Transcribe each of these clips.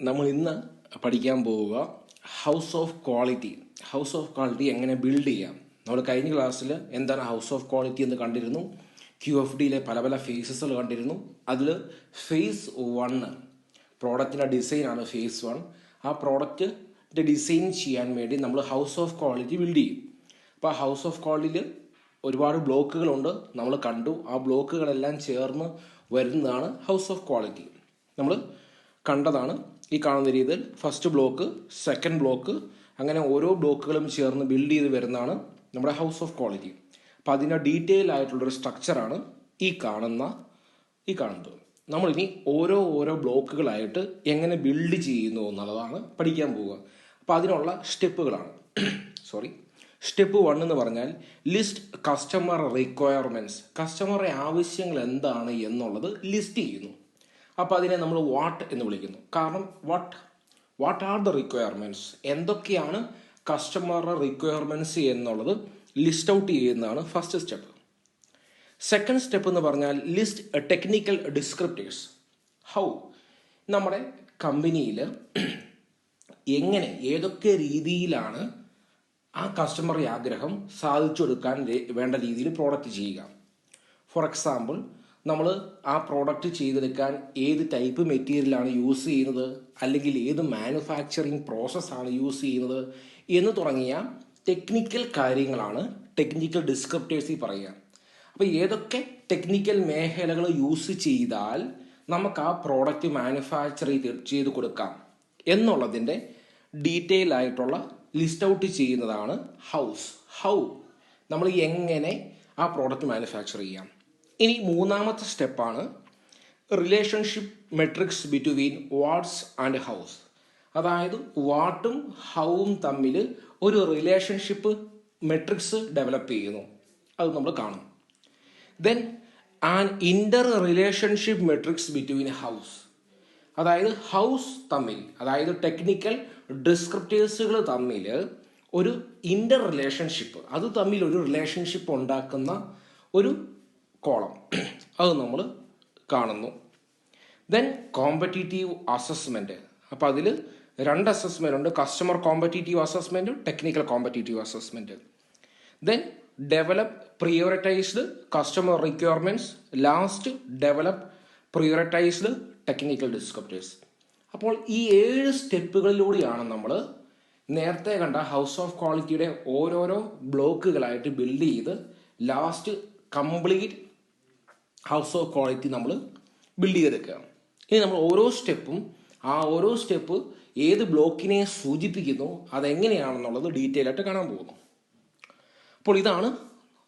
നമ്മൾ ഇന്ന് പഠിക്കാൻ പോവുക house of quality. House of quality എങ്ങനെ ബിൽഡ് ചെയ്യാം. നമ്മൾ കഴിഞ്ഞ ക്ലാസ്സിൽ എന്താണ് ഹൗസ് ഓഫ് ക്വാളിറ്റി എന്ന് കണ്ടിരുന്നു. QFDയിലെ പല പല ഫേസസുകൾ കണ്ടിരുന്നു. അതിൽ ഫേസ് 1 പ്രോഡക്റ്റിൻ്റെ ഡിസൈനാണ് ഫേസ് 1. ആ പ്രോഡക്റ്റിൻ്റെ ഡിസൈൻ ചെയ്യാൻ വേണ്ടി നമ്മൾ ഹൗസ് ഓഫ് ക്വാളിറ്റി ബിൽഡ് ചെയ്യും. അപ്പോൾ ആ ഹൗസ് ഓഫ് ക്വാളിറ്റിയിൽ ഒരുപാട് ബ്ലോക്കുകളുണ്ട്, നമ്മൾ കണ്ടു. ആ ബ്ലോക്കുകളെല്ലാം ചേർന്ന് വരുന്നതാണ് ഹൗസ് ഓഫ് ക്വാളിറ്റി. നമ്മൾ കണ്ടതാണ് ഈ കാണുന്ന രീതിയിൽ. ഫസ്റ്റ് ബ്ലോക്ക്, സെക്കൻഡ് ബ്ലോക്ക്, അങ്ങനെ ഓരോ ബ്ലോക്കുകളും ചേർന്ന് ബിൽഡ് ചെയ്ത് വരുന്നതാണ് നമ്മുടെ ഹൗസ് ഓഫ് ക്വാളിറ്റി. അപ്പം അതിൻ്റെ ഡീറ്റെയിൽ ആയിട്ടുള്ളൊരു സ്ട്രക്ചറാണ് ഈ കാണുന്നത്. നമ്മളിനി ഓരോ ബ്ലോക്കുകളായിട്ട് എങ്ങനെ ബിൽഡ് ചെയ്യുന്നു എന്നുള്ളതാണ് പഠിക്കാൻ പോവുക. അപ്പം അതിനുള്ള സ്റ്റെപ്പുകളാണ്. സ്റ്റെപ്പ് 1 എന്ന് പറഞ്ഞാൽ ലിസ്റ്റ് കസ്റ്റമർ റിക്വയർമെൻറ്റ്സ്. കസ്റ്റമറുടെ ആവശ്യങ്ങൾ എന്താണ് എന്നുള്ളത് ലിസ്റ്റ് ചെയ്യുന്നു. അപ്പോൾ അതിനെ നമ്മൾ വാട്ട് എന്ന് വിളിക്കുന്നു. കാരണം വാട്ട് ആർ ദ റിക്വയർമെൻറ്റ്സ്, എന്തൊക്കെയാണ് കസ്റ്റമറുടെ റിക്വയർമെൻറ്റ്സ് എന്നുള്ളത് ലിസ്റ്റ് ഔട്ട് ചെയ്യുന്നതാണ് ഫസ്റ്റ് സ്റ്റെപ്പ്. സെക്കൻഡ് സ്റ്റെപ്പ് എന്ന് പറഞ്ഞാൽ ലിസ്റ്റ് ടെക്നിക്കൽ ഡിസ്ക്രിപ്റ്റേഴ്സ്. ഹൗ നമ്മുടെ കമ്പനിയിൽ എങ്ങനെ ഏതൊക്കെ രീതിയിലാണ് ആ കസ്റ്റമറുടെ ആഗ്രഹം സാധിച്ചു കൊടുക്കാൻ വേണ്ട രീതിയിൽ പ്രോഡക്റ്റ് ചെയ്യുക. ഫോർ എക്സാമ്പിൾ, നമ്മൾ ആ പ്രോഡക്റ്റ് ചെയ്തെടുക്കാൻ ഏത് ടൈപ്പ് മെറ്റീരിയലാണ് യൂസ് ചെയ്യുന്നത്, അല്ലെങ്കിൽ ഏത് മാനുഫാക്ചറിങ് പ്രോസസ്സാണ് യൂസ് ചെയ്യുന്നത് എന്ന് തുടങ്ങിയ ടെക്നിക്കൽ കാര്യങ്ങളാണ് ടെക്നിക്കൽ ഡിസ്ക്രിപ്റ്റേഴ്സിൽ പറയുക. അപ്പോൾ ഏതൊക്കെ ടെക്നിക്കൽ മേഖലകൾ യൂസ് ചെയ്താൽ നമുക്ക് ആ പ്രോഡക്റ്റ് മാനുഫാക്ചർ ചെയ്ത് കൊടുക്കാം എന്നുള്ളതിൻ്റെ ഡീറ്റെയിൽ ആയിട്ടുള്ള ലിസ്റ്റ് ഔട്ട് ചെയ്യുന്നതാണ് ഹൗ നമ്മൾ എങ്ങനെ ആ പ്രോഡക്റ്റ് മാനുഫാക്ചർ ചെയ്യാം. ഇനി മൂന്നാമത്തെ സ്റ്റെപ്പാണ് relationship matrix between whats and hows. അതായത് വാട്ടും ഹൗവും തമ്മിൽ ഒരു റിലേഷൻഷിപ്പ് മെട്രിക്സ് ഡെവലപ്പ് ചെയ്യുന്നു. അത് നമ്മൾ കാണും. Then an inter relationship matrix between house. അതായത് ഹൗസ് തമ്മിൽ, അതായത് ടെക്നിക്കൽ ഡിസ്ക്രിപ്റ്റേഴ്സുകൾ തമ്മിൽ ഒരു ഇൻ്റർ റിലേഷൻഷിപ്പ്, അത് തമ്മിൽ ഒരു റിലേഷൻഷിപ്പ് ഉണ്ടാക്കുന്ന ഒരു കോളം, അത് നമ്മൾ കാണുന്നു. Then competitive assessment. അപ്പോൾ അതിൽ 2 അസസ്മെൻ്റ് ഉണ്ട്. കസ്റ്റമർ കോമ്പറ്റീറ്റീവ് അസസ്മെൻറ്റും technical competitive assessment. Then develop prioritized customer requirements. Last develop prioritized technical descriptors. അപ്പോൾ ഈ 7 സ്റ്റെപ്പുകളിലൂടെയാണ് നമ്മൾ നേരത്തെ കണ്ട ഹൗസ് ഓഫ് ക്വാളിറ്റിയുടെ ഓരോരോ ബ്ലോക്കുകളായിട്ട് ബിൽഡ് ചെയ്ത് last complete house of quality നമ്മൾ ബിൽഡ് ചെയ്തെടുക്കുക. ഇനി നമ്മൾ ഓരോ സ്റ്റെപ്പ് ഏത് ബ്ലോക്കിനെ സൂചിപ്പിക്കുന്നു, അതെങ്ങനെയാണെന്നുള്ളത് ഡീറ്റെയിൽ ആയിട്ട് കാണാൻ പോകുന്നു. അപ്പോൾ ഇതാണ്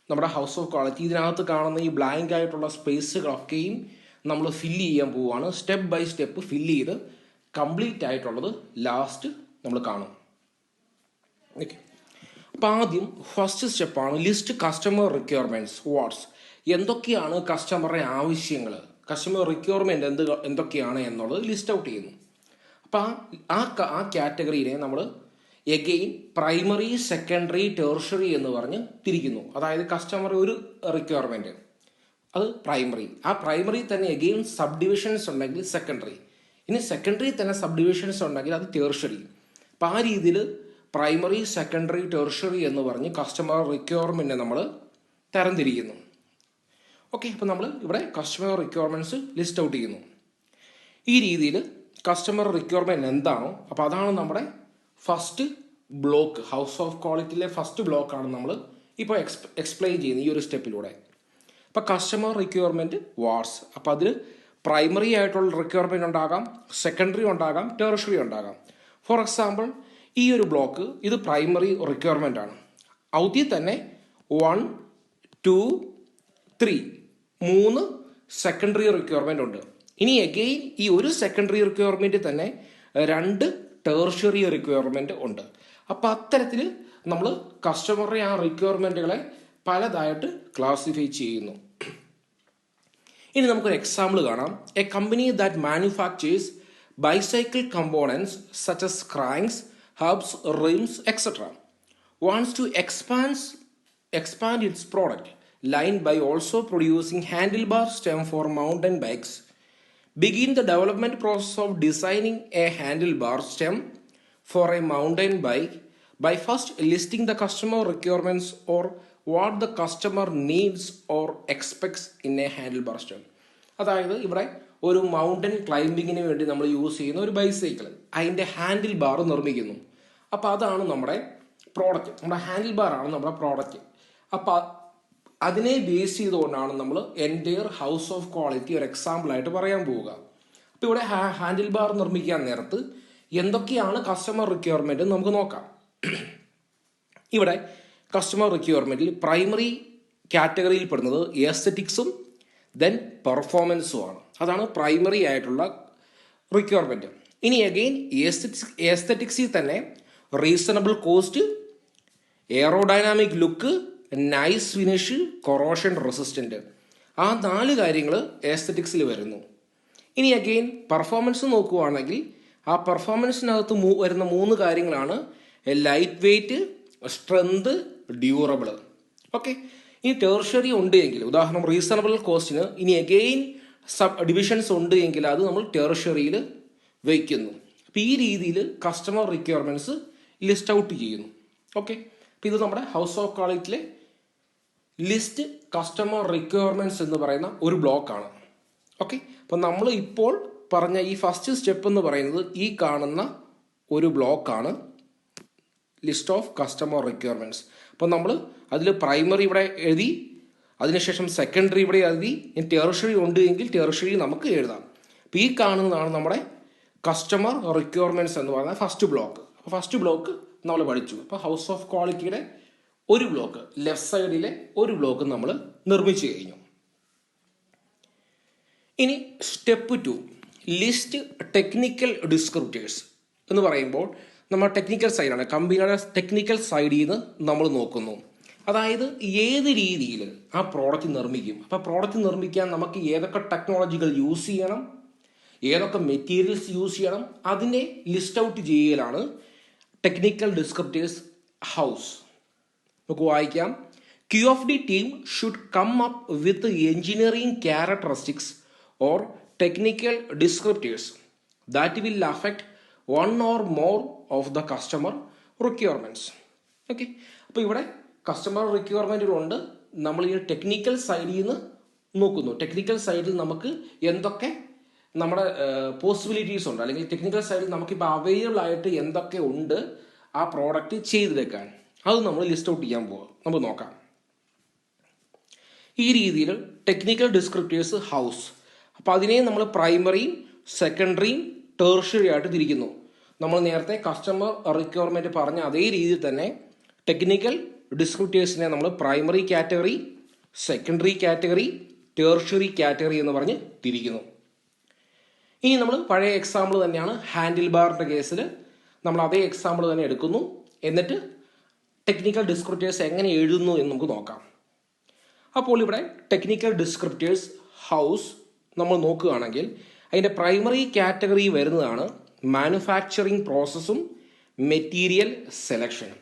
നമ്മുടെ ഹൗസ് ഓഫ് ക്വാളിറ്റി. ഇതിനകത്ത് കാണുന്ന ഈ ബ്ലാങ്ക് ആയിട്ടുള്ള സ്പേസുകളൊക്കെയും നമ്മൾ ഫില്ല് ചെയ്യാൻ പോവുകയാണ്. സ്റ്റെപ്പ് ബൈ സ്റ്റെപ്പ് ഫില്ല് ചെയ്ത് കംപ്ലീറ്റ് ആയിട്ടുള്ളത് ലാസ്റ്റ് നമ്മൾ കാണും. ഓക്കെ, അപ്പോൾ ആദ്യം ഫസ്റ്റ് സ്റ്റെപ്പാണ് ലിസ്റ്റ് കസ്റ്റമർ റിക്വയർമെൻറ്റ്സ് വാട്ട്സ്. എന്തൊക്കെയാണ് കസ്റ്റമറുടെ ആവശ്യങ്ങൾ, കസ്റ്റമർ റിക്വയർമെൻറ്റ് എന്തൊക്കെയാണ് എന്നുള്ളത് ലിസ്റ്റ് ഔട്ട് ചെയ്യുന്നു. അപ്പോൾ ആ കാറ്റഗറിയെ നമ്മൾ എഗെയിൻ പ്രൈമറി, സെക്കൻഡറി, ടെർഷറി എന്ന് പറഞ്ഞ് തിരിക്കുന്നു. അതായത് കസ്റ്റമർ ഒരു റിക്വയർമെൻറ്റ്, അത് പ്രൈമറി. ആ പ്രൈമറി തന്നെ എഗെയിൻ സബ് ഡിവിഷൻസ് ഉണ്ടെങ്കിൽ സെക്കൻഡറി. ഇനി സെക്കൻഡറി തന്നെ സബ് ഡിവിഷൻസ് ഉണ്ടെങ്കിൽ അത് ടെർഷറി. അപ്പം ആ രീതിയിൽ പ്രൈമറി, സെക്കൻഡറി, ടെർഷറി എന്ന് പറഞ്ഞ് കസ്റ്റമർ റിക്വയർമെൻറ്റിനെ നമ്മൾ തരംതിരിക്കുന്നു. ഓക്കെ, അപ്പോൾ നമ്മൾ ഇവിടെ കസ്റ്റമർ റിക്വയർമെൻറ്റ്സ് ലിസ്റ്റ് ഔട്ട് ചെയ്യുന്നു. ഈ രീതിയിൽ കസ്റ്റമർ റിക്വയർമെൻറ്റ് എന്താണോ, അപ്പോൾ അതാണ് നമ്മുടെ ഫസ്റ്റ് ബ്ലോക്ക്. ഹൗസ് ഓഫ് ക്വാളിറ്റിയിലെ ഫസ്റ്റ് ബ്ലോക്കാണ് നമ്മൾ ഇപ്പോൾ എക്സ്പ്ലെയിൻ ചെയ്യുന്നത് ഈ ഒരു സ്റ്റെപ്പിലൂടെ. അപ്പോൾ കസ്റ്റമർ റിക്വയർമെൻറ്റ് വാട്ട്സ്. അപ്പോൾ അതിൽ പ്രൈമറി ആയിട്ടുള്ള റിക്വയർമെൻറ്റ് ഉണ്ടാകാം, സെക്കൻഡറി ഉണ്ടാകാം, ടെർഷറി ഉണ്ടാകാം. ഫോർ എക്സാമ്പിൾ, ഈ ഒരു ബ്ലോക്ക് ഇത് പ്രൈമറി റിക്വയർമെൻ്റ് ആണ്. ഔദ്യം തന്നെ 1, 2, 3 സെക്കൻഡറി റിക്വയർമെൻ്റ് ഉണ്ട്. ഇനി എഗെയിൻ ഈ ഒരു സെക്കൻഡറി റിക്വയർമെൻറ്റ് തന്നെ 2 ടെർഷറി റിക്വയർമെൻറ്റ് ഉണ്ട്. അപ്പോൾ അത്തരത്തിൽ നമ്മൾ കസ്റ്റമറുടെ ആ റിക്വയർമെൻറ്റുകളെ പലതായിട്ട് ക്ലാസിഫൈ ചെയ്യുന്നു. ഇനി നമുക്കൊരു എക്സാമ്പിൾ കാണാം. A company that manufactures bicycle components such as cranks, hubs, rims, etc. wants to expand its product line by also producing handlebar stem for mountain bikes begin the development process of designing a handlebar stem for a mountain bike by first listing the customer requirements or what the customer needs or expects in a handlebar stem. അതായത് ഇവിടെ ഒരു mountain ക്ലൈംബിങ്ങിന് വേണ്ടി നമ്മൾ use ചെയ്യുന്ന ഒരു bicycle, അതിൻ്റെ handle bar നിർമ്മിക്കുന്നു. അപ്പോൾ അതാണ് നമ്മുടെ പ്രോഡക്റ്റ്, നമ്മുടെ ഹാൻഡിൽ ബാർ ആണ് നമ്മുടെ പ്രോഡക്റ്റ്. അപ്പോൾ അതിനെ ബേസ് ചെയ്തുകൊണ്ടാണ് നമ്മൾ എൻറ്റയർ ഹൗസ് ഓഫ് ക്വാളിറ്റി ഒരു എക്സാമ്പിളായിട്ട് പറയാൻ പോവുക. അപ്പോൾ ഇവിടെ ഹാൻഡിൽ ബാർ നിർമ്മിക്കാൻ നേരത്ത് എന്തൊക്കെയാണ് കസ്റ്റമർ റിക്വയർമെൻറ്റ് നമുക്ക് നോക്കാം. ഇവിടെ കസ്റ്റമർ റിക്വയർമെൻറ്റിൽ പ്രൈമറി കാറ്റഗറിയിൽ പെടുന്നത് എസ്തെറ്റിക്സും ദെൻ പെർഫോമൻസും ആണ്. അതാണ് പ്രൈമറി ആയിട്ടുള്ള റിക്വയർമെൻറ്റ്. ഇനി അഗെയിൻ എസ്തെറ്റിക്സിൽ തന്നെ reasonable cost, aerodynamic look, nice finish, corrosion resistant, ആ 4 കാര്യങ്ങൾ എസ്തെറ്റിക്സിൽ വരുന്നു. ഇനി അഗെയിൻ പെർഫോമൻസ് നോക്കുകയാണെങ്കിൽ ആ പെർഫോമൻസിനകത്ത് വരുന്ന 3 കാര്യങ്ങളാണ് light weight, strength, durable. Okay, ഇനി ടെർഷറി ഉണ്ട് എങ്കിൽ, ഉദാഹരണം റീസണബിൾ കോസ്റ്റിന് ഇനി അഗെയിൻ സബ് ഡിവിഷൻസ് ഉണ്ട് എങ്കിൽ അത് നമ്മൾ ടെർഷറിയിൽ വയ്ക്കുന്നു. അപ്പോൾ ഈ രീതിയിൽ കസ്റ്റമർ റിക്വയർമെൻറ്റ്സ് ലിസ്റ്റ് ഔട്ട് ചെയ്യുന്നു. ഓക്കെ, അപ്പോൾ ഇത് നമ്മുടെ ഹൗസ് ഓഫ് ക്വാളിറ്റിയിലെ ലിസ്റ്റ് കസ്റ്റമർ റിക്വയർമെൻറ്റ്സ് എന്ന് പറയുന്ന ഒരു ബ്ലോക്കാണ്. ഓക്കെ, അപ്പോൾ നമ്മൾ ഇപ്പോൾ പറഞ്ഞ ഈ ഫസ്റ്റ് സ്റ്റെപ്പ് എന്ന് പറയുന്നത് ഈ കാണുന്ന ഒരു ബ്ലോക്കാണ്, ലിസ്റ്റ് ഓഫ് കസ്റ്റമർ റിക്വയർമെൻറ്റ്സ്. അപ്പോൾ നമ്മൾ അതിൽ പ്രൈമറി ഇവിടെ എഴുതി, അതിനുശേഷം സെക്കൻഡറി ഇവിടെ എഴുതി, ടെർഷറി ഉണ്ട് എങ്കിൽ ടെർഷറി നമുക്ക് എഴുതാം. അപ്പോൾ ഈ കാണുന്നതാണ് നമ്മുടെ കസ്റ്റമർ റിക്വയർമെൻറ്റ്സ് എന്ന് പറയുന്ന ഫസ്റ്റ് ബ്ലോക്ക്. അപ്പോൾ ഫസ്റ്റ് ബ്ലോക്ക് നമ്മൾ പഠിച്ചു. അപ്പോൾ ഹൗസ് ഓഫ് ക്വാളിറ്റിയുടെ ഒരു ബ്ലോക്ക്, ലെഫ്റ്റ് സൈഡിലെ ഒരു ബ്ലോക്ക് നമ്മൾ നിർമ്മിച്ചു കഴിഞ്ഞു. ഇനി സ്റ്റെപ്പ് 2, ലിസ്റ്റ് ടെക്നിക്കൽ ഡിസ്ക്രിപ്റ്റേഴ്സ് എന്ന് പറയുമ്പോൾ നമ്മൾ ടെക്നിക്കൽ സൈഡാണ്, കമ്പനിയുടെ ടെക്നിക്കൽ സൈഡിൽ നിന്ന് നമ്മൾ നോക്കുന്നു. അതായത് ഏത് രീതിയിൽ ആ പ്രോഡക്റ്റ് നിർമ്മിക്കും, അപ്പോൾ പ്രോഡക്റ്റ് നിർമ്മിക്കാൻ നമുക്ക് ഏതൊക്കെ ടെക്നോളജികൾ യൂസ് ചെയ്യണം, ഏതൊക്കെ മെറ്റീരിയൽസ് യൂസ് ചെയ്യണം, അതിനെ ലിസ്റ്റ് ഔട്ട് ചെയ്യലാണ് ടെക്നിക്കൽ ഡിസ്ക്രിപ്റ്റേഴ്സ് ഹൗസ്. നമുക്ക് വായിക്കാം. QFD team should come up with engineering characteristics or technical descriptors that will affect one or more of the customer requirements. Okay, അപ്പോൾ ഇവിടെ കസ്റ്റമർ റിക്വയർമെൻറ്റുകളുണ്ട്, നമ്മൾ ഈ ടെക്നിക്കൽ സൈഡിൽ നിന്ന് നോക്കുന്നു. ടെക്നിക്കൽ സൈഡിൽ നമുക്ക് എന്തൊക്കെ നമ്മുടെ പോസിബിലിറ്റീസ് ഉണ്ട്, അല്ലെങ്കിൽ ടെക്നിക്കൽ സൈഡിൽ നമുക്കിപ്പോൾ അവൈലബിൾ ആയിട്ട് എന്തൊക്കെ ഉണ്ട് ആ പ്രോഡക്റ്റ് ചെയ്തെടുക്കാൻ, അത് നമ്മൾ ലിസ്റ്റ് ഔട്ട് ചെയ്യാൻ പോവുക. നമുക്ക് നോക്കാം. ഈ രീതിയിൽ ടെക്നിക്കൽ ഡിസ്ക്രിപ്റ്റേഴ്സ് ഹൗസ്, അപ്പോൾ അതിനെ നമ്മൾ പ്രൈമറിയും സെക്കൻഡറിയും ടെർഷറി ആയിട്ട് തിരിക്കുന്നു. നമ്മൾ നേരത്തെ കസ്റ്റമർ റിക്വയർമെൻറ്റ് പറഞ്ഞ അതേ രീതിയിൽ തന്നെ ടെക്നിക്കൽ ഡിസ്ക്രിപ്റ്റേഴ്സിനെ നമ്മൾ primary category, secondary category, tertiary category എന്ന് പറഞ്ഞ് തിരിക്കുന്നു. ഇനി നമ്മൾ പഴയ എക്സാമ്പിൾ തന്നെയാണ്, ഹാൻഡിൽ ബാറിൻ്റെ കേസിൽ നമ്മൾ അതേ എക്സാമ്പിൾ തന്നെ എടുക്കുന്നു. എന്നിട്ട് ടെക്നിക്കൽ ഡിസ്ക്രിപ്റ്റേഴ്സ് എങ്ങനെ എഴുതുന്നു എന്ന് നമുക്ക് നോക്കാം. അപ്പോൾ ഇവിടെ ടെക്നിക്കൽ ഡിസ്ക്രിപ്റ്റേഴ്സ് ഹൗസ് നമ്മൾ നോക്കുകയാണെങ്കിൽ അതിൻ്റെ പ്രൈമറി കാറ്റഗറി വരുന്നതാണ് മാനുഫാക്ചറിങ് പ്രോസസ്സും മെറ്റീരിയൽ സെലക്ഷനും.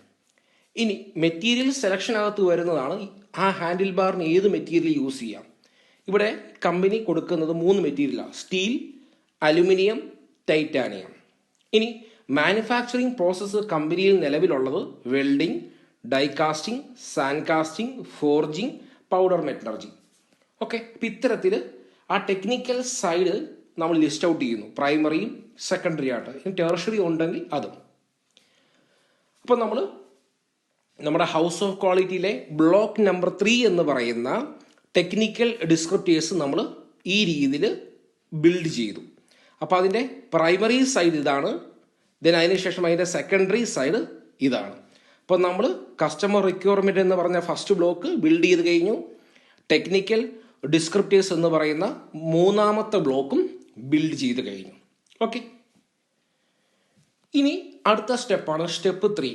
ഇനി മെറ്റീരിയൽ സെലക്ഷനകത്ത് വരുന്നതാണ് ആ ഹാൻഡിൽ ബാറിന് ഏത് മെറ്റീരിയൽ യൂസ് ചെയ്യാം. ഇവിടെ കമ്പനി കൊടുക്കുന്നത് 3 മെറ്റീരിയലാണ്, സ്റ്റീൽ, അലുമിനിയം, ടൈറ്റാനിയം. ഇനി മാനുഫാക്ചറിങ് പ്രോസസ്സ് കമ്പനിയിൽ നിലവിലുള്ളത് welding, die casting, sand casting, forging, powder metallurgy. Okay, അപ്പം ഇത്തരത്തിൽ ആ ടെക്നിക്കൽ സൈഡ് നമ്മൾ ലിസ്റ്റ് ഔട്ട് ചെയ്യുന്നു, പ്രൈമറിയും സെക്കൻഡറി ആയിട്ട്. ഇനി ടെർഷറി ഉണ്ടെങ്കിൽ അതും. അപ്പോൾ നമ്മൾ നമ്മുടെ ഹൗസ് ഓഫ് ക്വാളിറ്റിയിലെ ബ്ലോക്ക് നമ്പർ 3 എന്ന് പറയുന്ന ടെക്നിക്കൽ ഡിസ്ക്രിപ്റ്റേഴ്സ് നമ്മൾ ഈ രീതിയിൽ ബിൽഡ് ചെയ്തു. അപ്പോൾ അതിൻ്റെ പ്രൈമറി സൈഡ് ഇതാണ്, ദെൻ അതിനുശേഷം അതിൻ്റെ സെക്കൻഡറി സൈഡ് ഇതാണ്. അപ്പോൾ നമ്മൾ കസ്റ്റമർ റിക്വയർമെൻറ്റ് എന്ന് പറഞ്ഞ ഫസ്റ്റ് ബ്ലോക്ക് ബിൽഡ് ചെയ്ത് കഴിഞ്ഞു. ടെക്നിക്കൽ ഡിസ്ക്രിപ്റ്റേഴ്സ് എന്ന് പറയുന്ന 3ാമത്തെ ബ്ലോക്കും ബിൽഡ് ചെയ്ത് കഴിഞ്ഞു. ഓക്കെ, ഇനി അടുത്ത സ്റ്റെപ്പാണ് step 3,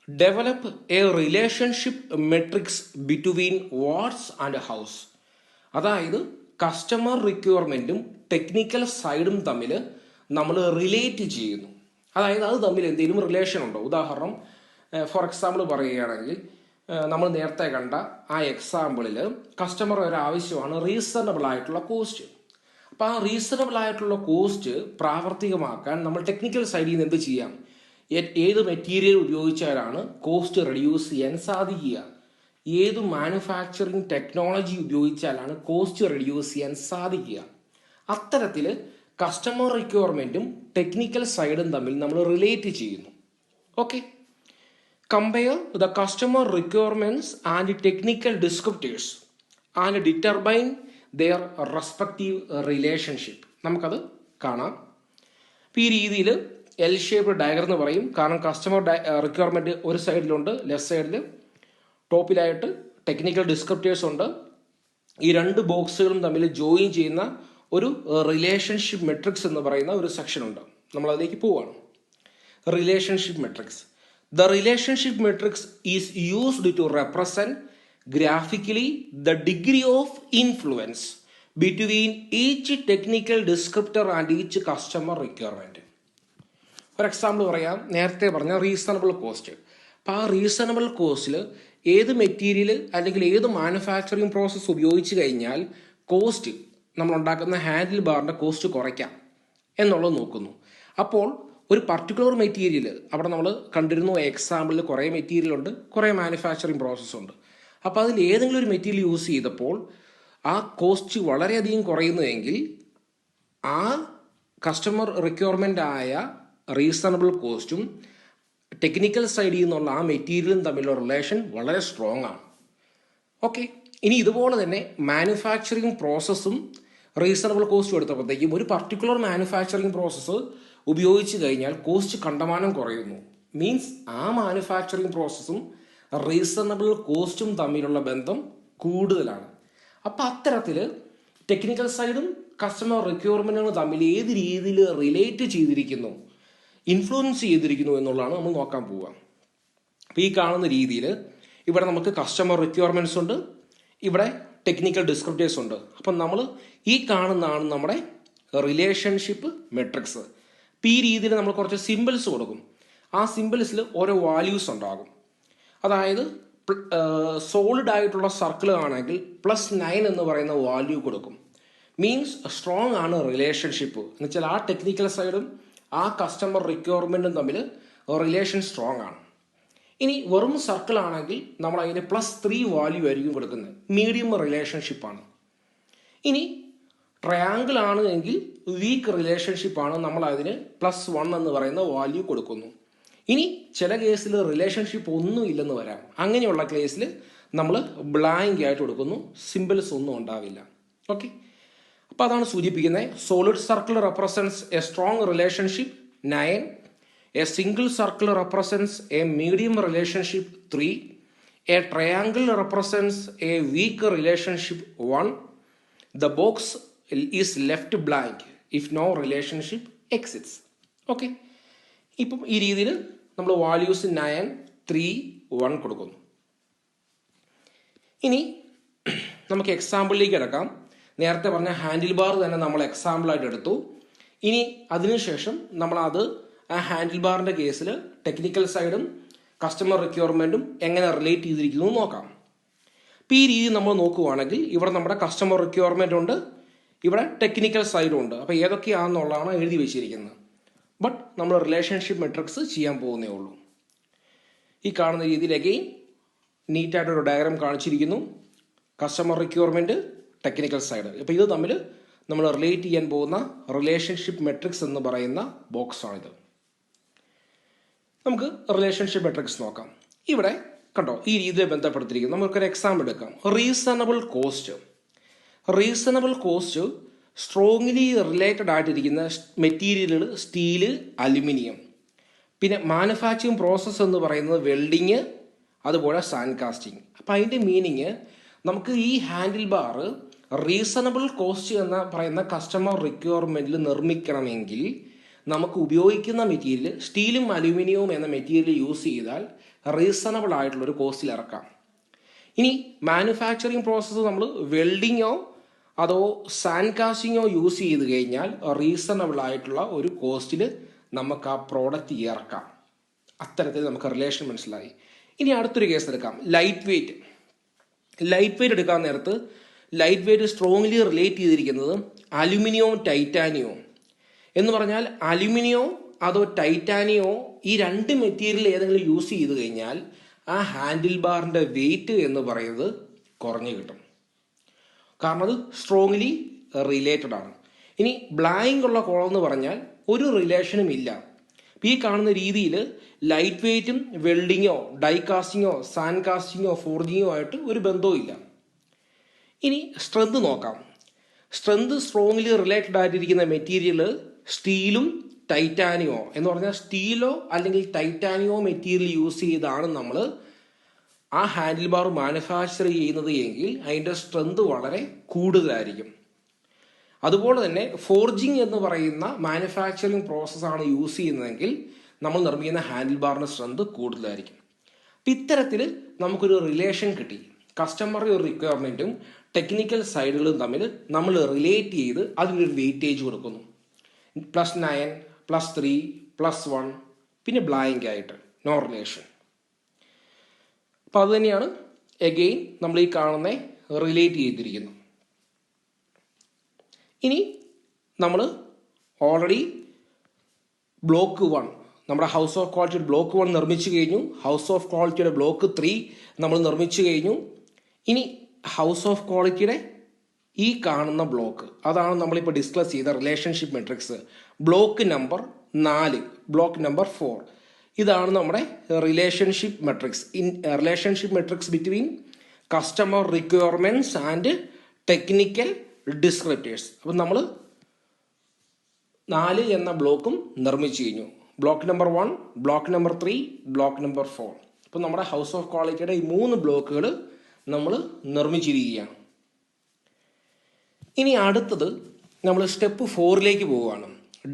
develop a relationship matrix between whats and hows. അതായത് കസ്റ്റമർ റിക്വയർമെൻറ്റും ടെക്നിക്കൽ സൈഡും തമ്മിൽ നമ്മൾ റിലേറ്റ് ചെയ്യുന്നു. അതായത് അത് തമ്മിൽ എന്തെങ്കിലും റിലേഷൻ ഉണ്ടോ. ഉദാഹരണം ഫോർ എക്സാമ്പിൾ പറയുകയാണെങ്കിൽ നമ്മൾ നേരത്തെ കണ്ട ആ എക്സാമ്പിളിൽ കസ്റ്റമർ ഒരു ആവശ്യമാണ് റീസണബിൾ ആയിട്ടുള്ള കോസ്റ്റ്. അപ്പോൾ ആ റീസണബിൾ ആയിട്ടുള്ള കോസ്റ്റ് പ്രാവർത്തികമാക്കാൻ നമ്മൾ ടെക്നിക്കൽ സൈഡിൽ നിന്ന് എന്ത് ചെയ്യാം, ഏത് മെറ്റീരിയൽ ഉപയോഗിച്ചാലാണ് കോസ്റ്റ് റെഡ്യൂസ് ചെയ്യാൻ സാധിക്കുക, ഏത് മാനുഫാക്ചറിങ് ടെക്നോളജി ഉപയോഗിച്ചാലാണ് കോസ്റ്റ് റെഡ്യൂസ് ചെയ്യാൻ സാധിക്കുക. അത്തരത്തിൽ കസ്റ്റമർ റിക്വയർമെൻറ്റും ടെക്നിക്കൽ സൈഡും തമ്മിൽ നമ്മൾ റിലേറ്റ് ചെയ്യുന്നു. Okay, compare the customer requirements and technical descriptors and determine their respective relationship. നമുക്കത് കാണാം. അപ്പോൾ ഈ രീതിയിൽ എൽ ഷേപ്ഡ് ഡയഗ്രം എന്ന് പറയും. കാരണം കസ്റ്റമർ റിക്വയർമെൻറ്റ് ഒരു സൈഡിലുണ്ട്, ലെഫ്റ്റ് സൈഡിൽ ടോപ്പിലായിട്ട് ടെക്നിക്കൽ ഡിസ്ക്രിപ്റ്റേഴ്സ് ഉണ്ട്. ഈ രണ്ട് ബോക്സുകളും തമ്മിൽ ജോയിൻ ചെയ്യുന്ന ഒരു റിലേഷൻഷിപ്പ് മെട്രിക്സ് എന്ന് പറയുന്ന ഒരു സെക്ഷൻ ഉണ്ട്. നമ്മളതിലേക്ക് പോവുകയാണ്. Relationship matrix. The relationship matrix is used to represent graphically the degree of influence between each technical descriptor and each customer requirement. For example പറയാം, നേരത്തെ പറഞ്ഞ റീസണബിൾ കോസ്റ്റ്. അപ്പോൾ ആ റീസണബിൾ കോസ്റ്റിൽ ഏത് മെറ്റീരിയൽ അല്ലെങ്കിൽ ഏത് മാനുഫാക്ചറിങ് പ്രോസസ്സ് ഉപയോഗിച്ച് കഴിഞ്ഞാൽ കോസ്റ്റ്, നമ്മൾ ഉണ്ടാക്കുന്ന ഹാൻഡിൽ ബാറിൻ്റെ കോസ്റ്റ് കുറയ്ക്കാം എന്നുള്ളത് നോക്കുന്നു. അപ്പോൾ ഒരു പർട്ടിക്കുലർ മെറ്റീരിയൽ അവിടെ നമ്മൾ കണ്ടിരുന്നു, എക്സാമ്പിളിൽ കുറേ മെറ്റീരിയൽ ഉണ്ട്, കുറേ മാനുഫാക്ചറിങ് പ്രോസസ്സ് ഉണ്ട്. അപ്പോൾ അതിൽ ഏതെങ്കിലും ഒരു മെറ്റീരിയൽ യൂസ് ചെയ്തപ്പോൾ ആ കോസ്റ്റ് വളരെയധികം കുറയുന്നതെങ്കിൽ ആ കസ്റ്റമർ റിക്വയർമെൻ്റ് ആയ റീസണബിൾ കോസ്റ്റും ടെക്നിക്കൽ സൈഡിൽ നിന്നുള്ള ആ മെറ്റീരിയലും തമ്മിലുള്ള റിലേഷൻ വളരെ സ്ട്രോങ് ആണ്. ഓക്കെ, ഇനി ഇതുപോലെ തന്നെ മാനുഫാക്ചറിങ് പ്രോസസ്സും റീസണബിൾ കോസ്റ്റും എടുത്തപ്പോഴത്തേക്കും ഒരു പർട്ടിക്കുലർ മാനുഫാക്ചറിങ് പ്രോസസ്സ് ഉപയോഗിച്ച് കഴിഞ്ഞാൽ കോസ്റ്റ് കണ്ടമാനം കുറയുന്നു. മീൻസ് ആ മാനുഫാക്ചറിങ് പ്രോസസ്സും റീസണബിൾ കോസ്റ്റും തമ്മിലുള്ള ബന്ധം കൂടുതലാണ്. അപ്പം അത്തരത്തിൽ ടെക്നിക്കൽ സൈഡും കസ്റ്റമർ റിക്വയർമെൻറ്റുകളും തമ്മിൽ ഏത് രീതിയിൽ റിലേറ്റ് ചെയ്തിരിക്കുന്നു, ഇൻഫ്ലുവൻസ് ചെയ്തിരിക്കുന്നു എന്നുള്ളതാണ് നമ്മൾ നോക്കാൻ പോവുക. അപ്പോൾ ഈ കാണുന്ന രീതിയിൽ ഇവിടെ നമുക്ക് കസ്റ്റമർ റിക്വയർമെൻറ്റ്സ് ഉണ്ട്, ഇവിടെ ടെക്നിക്കൽ ഡിസ്ക്രിപ്റ്റേഴ്സ് ഉണ്ട്. അപ്പം നമ്മൾ ഈ കാണുന്നതാണ് നമ്മുടെ റിലേഷൻഷിപ്പ് മെട്രിക്സ്. അപ്പോൾ ഈ രീതിയിൽ നമ്മൾ കുറച്ച് സിമ്പിൾസ് കൊടുക്കും. ആ സിമ്പിൾസിൽ ഓരോ വാല്യൂസ് ഉണ്ടാകും. അതായത് സോളിഡ് ആയിട്ടുള്ള സർക്കിൾ ആണെങ്കിൽ +9 എന്ന് പറയുന്ന വാല്യൂ കൊടുക്കും. മീൻസ് സ്ട്രോങ് ആണ് റിലേഷൻഷിപ്പ് എന്ന് വെച്ചാൽ ആ ടെക്നിക്കൽ സൈഡും ആ കസ്റ്റമർ റിക്വയർമെൻറ്റും തമ്മിൽ റിലേഷൻ സ്ട്രോങ് ആണ്. ഇനി വെറും സർക്കിൾ ആണെങ്കിൽ നമ്മൾ അതിന് +3 വാല്യൂ ആയിരിക്കും കൊടുക്കുന്നത്. മീഡിയം റിലേഷൻഷിപ്പാണ്. ഇനി ട്രയാങ്കിൾ ആണ് എങ്കിൽ വീക്ക് റിലേഷൻഷിപ്പാണ്, നമ്മൾ അതിന് +1 എന്ന് പറയുന്ന വാല്യൂ കൊടുക്കുന്നു. ഇനി ചില കേസിൽ റിലേഷൻഷിപ്പ് ഒന്നും ഇല്ലെന്ന് വരാം. അങ്ങനെയുള്ള കേസിൽ നമ്മൾ ബ്ലാങ്ക് ആയിട്ട് കൊടുക്കുന്നു, സിമ്പിൾസ് ഒന്നും ഉണ്ടാവില്ല. ഓക്കെ, അപ്പോൾ അതാണ് സൂചിപ്പിക്കുന്നത്. Solid circle represents a strong relationship 9, a single circle represents a medium relationship 3, a triangle represents a weak relationship 1. The box is left blank if no relationship exits. Okay, ഇപ്പം ഈ രീതിയിൽ നമ്മൾ values 9, 3, 1 കൊടുക്കുന്നു. ഇനി നമുക്ക് എക്സാമ്പിളിലേക്ക് കിടക്കാം. നേരത്തെ പറഞ്ഞ ഹാൻഡിൽ ബാർ തന്നെ നമ്മൾ എക്സാമ്പിളായിട്ട് എടുത്തു. ഇനി അതിനുശേഷം നമ്മളത് ആ ഹാൻഡിൽ ബാറിൻ്റെ കേസിൽ ടെക്നിക്കൽ സൈഡും കസ്റ്റമർ റിക്വയർമെൻറ്റും എങ്ങനെ റിലേറ്റ് ചെയ്തിരിക്കുന്നു നോക്കാം. അപ്പോൾ ഈ രീതി നമ്മൾ നോക്കുവാണെങ്കിൽ ഇവിടെ നമ്മുടെ കസ്റ്റമർ റിക്വയർമെൻ്റ് ഉണ്ട്, ഇവിടെ ടെക്നിക്കൽ സൈഡും ഉണ്ട്. അപ്പോൾ ഏതൊക്കെയാണെന്നുള്ളതാണ് എഴുതി വെച്ചിരിക്കുന്നത്. ബട്ട് നമ്മൾ റിലേഷൻഷിപ്പ് മെട്രിക്സ് ചെയ്യാൻ പോകുന്നേ ഉള്ളൂ. ഈ കാണുന്ന രീതിയിലേക്ക് നീറ്റായിട്ടൊരു ഡയഗ്രാം കാണിച്ചിരിക്കുന്നു. Customer requirement, technical side. ഇപ്പോൾ ഇത് തമ്മിൽ നമ്മൾ റിലേറ്റ് ചെയ്യാൻ പോകുന്ന റിലേഷൻഷിപ്പ് മെട്രിക്സ് എന്ന് പറയുന്ന ബോക്സാണിത്. നമുക്ക് റിലേഷൻഷിപ്പ് മെട്രിക്സ് നോക്കാം. ഇവിടെ കണ്ടോ ഈ രീതിയിൽ ബന്ധപ്പെടുത്തിയിരിക്കുന്നു. നമുക്കൊരു എക്സാമ്പിൾ എടുക്കാം. Reasonable cost. Reasonable cost strongly related ആയിട്ടിരിക്കുന്ന മെറ്റീരിയലുകൾ സ്റ്റീല്, അലുമിനിയം. പിന്നെ മാനുഫാക്ചറിങ് പ്രോസസ്സ് എന്ന് പറയുന്നത് വെൽഡിങ്, അതുപോലെ സാൻഡ് കാസ്റ്റിംഗ്. അപ്പോൾ അതിൻ്റെ മീനിങ് നമുക്ക് ഈ ഹാൻഡിൽ ബാർ റീസണബിൾ കോസ്റ്റ് എന്ന് പറയുന്ന കസ്റ്റമർ റിക്വയർമെൻറ്റിൽ നിർമ്മിക്കണമെങ്കിൽ നമുക്ക് ഉപയോഗിക്കുന്ന മെറ്റീരിയൽ സ്റ്റീലും അലുമിനിയവും എന്ന മെറ്റീരിയൽ യൂസ് ചെയ്താൽ റീസണബിൾ ആയിട്ടുള്ളൊരു കോസ്റ്റിൽ ഇറക്കാം. ഇനി മാനുഫാക്ചറിങ് പ്രോസസ്സ് നമ്മൾ വെൽഡിങ്ങോ അതോ സാൻഡ് കാസ്റ്റിങ്ങോ യൂസ് ചെയ്ത് കഴിഞ്ഞാൽ റീസണബിൾ ആയിട്ടുള്ള ഒരു കോസ്റ്റിൽ നമുക്ക് ആ പ്രോഡക്റ്റ് ഇറക്കാം. അത്തരത്തിൽ നമുക്ക് റിലേഷൻ മനസ്സിലായി. ഇനി അടുത്തൊരു കേസ് എടുക്കാം, ലൈറ്റ് വെയ്റ്റ്. ലൈറ്റ് വെയ്റ്റ് എടുക്കാൻ നേരത്ത് ലൈറ്റ് വെയ്റ്റ് സ്ട്രോങ്ലി റിലേറ്റ് ചെയ്തിരിക്കുന്നത് അലുമിനിയവും ടൈറ്റാനിയവും. എന്ന് പറഞ്ഞാൽ അലുമിനിയോ അതോ ടൈറ്റാനിയോ ഈ രണ്ട് മെറ്റീരിയൽ ഏതെങ്കിലും യൂസ് ചെയ്ത് കഴിഞ്ഞാൽ ആ ഹാൻഡിൽ ബാറിൻ്റെ വെയിറ്റ് എന്ന് പറയുന്നത് കുറഞ്ഞു കിട്ടും. കാരണം അത് സ്ട്രോങ്ലി റിലേറ്റഡ് ആണ്. ഇനി ബ്ലാങ്ക് ഉള്ള കോളം എന്ന് പറഞ്ഞാൽ ഒരു റിലേഷനും ഇല്ല. ഈ കാണുന്ന രീതിയിൽ ലൈറ്റ് വെയ്റ്റും വെൽഡിങ്ങോ ഡൈ കാസ്റ്റിങ്ങോ സാൻഡ് കാസ്റ്റിങ്ങോ ഫോർജിങ്ങോ ആയിട്ട് ഒരു ബന്ധവും ഇല്ല. ഇനി സ്ട്രെങ്ത് നോക്കാം. സ്ട്രെങ്ത് സ്ട്രോങ്ലി റിലേറ്റഡ് ആയിട്ടിരിക്കുന്ന മെറ്റീരിയൽ സ്റ്റീലും ടൈറ്റാനിയോ എന്ന് പറഞ്ഞാൽ സ്റ്റീലോ അല്ലെങ്കിൽ ടൈറ്റാനിയോ മെറ്റീരിയൽ യൂസ് ചെയ്താണ് നമ്മൾ ആ ഹാൻഡിൽ ബാർ മാനുഫാക്ചർ ചെയ്യുന്നത് എങ്കിൽ അതിൻ്റെ സ്ട്രെങ്ത് വളരെ കൂടുതലായിരിക്കും. അതുപോലെ തന്നെ ഫോർജിങ് എന്ന് പറയുന്ന മാനുഫാക്ചറിങ് പ്രോസസ്സാണ് യൂസ് ചെയ്യുന്നതെങ്കിൽ നമ്മൾ നിർമ്മിക്കുന്ന ഹാൻഡിൽ ബാറിൻ്റെ സ്ട്രെങ്ത് കൂടുതലായിരിക്കും. അപ്പം ഇത്തരത്തിൽ നമുക്കൊരു റിലേഷൻ കിട്ടി. കസ്റ്റമറുടെ ഒരു റിക്വയർമെൻറ്റും ടെക്നിക്കൽ സൈഡുകളും തമ്മിൽ നമ്മൾ റിലേറ്റ് ചെയ്ത് അതിനൊരു വെയിറ്റേജ് കൊടുക്കുന്നു. +9, +3, +1, പിന്നെ ബ്ലാങ്ക് ആയിട്ട് നോ റിലേഷൻ. അപ്പം അത് തന്നെയാണ് എഗെയിൻ നമ്മൾ ഈ കാണുന്ന റിലേറ്റ് ചെയ്തിരിക്കുന്നു. ഇനി നമ്മൾ ഓൾറെഡി ബ്ലോക്ക് 1 നമ്മുടെ ഹൗസ് ഓഫ് ക്വാളിറ്റിയുടെ ബ്ലോക്ക് 1 നിർമ്മിച്ചു കഴിഞ്ഞു. ഹൗസ് ഓഫ് ക്വാളിറ്റിയുടെ ബ്ലോക്ക് 3 നമ്മൾ നിർമ്മിച്ചു കഴിഞ്ഞു. ഇനി ഹൗസ് ഓഫ് ക്വാളിറ്റിയുടെ ഈ കാണുന്ന ബ്ലോക്ക്, അതാണ് നമ്മളിപ്പോൾ ഡിസ്കസ് ചെയ്ത relationship matrix. Block number 4, block number 4, ഇതാണ് നമ്മുടെ relationship matrix. Relationship matrix between customer requirements and technical descriptors. അപ്പം നമ്മൾ 4 എന്ന ബ്ലോക്കും നിർമ്മിച്ചു കഴിഞ്ഞു. Block number 1, block number 3, block number 4. അപ്പം നമ്മുടെ ഹൗസ് ഓഫ് ക്വാളിറ്റിയുടെ ഈ 3 ബ്ലോക്കുകൾ നമ്മൾ നിർമ്മിച്ചിരിക്കുകയാണ്. ഇനി അടുത്തത് നമ്മൾ സ്റ്റെപ്പ് 4ലേക്ക് പോവുകയാണ്.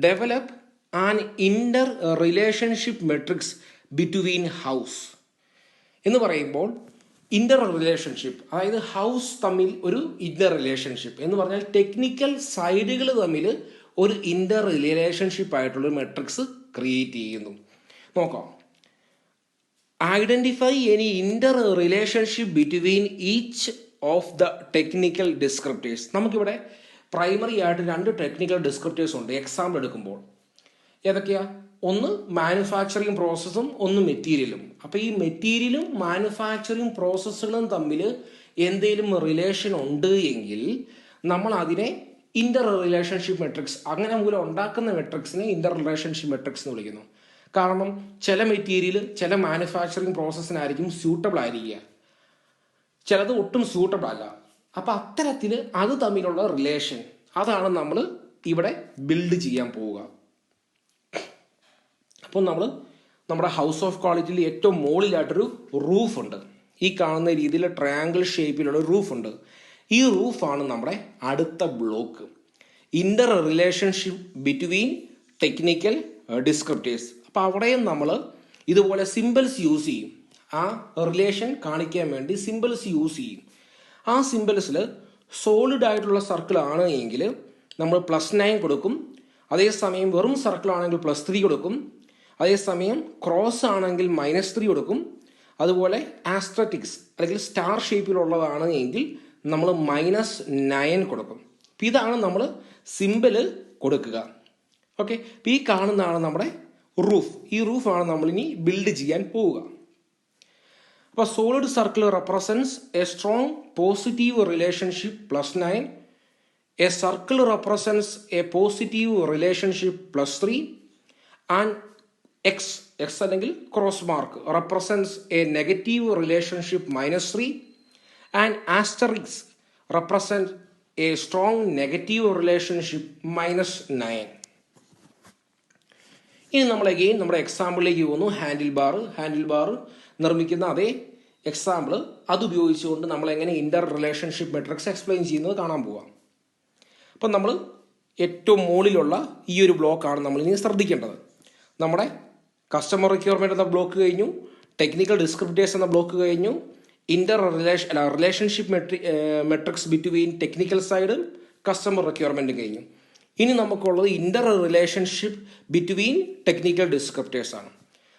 Develop an inter relationship matrix between house എന്ന് പറയുമ്പോൾ ഇൻ്റർ റിലേഷൻഷിപ്പ്, അതായത് ഹൗസ് തമ്മിൽ ഒരു ഇൻ്റർ റിലേഷൻഷിപ്പ് എന്ന് പറഞ്ഞാൽ ടെക്നിക്കൽ സൈഡുകൾ തമ്മിൽ ഒരു ഇൻ്റർ റിലേഷൻഷിപ്പ് ആയിട്ടുള്ള മെട്രിക്സ് ക്രിയേറ്റ് ചെയ്യുന്നു. നോക്കാം. Identify any inter relationship between each of the technical descriptors. നമുക്കിവിടെ പ്രൈമറി ആയിട്ട് 2 ടെക്നിക്കൽ ഡിസ്ക്രിപ്റ്റേഴ്സ് ഉണ്ട്. എക്സാമ്പിൾ എടുക്കുമ്പോൾ ഏതൊക്കെയാ? ഒന്ന് മാനുഫാക്ചറിങ് പ്രോസസ്സും ഒന്ന് മെറ്റീരിയലും. അപ്പോൾ ഈ മെറ്റീരിയലും മാനുഫാക്ചറിങ് പ്രോസസ്സുകളും തമ്മിൽ എന്തെങ്കിലും റിലേഷൻ ഉണ്ട് എങ്കിൽ നമ്മൾ അതിനെ ഇൻ്റർ റിലേഷൻഷിപ്പ് മെട്രിക്സ്, അങ്ങനെ മൂലം ഉണ്ടാക്കുന്ന മെട്രിക്സിനെ ഇൻ്റർ റിലേഷൻഷിപ്പ് മെട്രിക്സ് എന്ന് വിളിക്കുന്നു. കാരണം ചില മെറ്റീരിയൽ ചില മാനുഫാക്ചറിങ് പ്രോസസ്സിനായിരിക്കും സ്യൂട്ടബിൾ ആയിരിക്കുക, ചിലത് ഒട്ടും സ്യൂട്ടബിൾ അല്ല. അപ്പം അത്തരത്തിൽ അത് തമ്മിലുള്ള റിലേഷൻ, അതാണ് നമ്മൾ ഇവിടെ ബിൽഡ് ചെയ്യാൻ പോവുക. അപ്പോൾ നമ്മൾ നമ്മുടെ ഹൗസ് ഓഫ് ക്വാളിറ്റിയിൽ ഏറ്റവും മുകളിലായിട്ടൊരു റൂഫ് ഉണ്ട്. ഈ കാണുന്ന രീതിയിൽ ട്രയാങ്കിൾ ഷേപ്പിലുള്ള റൂഫ് ഉണ്ട്. ഈ റൂഫാണ് നമ്മുടെ അടുത്ത ബ്ലോക്ക്, ഇൻ്റർ റിലേഷൻഷിപ്പ് ബിറ്റ്വീൻ ടെക്നിക്കൽ ഡിസ്ക്രിപ്റ്റേഴ്സ്. അപ്പോൾ അവിടെയും നമ്മൾ ഇതുപോലെ സിമ്പിൾസ് യൂസ് ചെയ്യും. ആ റിലേഷൻ കാണിക്കാൻ വേണ്ടി സിമ്പിൾസ് യൂസ് ചെയ്യും. ആ സിമ്പിൾസിൽ സോളിഡ് ആയിട്ടുള്ള സർക്കിൾ ആണ് എങ്കിൽ നമ്മൾ +9 കൊടുക്കും. അതേസമയം വെറും സർക്കിൾ ആണെങ്കിൽ +3 കൊടുക്കും. അതേസമയം ക്രോസ് ആണെങ്കിൽ -3 കൊടുക്കും. അതുപോലെ ആസ്ട്രറ്റിക്സ് അല്ലെങ്കിൽ സ്റ്റാർ ഷേപ്പിലുള്ളതാണ് എങ്കിൽ നമ്മൾ -9 കൊടുക്കും. ഇതാണ് നമ്മൾ സിമ്പിള് കൊടുക്കുക. ഓക്കെ, ഈ കാണുന്നതാണ് നമ്മുടെ റൂഫ്. ഈ റൂഫാണ് നമ്മളിനി ബിൽഡ് ചെയ്യാൻ പോവുക. അപ്പോൾ solid circle represents a strong positive relationship +9. A circle represents a positive relationship +3. And X അല്ലെങ്കിൽ cross mark represents a negative relationship -3. And asterisks represent a strong negative relationship -9. ഇനി നമ്മൾ അഗെയിൻ നമ്മുടെ എക്സാമ്പിളിലേക്ക് പോകുന്നു. ഹാൻഡിൽ ബാർ നിർമ്മിക്കുന്ന അതേ example അതുപയോഗിച്ചുകൊണ്ട് നമ്മൾ എങ്ങനെ ഇൻ്റർ relationship matrix explain ചെയ്യുന്നത് കാണാൻ പോവാം. അപ്പം നമ്മൾ ഏറ്റവും മുകളിലുള്ള ഈ ഒരു ബ്ലോക്കാണ് നമ്മൾ ഇനി ശ്രദ്ധിക്കേണ്ടത്. നമ്മുടെ കസ്റ്റമർ റിക്വയർമെൻറ്റ് എന്ന ബ്ലോക്ക് കഴിഞ്ഞു, ടെക്നിക്കൽ ഡിസ്ക്രിപ്റ്റേഴ്സ് എന്ന ബ്ലോക്ക് കഴിഞ്ഞു, ഇൻ്റർ റിലേഷൻഷിപ്പ് മെട്രിക്സ് ബിറ്റ്വീൻ ടെക്നിക്കൽ സൈഡും കസ്റ്റമർ റിക്വയർമെൻറ്റും കഴിഞ്ഞു. ഇനി നമുക്കുള്ളത് ഇൻ്റർ റിലേഷൻഷിപ്പ് ബിറ്റ്വീൻ ടെക്നിക്കൽ ഡിസ്ക്രിപ്റ്റേഴ്സ് ആണ്.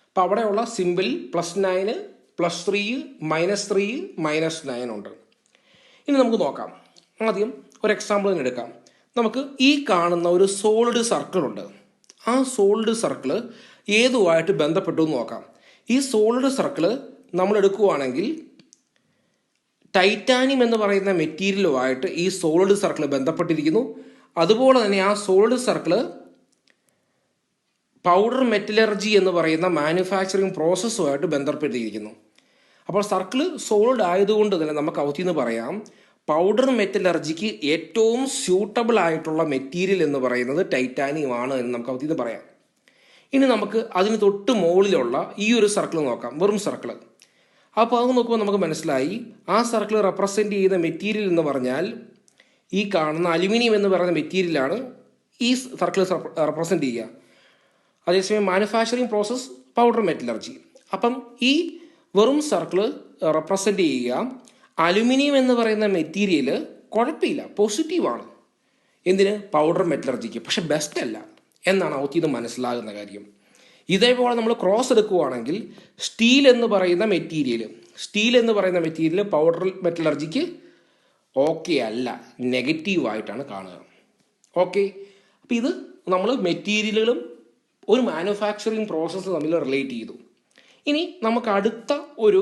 അപ്പോൾ അവിടെയുള്ള സിമ്പിൾ +9, +3, -3, -9 ഉണ്ട്. ഇനി നമുക്ക് നോക്കാം. ആദ്യം ഒരു എക്സാമ്പിൾ തന്നെ എടുക്കാം. നമുക്ക് ഈ കാണുന്ന ഒരു സോളിഡ് സർക്കിൾ ഉണ്ട്. ആ സോളിഡ് സർക്കിൾ ഏതുമായിട്ട് ബന്ധപ്പെട്ടു എന്ന് നോക്കാം. ഈ സോളിഡ് സർക്കിൾ നമ്മൾ എടുക്കുകയാണെങ്കിൽ ടൈറ്റാനിയം എന്ന് പറയുന്ന മെറ്റീരിയലുമായിട്ട് ഈ സോളിഡ് സർക്കിൾ ബന്ധപ്പെട്ടിരിക്കുന്നു. അതുപോലെ തന്നെ ആ സോളിഡ് സർക്കിൾ പൗഡർ മെറ്റലർജി എന്ന് പറയുന്ന മാനുഫാക്ചറിങ് പ്രോസസ്സുമായിട്ട് ബന്ധപ്പെട്ടിരിക്കുന്നു. അപ്പോൾ സർക്കിൾ സോളിഡ് ആയതുകൊണ്ട് തന്നെ നമുക്ക് ഔത്തിന്ന് പറയാം പൗഡർ മെറ്റലർജിക്ക് ഏറ്റവും സ്യൂട്ടബിൾ ആയിട്ടുള്ള മെറ്റീരിയൽ എന്ന് പറയുന്നത് ടൈറ്റാനിയം ആണ് എന്ന് നമുക്ക് ഔത്തിന്ന് പറയാം. ഇനി നമുക്ക് അതിന് തൊട്ട് മുകളിലുള്ള ഈ ഒരു സർക്കിൾ നോക്കാം, വെറും സർക്കിൾ. അപ്പോൾ അത് നോക്കുമ്പോൾ നമുക്ക് മനസ്സിലായി ആ സർക്കിൾ റെപ്രസെൻ്റ് ചെയ്യുന്ന മെറ്റീരിയൽ എന്ന് പറഞ്ഞാൽ ഈ കാണുന്ന അലുമിനിയം എന്ന് പറയുന്ന മെറ്റീരിയലാണ് ഈ സർക്കിൾ റെപ്രസെൻ്റ് ചെയ്യുക. അതേസമയം മാനുഫാക്ചറിങ് പ്രോസസ്സ് പൗഡർ മെറ്റലർജി. അപ്പം ഈ വെറും സർക്കിൾ റെപ്രസെൻ്റ് ചെയ്യുക അലുമിനിയം എന്ന് പറയുന്ന മെറ്റീരിയൽ കുഴപ്പമില്ല, പോസിറ്റീവാണ്. എന്തിന്? പൗഡർ മെറ്റലർജിക്ക്. പക്ഷെ ബെസ്റ്റ് അല്ല എന്നാണ് ഔത്തിന്ന് മനസ്സിലാകുന്ന കാര്യം. ഇതേപോലെ നമ്മൾ ക്രോസ് എടുക്കുകയാണെങ്കിൽ സ്റ്റീൽ എന്ന് പറയുന്ന മെറ്റീരിയൽ പൗഡർ മെറ്റലർജിക്ക് ഓക്കെ അല്ല, നെഗറ്റീവായിട്ടാണ് കാണുക. ഓക്കെ, അപ്പം ഇത് നമ്മൾ മെറ്റീരിയലുകളും ഒരു മാനുഫാക്ചറിങ് പ്രോസസ്സ് തമ്മിൽ റിലേറ്റ് ചെയ്തു. ഇനി നമുക്ക് അടുത്ത ഒരു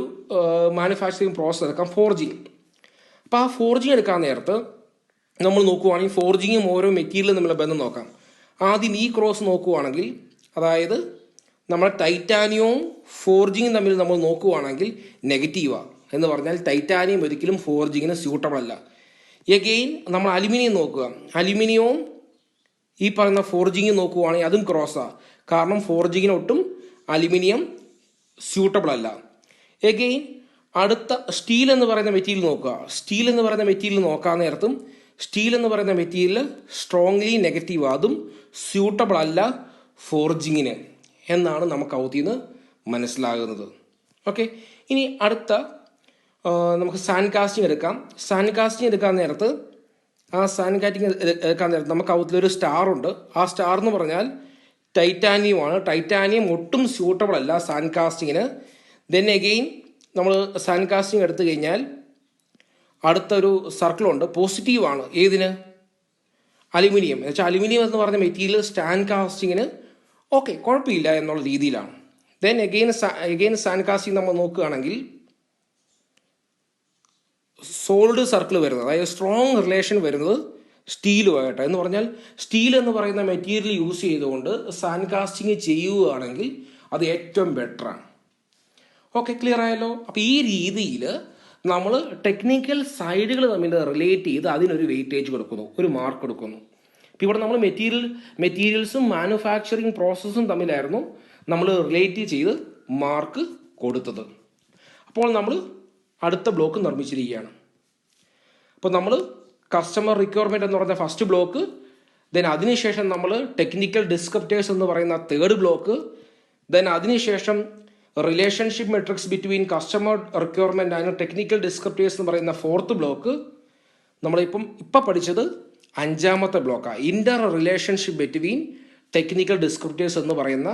മാനുഫാക്ചറിങ് പ്രോസസ്സ് എടുക്കാം, ഫോർജിങ്. അപ്പോൾ ആ ഫോർജിങ് എടുക്കാൻ നേരത്ത് നമ്മൾ നോക്കുകയാണെങ്കിൽ ഫോർജിങ്ങും ഓരോ മെറ്റീരിയലും തമ്മിലുള്ള ബന്ധം നോക്കാം. ആദ്യം ഈ ക്രോസ് നോക്കുകയാണെങ്കിൽ, അതായത് നമ്മൾ ടൈറ്റാനിയവും ഫോർജിങ്ങും തമ്മിൽ നമ്മൾ നോക്കുകയാണെങ്കിൽ നെഗറ്റീവാണ്. എന്ന് പറഞ്ഞാൽ ടൈറ്റാനിയം ഒരിക്കലും ഫോർജിങ്ങിന് സ്യൂട്ടബിൾ അല്ല. എഗെയിൻ നമ്മൾ അലുമിനിയം നോക്കുക, അലുമിനിയവും ഈ പറയുന്ന ഫോർജിങ്ങും നോക്കുകയാണെങ്കിൽ അതും ക്രോസാണ്. കാരണം ഫോർജിങ്ങിനൊട്ടും അലുമിനിയം സ്യൂട്ടബിൾ അല്ല. എഗെയിൻ അടുത്ത സ്റ്റീൽ എന്ന് പറയുന്ന മെറ്റീരിയൽ നോക്കുക. സ്റ്റീൽ എന്ന് പറയുന്ന മെറ്റീരിയൽ നോക്കാൻ നേരത്തും സ്റ്റീൽ എന്ന് പറയുന്ന മെറ്റീരിയൽ സ്ട്രോങ്ലി നെഗറ്റീവ്, അതും സ്യൂട്ടബിൾ അല്ല ഫോർജിങ്ങിന് എന്നാണ് നമുക്ക് ഔത്തിന്ന് മനസ്സിലാകുന്നത്. ഓക്കെ, ഇനി അടുത്ത നമുക്ക് സാൻഡ് കാസ്റ്റിംഗ് എടുക്കാം. സാൻഡ് കാസ്റ്റിംഗ് എടുക്കാൻ നേരത്ത് നമുക്ക് ഔത്തിലൊരു സ്റ്റാർ ഉണ്ട്. ആ സ്റ്റാർ എന്ന് പറഞ്ഞാൽ ടൈറ്റാനിയമാണ്. ടൈറ്റാനിയം ഒട്ടും സ്യൂട്ടബിൾ അല്ല സാൻഡ് കാസ്റ്റിങ്ങിന്. ദെൻ എഗെയിൻ നമ്മൾ സാൻഡ് കാസ്റ്റിംഗ് എടുത്തു കഴിഞ്ഞാൽ അടുത്തൊരു സർക്കിളുണ്ട്, പോസിറ്റീവാണ്. ഏതിന്? അലുമിനിയം. എന്ന് വെച്ചാൽ അലുമിനിയം എന്ന് പറഞ്ഞ മെറ്റീരിയൽ സാൻഡ് കാസ്റ്റിങ്ങിന് ഓക്കെ കുഴപ്പമില്ല എന്നുള്ള രീതിയിലാണ്. ദെൻ എഗെയിൻ സാൻഡ് കാസ്റ്റിംഗ് നമ്മൾ നോക്കുകയാണെങ്കിൽ സോളിഡ് സർക്കിൾ വരുന്നത്, അതായത് സ്ട്രോങ് റിലേഷൻ വരുന്നത് സ്റ്റീലുമായിട്ട്. എന്ന് പറഞ്ഞാൽ സ്റ്റീൽ എന്ന് പറയുന്ന മെറ്റീരിയൽ യൂസ് ചെയ്തുകൊണ്ട് സാൻഡ് കാസ്റ്റിംഗ് ചെയ്യുകയാണെങ്കിൽ അത് ഏറ്റവും ബെറ്ററാണ്. ഓക്കെ, ക്ലിയർ ആയല്ലോ. അപ്പോൾ ഈ രീതിയിൽ നമ്മൾ ടെക്നിക്കൽ സൈഡുകൾ തമ്മിൽ റിലേറ്റ് ചെയ്ത് അതിനൊരു വെയിറ്റേജ് കൊടുക്കുന്നു, ഒരു മാർക്ക് കൊടുക്കുന്നു. ഇപ്പോൾ ഇവിടെ നമ്മൾ മെറ്റീരിയൽസും മാനുഫാക്ചറിങ് പ്രോസസ്സും തമ്മിലായിരുന്നു നമ്മൾ റിലേറ്റ് ചെയ്ത് മാർക്ക് കൊടുത്തത്. അപ്പോൾ നമ്മൾ അടുത്ത ബ്ലോക്ക് നിർമ്മിച്ചിരിക്കുകയാണ്. അപ്പോൾ നമ്മൾ കസ്റ്റമർ റിക്വയർമെൻറ്റ് എന്ന് പറയുന്ന ഫസ്റ്റ് ബ്ലോക്ക്, ദെൻ അതിനുശേഷം നമ്മൾ ടെക്നിക്കൽ ഡിസ്ക്രിപ്റ്റേഴ്സ് എന്ന് പറയുന്ന തേർഡ് ബ്ലോക്ക്, ദെൻ അതിനുശേഷം relationship matrix between customer requirement and technical descriptors എന്ന് പറയുന്ന ഫോർത്ത് ബ്ലോക്ക്, നമ്മളിപ്പം പഠിച്ചത് അഞ്ചാമത്തെ ബ്ലോക്കാണ്, inter relationship between technical descriptors എന്ന് പറയുന്ന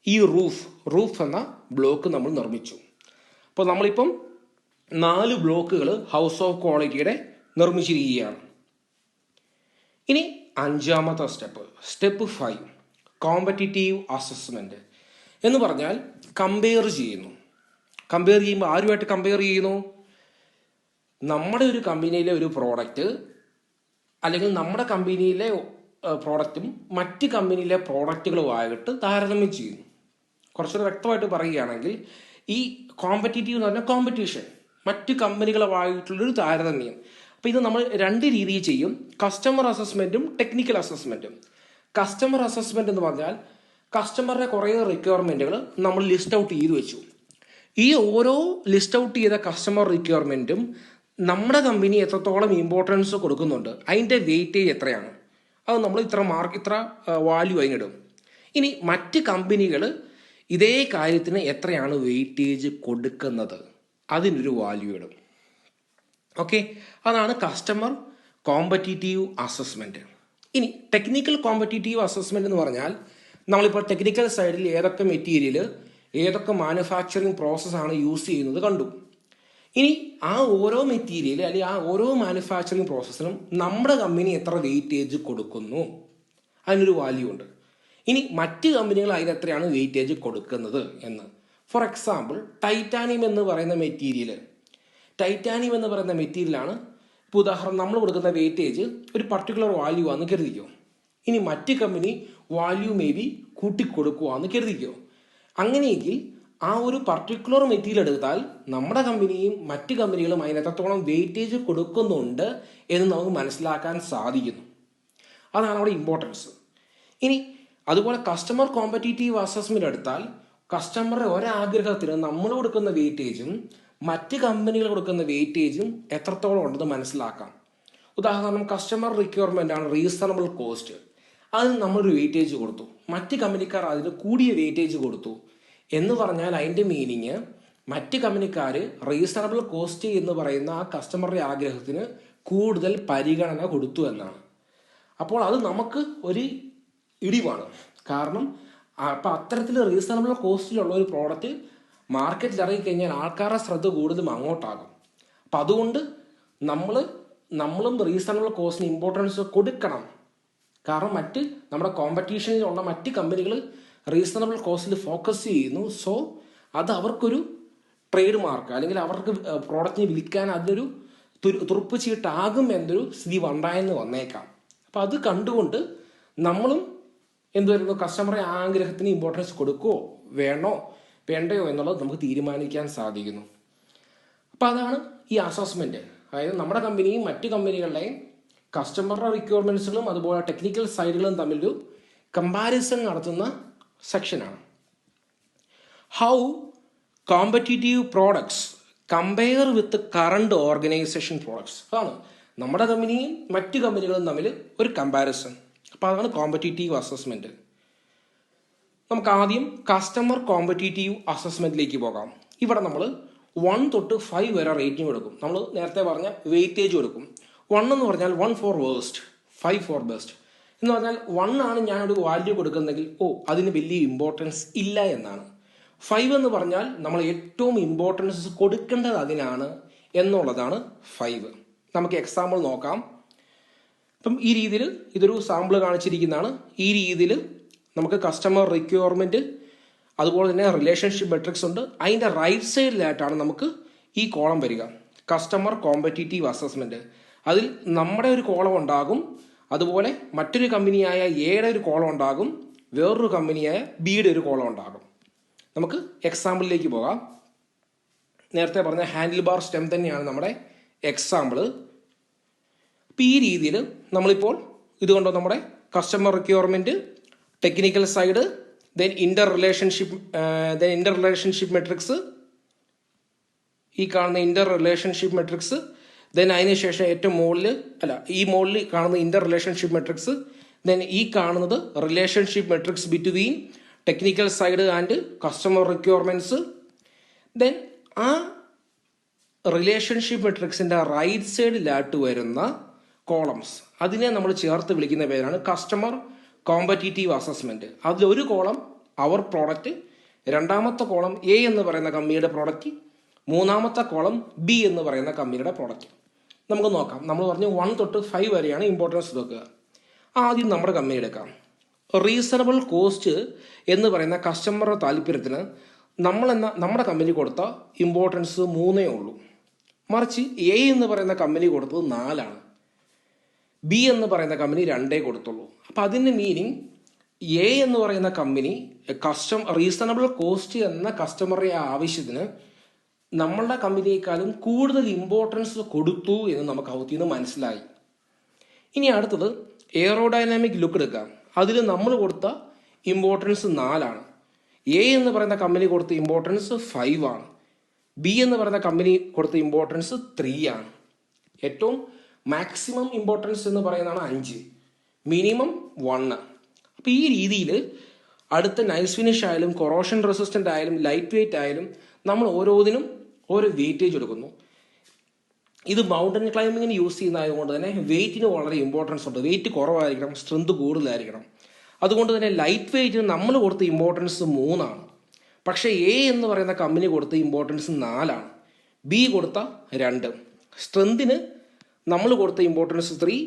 ഈ റൂഫ് എന്ന ബ്ലോക്ക് നമ്മൾ നിർമ്മിച്ചു. അപ്പോൾ നമ്മളിപ്പം 4 ബ്ലോക്കുകൾ ഹൗസ് ഓഫ് ക്വാളിറ്റിയുടെ നിർമ്മിച്ചിരിക്കുകയാണ്. ഇനി അഞ്ചാമത്തെ സ്റ്റെപ്പ് 5 കോമ്പറ്റിറ്റീവ് അസസ്മെൻറ്റ് എന്ന് പറഞ്ഞാൽ കമ്പയർ ചെയ്യുമ്പോൾ ആരുമായിട്ട് കമ്പയർ ചെയ്യുന്നു? നമ്മുടെ ഒരു കമ്പനിയിലെ ഒരു പ്രോഡക്റ്റ് അല്ലെങ്കിൽ നമ്മുടെ കമ്പനിയിലെ പ്രോഡക്റ്റും മറ്റ് കമ്പനിയിലെ പ്രോഡക്റ്റുകളുമായിട്ട് താരതമ്യം ചെയ്യുന്നു. കുറച്ചുകൂടെ വ്യക്തമായിട്ട് പറയുകയാണെങ്കിൽ ഈ കോമ്പറ്റിറ്റീവ് എന്ന് പറഞ്ഞാൽ കോമ്പറ്റീഷൻ, മറ്റ് കമ്പനികളുമായിട്ടുള്ളൊരു താരതമ്യം. അപ്പോൾ ഇത് നമ്മൾ 2 രീതിയിൽ ചെയ്യും, കസ്റ്റമർ അസസ്മെൻറ്റും ടെക്നിക്കൽ അസസ്മെൻറ്റും. കസ്റ്റമർ അസസ്മെൻറ്റ് എന്ന് പറഞ്ഞാൽ കസ്റ്റമറുടെ കുറേ റിക്വയർമെൻറ്റുകൾ നമ്മൾ ലിസ്റ്റ് ഔട്ട് ചെയ്ത് വെച്ചു. ഈ ഓരോ ലിസ്റ്റ് ഔട്ട് ചെയ്ത കസ്റ്റമർ റിക്വയർമെൻറ്റും നമ്മുടെ കമ്പനി എത്രത്തോളം ഇമ്പോർട്ടൻസ് കൊടുക്കുന്നുണ്ട്, അതിൻ്റെ വെയിറ്റേജ് എത്രയാണ്, അത് നമ്മൾ ഇത്ര വാല്യൂ അതിനിടും. ഇനി മറ്റ് കമ്പനികൾ ഇതേ കാര്യത്തിന് എത്രയാണ് വെയിറ്റേജ് കൊടുക്കുന്നത്, അതിനൊരു വാല്യൂ ഇടും. ഓക്കെ, അതാണ് കസ്റ്റമർ കോമ്പറ്റിറ്റീവ് അസസ്മെൻറ്റ്. ഇനി ടെക്നിക്കൽ കോമ്പറ്റിറ്റീവ് അസസ്മെൻറ്റ് എന്ന് പറഞ്ഞാൽ നമ്മളിപ്പോൾ ടെക്നിക്കൽ സൈഡിൽ ഏതൊക്കെ മെറ്റീരിയൽ ഏതൊക്കെ മാനുഫാക്ചറിങ് പ്രോസസ്സാണ് യൂസ് ചെയ്യുന്നത് കണ്ടു. ഇനി ആ ഓരോ മെറ്റീരിയൽ അല്ലെങ്കിൽ ആ ഓരോ മാനുഫാക്ചറിങ് പ്രോസസ്സിനും നമ്മുടെ കമ്പനി എത്ര വെയിറ്റേജ് കൊടുക്കുന്നു, അതിനൊരു വാല്യൂ ഉണ്ട്. ഇനി മറ്റ് കമ്പനികൾ അതിനെത്രയാണ് വെയിറ്റേജ് കൊടുക്കുന്നത് എന്ന്. ഫോർ എക്സാമ്പിൾ, ടൈറ്റാനിയം എന്ന് പറയുന്ന മെറ്റീരിയലാണ്. ഇപ്പോൾ ഉദാഹരണം നമ്മൾ കൊടുക്കുന്ന വെയിറ്റേജ് ഒരു പർട്ടിക്കുലർ വാല്യൂ ആണെന്ന് കരുതിക്കോ. ഇനി മറ്റ് കമ്പനി വാല്യൂ മേ ബി കൂട്ടിക്കൊടുക്കുകയെന്ന് കരുതിക്കോ. അങ്ങനെയെങ്കിൽ ആ ഒരു പർട്ടിക്കുലർ മെറ്റീരിയൽ എടുത്താൽ നമ്മുടെ കമ്പനിയും മറ്റ് കമ്പനികളും അതിന് എത്രത്തോളം വെയിറ്റേജ് കൊടുക്കുന്നുണ്ട് എന്ന് നമുക്ക് മനസ്സിലാക്കാൻ സാധിക്കുന്നു. അതാണ് അവിടെ ഇമ്പോർട്ടൻസ്. ഇനി അതുപോലെ കസ്റ്റമർ കോമ്പറ്റീറ്റീവ് അസസ്മെന്റ് എടുത്താൽ കസ്റ്റമറുടെ ഒരാഗ്രഹത്തിന് നമ്മൾ കൊടുക്കുന്ന വെയിറ്റേജും മറ്റ് കമ്പനികൾ കൊടുക്കുന്ന വെയിറ്റേജും എത്രത്തോളം ഉണ്ടെന്ന് മനസ്സിലാക്കാം. ഉദാഹരണം, കസ്റ്റമർ റിക്വയർമെന്റ് ആണ് റീസണബിൾ കോസ്റ്റ്. അതിന് നമ്മളൊരു വെയിറ്റേജ് കൊടുത്തു, മറ്റ് കമ്പനിക്കാർ അതിന് കൂടിയ വെയിറ്റേജ് കൊടുത്തു എന്ന് പറഞ്ഞാൽ അതിൻ്റെ മീനിങ് മറ്റ് കമ്പനിക്കാർ റീസണബിൾ കോസ്റ്റ് എന്ന് പറയുന്ന ആ കസ്റ്റമറുടെ ആഗ്രഹത്തിന് കൂടുതൽ പരിഗണന കൊടുത്തു എന്നാണ്. അപ്പോൾ അത് നമുക്ക് ഒരു ഇടിവാണ്. കാരണം അപ്പം അത്തരത്തിൽ റീസണബിൾ കോസ്റ്റിലുള്ള ഒരു പ്രോഡക്റ്റ് മാർക്കറ്റിൽ ഇറങ്ങിക്കഴിഞ്ഞാൽ ആൾക്കാരുടെ ശ്രദ്ധ കൂടുതലും അങ്ങോട്ടാകും. അപ്പം അതുകൊണ്ട് നമ്മളും റീസണബിൾ കോസ്റ്റിന് ഇമ്പോർട്ടൻസ് കൊടുക്കണം. കാരണം നമ്മുടെ കോമ്പറ്റീഷനിലുള്ള മറ്റ് കമ്പനികൾ റീസണബിൾ കോസ്റ്റിൽ ഫോക്കസ് ചെയ്യുന്നു. സോ അത് അവർക്കൊരു ട്രേഡ് മാർക്ക് അല്ലെങ്കിൽ അവർക്ക് പ്രോഡക്റ്റിന് വിൽക്കാൻ അതൊരു തുറുപ്പ് ചീട്ടാകും എന്നൊരു സ്ഥിതി വന്നേക്കാം. അപ്പം അത് കണ്ടുകൊണ്ട് നമ്മളും വരുന്നു, കസ്റ്റമറെ ആഗ്രഹത്തിന് ഇമ്പോർട്ടൻസ് കൊടുക്കുമോ വേണ്ടയോ എന്നുള്ളത് നമുക്ക് തീരുമാനിക്കാൻ സാധിക്കുന്നു. അപ്പം അതാണ് ഈ അസസ്മെന്റ്. അതായത് നമ്മുടെ കമ്പനിയും മറ്റ് കമ്പനികളുടെയും കസ്റ്റമറുടെ റിക്വയർമെന്റ്സുകളും അതുപോലെ ടെക്നിക്കൽ സൈഡുകളും തമ്മിലൊരു കമ്പാരിസൺ നടത്തുന്ന സെക്ഷനാണ്. How competitive products compare with current organisation products. അതാണ് നമ്മുടെ കമ്പനിയും മറ്റ് കമ്പനികളും തമ്മിൽ ഒരു കമ്പാരിസൺ. അപ്പോൾ അതാണ് കോമ്പറ്റീറ്റീവ് അസസ്മെന്റ്. നമുക്ക് ആദ്യം കസ്റ്റമർ കോമ്പറ്റീറ്റീവ് അസസ്മെന്റിലേക്ക് പോകാം. ഇവിടെ നമ്മൾ 1 തൊട്ട് 5 വരെ റേറ്റിംഗ് കൊടുക്കും. നമ്മൾ നേരത്തെ പറഞ്ഞ വെയിറ്റേജ് കൊടുക്കും. 1 എന്ന് പറഞ്ഞാൽ 1 ഫോർ വേസ്റ്റ്, 5 ഫോർ ബെസ്റ്റ് എന്ന് പറഞ്ഞാൽ 1 ആണ് ഞാനൊരു വാല്യൂ കൊടുക്കുന്നെങ്കിൽ അതിന് വലിയ ഇമ്പോർട്ടൻസ് ഇല്ല എന്നാണ്. 5 എന്ന് പറഞ്ഞാൽ നമ്മൾ ഏറ്റവും ഇമ്പോർട്ടൻസ് കൊടുക്കേണ്ടത് അതിനാണ് എന്നുള്ളതാണ് 5. നമുക്ക് എക്സാമ്പിൾ നോക്കാം. അപ്പം ഈ രീതിയിൽ ഇതൊരു സാമ്പിൾ കാണിച്ചിരിക്കുന്നതാണ്. ഈ രീതിയിൽ നമുക്ക് കസ്റ്റമർ റിക്വയർമെന്റ് അതുപോലെ തന്നെ റിലേഷൻഷിപ്പ് മെട്രിക്സ് ഉണ്ട്. അതിൻ്റെ റൈറ്റ് സൈഡിലായിട്ടാണ് നമുക്ക് ഈ കോളം വരിക, കസ്റ്റമർ കോമ്പറ്റീറ്റീവ് അസസ്മെന്റ്. അതിൽ നമ്മുടെ ഒരു കോളം ഉണ്ടാകും, അതുപോലെ മറ്റൊരു കമ്പനിയായ എയുടെ ഒരു കോളം ഉണ്ടാകും, വേറൊരു കമ്പനിയായ ബിയുടെ ഒരു കോളം ഉണ്ടാകും. നമുക്ക് എക്സാമ്പിളിലേക്ക് പോകാം. നേരത്തെ പറഞ്ഞ ഹാൻഡിൽ ബാർ സ്റ്റെം തന്നെയാണ് നമ്മുടെ എക്സാമ്പിള്. അപ്പം ഈ രീതിയിൽ നമ്മളിപ്പോൾ ഇതുകൊണ്ടോ നമ്മുടെ customer requirement, technical side, then Inter relationship matrix, ഈ കാണുന്ന ഇന്റർ റിലേഷൻഷിപ്പ് മെട്രിക്സ്, ദെൻ അതിനുശേഷം ഏറ്റവും മുകളിൽ കാണുന്ന ഇന്റർ റിലേഷൻഷിപ്പ് മെട്രിക്സ്, ദെൻ ഈ കാണുന്നത് relationship matrix between technical side and customer requirements. Then ആ റിലേഷൻഷിപ്പ് മെട്രിക്സിന്റെ റൈറ്റ് സൈഡിലായിട്ട് വരുന്ന കോളംസ്, അതിനെ നമ്മൾ ചേർത്ത് വിളിക്കുന്ന പേരാണ് കസ്റ്റമർ കോമ്പറ്റീറ്റീവ് അസസ്മെന്റ്. അതിലൊരു കോളം അവർ പ്രോഡക്റ്റ്, രണ്ടാമത്തെ കോളം എ എന്ന് പറയുന്ന കമ്പനിയുടെ പ്രോഡക്റ്റ്, മൂന്നാമത്തെ കോളം ബി എന്ന് പറയുന്ന കമ്പനിയുടെ പ്രോഡക്റ്റ്. നമുക്ക് നോക്കാം. നമ്മൾ പറഞ്ഞു 1 തൊട്ട് 5 വരെയാണ് ഇമ്പോർട്ടൻസ് വെക്കുക. ആദ്യം നമ്മുടെ കമ്പനി എടുക്കാം. റീസണബിൾ കോസ്റ്റ് എന്ന് പറയുന്ന കസ്റ്റമറുടെ താല്പര്യത്തിന് നമ്മുടെ കമ്പനി കൊടുത്ത ഇമ്പോർട്ടൻസ് 3 ഉള്ളൂ. മറിച്ച് എ എന്ന് പറയുന്ന കമ്പനി കൊടുത്തത് 4, ബി എന്ന് പറയുന്ന കമ്പനി 2 കൊടുത്തുള്ളൂ. അപ്പം അതിൻ്റെ മീനിങ് എ എന്ന് പറയുന്ന കമ്പനി റീസണബിൾ കോസ്റ്റ് എന്ന കസ്റ്റമറുടെ ആവശ്യത്തിന് നമ്മളുടെ കമ്പനിയേക്കാളും കൂടുതൽ ഇമ്പോർട്ടൻസ് കൊടുത്തു എന്ന് നമുക്ക് അവത്തിൽ നിന്ന് മനസ്സിലായി. ഇനി അടുത്തത് എയറോഡൈനാമിക് ലുക്ക് എടുക്കാം. അതിൽ നമ്മൾ കൊടുത്ത ഇമ്പോർട്ടൻസ് 4, എ എന്ന് പറയുന്ന കമ്പനി കൊടുത്ത ഇമ്പോർട്ടൻസ് 5, ബി എന്ന് പറയുന്ന കമ്പനി കൊടുത്ത ഇമ്പോർട്ടൻസ് 3. ഏറ്റവും മാക്സിമം ഇമ്പോർട്ടൻസ് എന്ന് പറയുന്നതാണ് 5, മിനിമം 1. അപ്പം ഈ രീതിയിൽ അടുത്ത നൈസ് ഫിനിഷ് ആയാലും കൊറോഷൻ റെസിസ്റ്റന്റ് ആയാലും ലൈറ്റ് വെയിറ്റ് ആയാലും നമ്മൾ ഓരോന്നിനും ഓരോ വെയിറ്റേജ് കൊടുക്കുന്നു. ഇത് മൗണ്ടൻ ക്ലൈമ്പിങ്ങിന് യൂസ് ചെയ്യുന്നതായതുകൊണ്ട് തന്നെ വെയിറ്റിന് വളരെ ഇമ്പോർട്ടൻസ് ഉണ്ട്. വെയിറ്റ് കുറവായിരിക്കണം, സ്ട്രെങ്ത് കൂടുതലായിരിക്കണം. അതുകൊണ്ട് തന്നെ ലൈറ്റ് വെയിറ്റിന് നമ്മൾ കൊടുത്ത ഇമ്പോർട്ടൻസ് 3, പക്ഷേ എ എന്ന് പറയുന്ന കമ്പനി കൊടുത്ത ഇമ്പോർട്ടൻസ് 4, ബി കൊടുത്ത 2. സ്ട്രെങ്തിന് നമ്മൾ കൊടുത്ത ഇമ്പോർട്ടൻസ് 3,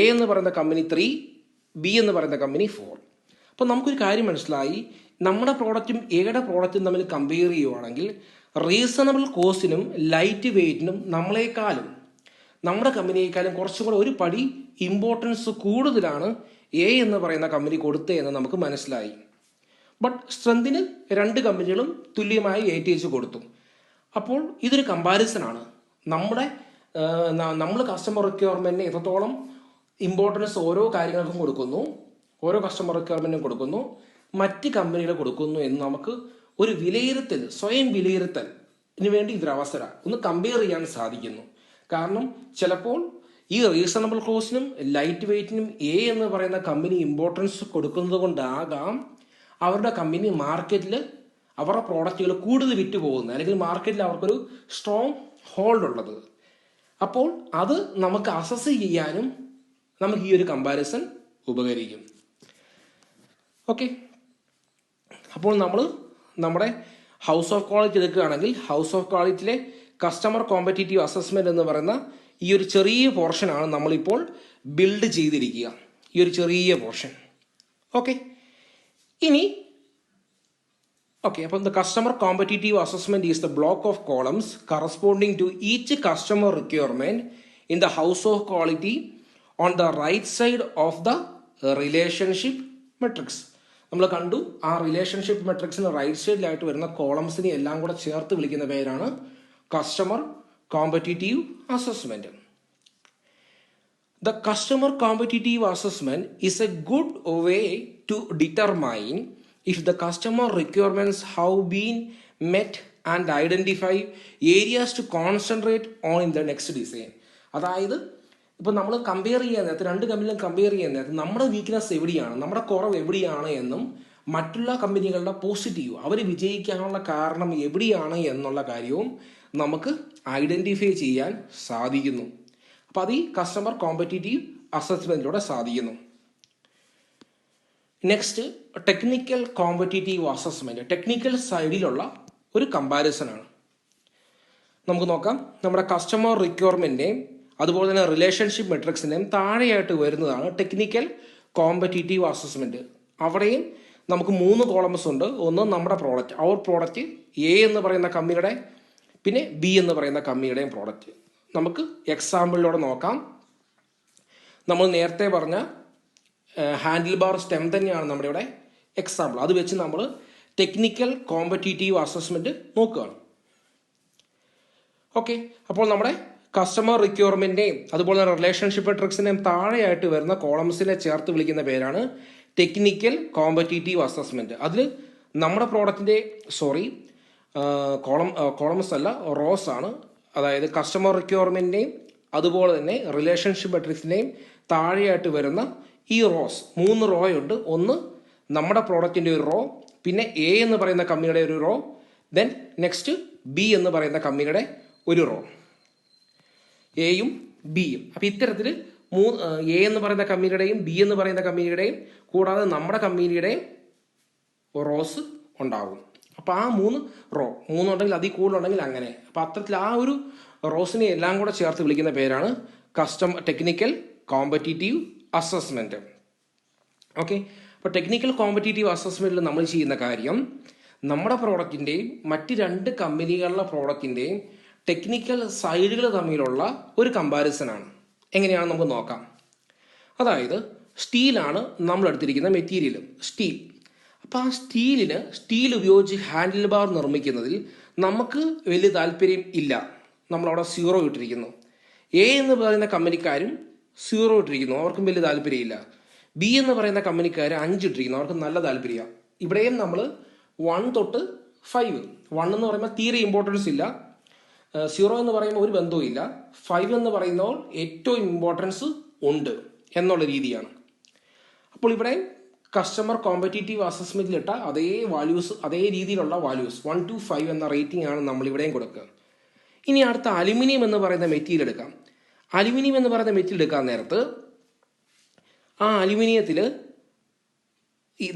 എ എന്ന് പറയുന്ന കമ്പനി 3, ബി എന്ന് പറയുന്ന കമ്പനി 4. അപ്പോൾ നമുക്കൊരു കാര്യം മനസ്സിലായി, നമ്മുടെ പ്രോഡക്റ്റും എയുടെ പ്രോഡക്റ്റും തമ്മിൽ കമ്പയർ ചെയ്യുവാണെങ്കിൽ റീസണബിൾ കോസ്റ്റിനും ലൈറ്റ് വെയ്റ്റിനും നമ്മുടെ കമ്പനിയേക്കാളും കുറച്ചും കൂടെ ഒരു പടി ഇമ്പോർട്ടൻസ് കൂടുതലാണ് എ എന്ന് പറയുന്ന കമ്പനി കൊടുത്തതെന്ന് നമുക്ക് മനസ്സിലായി. ബട്ട് സ്ട്രെങ്തിന് 2 കമ്പനികളും തുല്യമായി വെയിറ്റേജ് കൊടുത്തു. അപ്പോൾ ഇതൊരു കമ്പാരിസനാണ്. നമ്മൾ കസ്റ്റമർ റിക്വയർമെൻറ്റിന് എത്രത്തോളം ഇമ്പോർട്ടൻസ് ഓരോ കാര്യങ്ങൾക്കും കൊടുക്കുന്നു, ഓരോ കസ്റ്റമർ റിക്വയർമെൻറ്റിനും കൊടുക്കുന്നു, മറ്റ് കമ്പനികൾ കൊടുക്കുന്നു എന്ന് നമുക്ക് ഒരു വിലയിരുത്തൽ, സ്വയം വിലയിരുത്തലിന് വേണ്ടി ഇതൊരു അവസരം ഒന്ന് കമ്പയർ ചെയ്യാൻ സാധിക്കുന്നു. കാരണം ചിലപ്പോൾ ഈ റീസണബിൾ കോസ്റ്റിനും ലൈറ്റ് വെയ്റ്റിനും എ എന്ന് പറയുന്ന കമ്പനി ഇമ്പോർട്ടൻസ് കൊടുക്കുന്നത് കൊണ്ടാകാം അവരുടെ കമ്പനി മാർക്കറ്റിൽ അവരുടെ പ്രോഡക്റ്റുകൾ കൂടുതൽ വിറ്റ് പോകുന്നത്, അല്ലെങ്കിൽ മാർക്കറ്റിൽ അവർക്കൊരു സ്ട്രോങ് ഹോൾഡ് ഉള്ളത്. അപ്പോൾ അത് നമുക്ക് അസസ് ചെയ്യാനും നമുക്ക് ഈ ഒരു കമ്പാരിസൺ ഉപകരിക്കും. ഓക്കെ, അപ്പോൾ നമ്മൾ നമ്മുടെ ഹൗസ് ഓഫ് ക്വാളിറ്റി എടുക്കുകയാണെങ്കിൽ ഹൗസ് ഓഫ് ക്വാളിറ്റിയിലെ കസ്റ്റമർ കോമ്പറ്റീറ്റീവ് അസസ്മെൻറ്റ് എന്ന് പറയുന്ന ഈ ഒരു ചെറിയ പോർഷനാണ് നമ്മളിപ്പോൾ ബിൽഡ് ചെയ്തിരിക്കുക, ഈ ഒരു ചെറിയ പോർഷൻ. ഓക്കെ, ഇനി അപ്പോൾ the customer competitive assessment is the block of columns corresponding to each customer requirement in the house of quality on the right side of the relationship matrix. നമ്മൾ കണ്ടു, ആ റിലേഷൻഷിപ്പ് മെട്രിക്സിന് റൈറ്റ് സൈഡിലായിട്ട് വരുന്ന കോളംസിനെ എല്ലാം കൂടെ ചേർത്ത് വിളിക്കുന്ന പേരാണ് customer competitive assessment. The customer competitive assessment is a good way to determine if the customer requirements have been met and identify areas to concentrate on in the next design. അതായത് ഇപ്പോൾ നമ്മൾ കമ്പയർ ചെയ്യാൻ നേരത്ത്, 2 കമ്പനികളും compare ചെയ്യാൻ നേരത്ത് നമ്മുടെ weakness എവിടെയാണ്, നമ്മുടെ കുറവ് എവിടെയാണ് എന്നും മറ്റുള്ള കമ്പനികളുടെ പോസിറ്റീവ്, അവർ വിജയിക്കാനുള്ള കാരണം എവിടെയാണ് എന്നുള്ള കാര്യവും നമുക്ക് ഐഡൻറ്റിഫൈ ചെയ്യാൻ സാധിക്കുന്നു. അപ്പോൾ അത് ഈ കസ്റ്റമർ കോമ്പറ്റീറ്റീവ് അസസ്മെൻറ്റിലൂടെ സാധിക്കുന്നു. Next, technical competitive assessment. Technical സൈഡിലുള്ള ഒരു കമ്പാരിസനാണ്. നമുക്ക് നോക്കാം, നമ്മുടെ കസ്റ്റമർ റിക്വയർമെൻറ്റിൻ്റെയും അതുപോലെ തന്നെ റിലേഷൻഷിപ്പ് മെട്രിക്സിൻ്റെയും താഴെയായിട്ട് വരുന്നതാണ് ടെക്നിക്കൽ കോമ്പറ്റീറ്റീവ് അസസ്മെൻറ്റ്. അവിടെയും നമുക്ക് 3 കോളംസ് ഉണ്ട്. ഒന്ന് നമ്മുടെ പ്രോഡക്റ്റ്, അവർ പ്രോഡക്റ്റ്, എ എന്ന് പറയുന്ന കമ്പനിയുടെ, പിന്നെ ബി എന്ന് പറയുന്ന കമ്പനിയുടെയും പ്രോഡക്റ്റ്. നമുക്ക് എക്സാമ്പിളിലൂടെ നോക്കാം. നമ്മൾ നേരത്തെ പറഞ്ഞ ഹാൻഡിൽ ബാർ സ്റ്റെം തന്നെയാണ് നമ്മുടെ ഇവിടെ എക്സാമ്പിൾ. അത് വെച്ച് നമ്മൾ ടെക്നിക്കൽ കോമ്പറ്റീറ്റീവ് അസസ്മെൻറ്റ് നോക്കുകയാണ്. ഓക്കെ, അപ്പോൾ നമ്മുടെ കസ്റ്റമർ റിക്വയർമെൻറ്റിൻ്റെയും അതുപോലെ തന്നെ റിലേഷൻഷിപ്പ് മെട്രിക്സിൻ്റെയും താഴെയായിട്ട് വരുന്ന കോളംസിനെ ചേർത്ത് വിളിക്കുന്ന പേരാണ് ടെക്നിക്കൽ കോമ്പറ്റീറ്റീവ് അസസ്മെൻറ്റ്. അതിൽ നമ്മുടെ പ്രോഡക്റ്റിൻ്റെ കോളംസ് അല്ല, റോസ് ആണ്. അതായത് കസ്റ്റമർ റിക്വയർമെൻറ്റിൻ്റെയും അതുപോലെ തന്നെ റിലേഷൻഷിപ്പ് മെട്രിക്സിൻ്റെയും താഴെയായിട്ട് വരുന്ന ഈ റോസ്, 3 റോയുണ്ട്. ഒന്ന് നമ്മുടെ പ്രോഡക്റ്റിൻ്റെ ഒരു റോ, പിന്നെ എ എന്ന് പറയുന്ന കമ്പനിയുടെ ഒരു റോ, ദെൻ നെക്സ്റ്റ് ബി എന്ന് പറയുന്ന കമ്പനിയുടെ ഒരു റോ, എയും ബിയും. അപ്പോൾ ഇത്തരത്തിൽ എ എന്ന് പറയുന്ന കമ്പനിയുടെയും ബി എന്ന് പറയുന്ന കമ്പനിയുടെയും കൂടാതെ നമ്മുടെ കമ്പനിയുടെയും റോസ് ഉണ്ടാകും. അപ്പോൾ ആ 3 റോ, 3 ഉണ്ടെങ്കിൽ അതിൽ കൂടുതലുണ്ടെങ്കിൽ അങ്ങനെ. അപ്പോൾ അത്തരത്തിൽ ആ ഒരു റോസിനെ എല്ലാം കൂടെ ചേർത്ത് വിളിക്കുന്ന പേരാണ് ടെക്നിക്കൽ കോമ്പറ്റീറ്റീവ് അസസ്മെൻറ്റ്. ഓക്കെ, അപ്പോൾ ടെക്നിക്കൽ കോമ്പറ്റീറ്റീവ് അസസ്മെൻറ്റിൽ നമ്മൾ ചെയ്യുന്ന കാര്യം, നമ്മുടെ പ്രോഡക്റ്റിൻ്റെയും മറ്റ് 2 കമ്പനികളുടെ പ്രോഡക്റ്റിൻ്റെയും ടെക്നിക്കൽ സൈഡുകൾ തമ്മിലുള്ള ഒരു കമ്പാരിസനാണ്. എങ്ങനെയാണ് നമുക്ക് നോക്കാം. അതായത് സ്റ്റീലാണ് നമ്മൾ എടുത്തിരിക്കുന്ന മെറ്റീരിയൽ, സ്റ്റീൽ. അപ്പോൾ ആ സ്റ്റീൽ ഉപയോഗിച്ച് ഹാൻഡിൽ ബാർ നിർമ്മിക്കുന്നതിൽ നമുക്ക് വലിയ താല്പര്യം ഇല്ല. നമ്മളവിടെ 0 ഇട്ടിരിക്കുന്നു. എ എന്ന് പറയുന്ന കമ്പനിക്കാരും 0 ഇട്ടിരിക്കുന്നു, അവർക്കും വലിയ താല്പര്യമില്ല. ബി എന്ന് പറയുന്ന കമ്പനിക്കാർ 5 ഇട്ടിരിക്കുന്നു, അവർക്ക് നല്ല താല്പര്യമാണ്. ഇവിടെയും നമ്മൾ 1 തൊട്ട് 5, 1 എന്ന് പറയുമ്പോൾ തീരെ ഇമ്പോർട്ടൻസ് ഇല്ല, 0 എന്ന് പറയുമ്പോൾ ഒരു ബന്ധവും ഇല്ല, 5 എന്ന് പറയുമ്പോൾ ഏറ്റവും ഇമ്പോർട്ടൻസ് ഉണ്ട് എന്നുള്ള രീതിയാണ്. അപ്പോൾ ഇവിടെ കസ്റ്റമർ കോമ്പറ്റീറ്റീവ് അസസ്മെൻറ്റിലിട്ട അതേ രീതിയിലുള്ള വാല്യൂസ് 1 to 5 എന്ന റേറ്റിംഗ് ആണ് നമ്മൾ ഇവിടെയും കൊടുക്കുക. ഇനി അടുത്ത അലുമിനിയം എന്ന് പറയുന്ന മെറ്റീരിയൽ എടുക്കാം. അലുമിനിയം എന്ന് പറയുന്ന മെറ്റീരിയൽ എടുക്കാൻ നേരത്ത് ആ അലുമിനിയത്തിൽ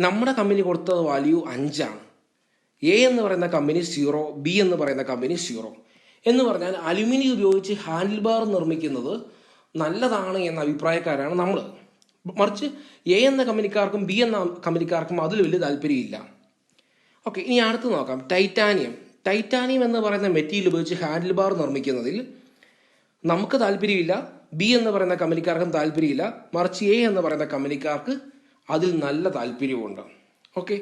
നമ്മുടെ കമ്പനി കൊടുത്ത വാല്യൂ 5 ആണ്. എ എന്ന് പറയുന്ന കമ്പനി 0, ബി എന്ന് പറയുന്ന കമ്പനി 0. എന്ന് പറഞ്ഞാൽ അലുമിനിയം ഉപയോഗിച്ച് ഹാൻഡിൽ ബാർ നിർമ്മിക്കുന്നത് നല്ലതാണ് എന്ന അഭിപ്രായക്കാരാണ് നമ്മൾ. മറിച്ച് എ എന്ന കമ്പനിക്കാർക്കും ബി എന്ന കമ്പനിക്കാർക്കും അതിൽ വലിയ താല്പര്യമില്ല. ഓക്കെ, ഇനി അടുത്ത് നോക്കാം. ടൈറ്റാനിയം എന്ന് പറയുന്ന മെറ്റീരിയൽ ഉപയോഗിച്ച് ഹാൻഡിൽ ബാർ നിർമ്മിക്കുന്നതിൽ നമുക്ക് താല്പര്യമില്ല, ബി എന്ന് പറയുന്ന കമ്പനിക്കാർക്കും താല്പര്യമില്ല, മറിച്ച് എ എന്ന് പറയുന്ന കമ്പനിക്കാർക്ക് അതിൽ നല്ല താല്പര്യമുണ്ട്. ഓക്കെ,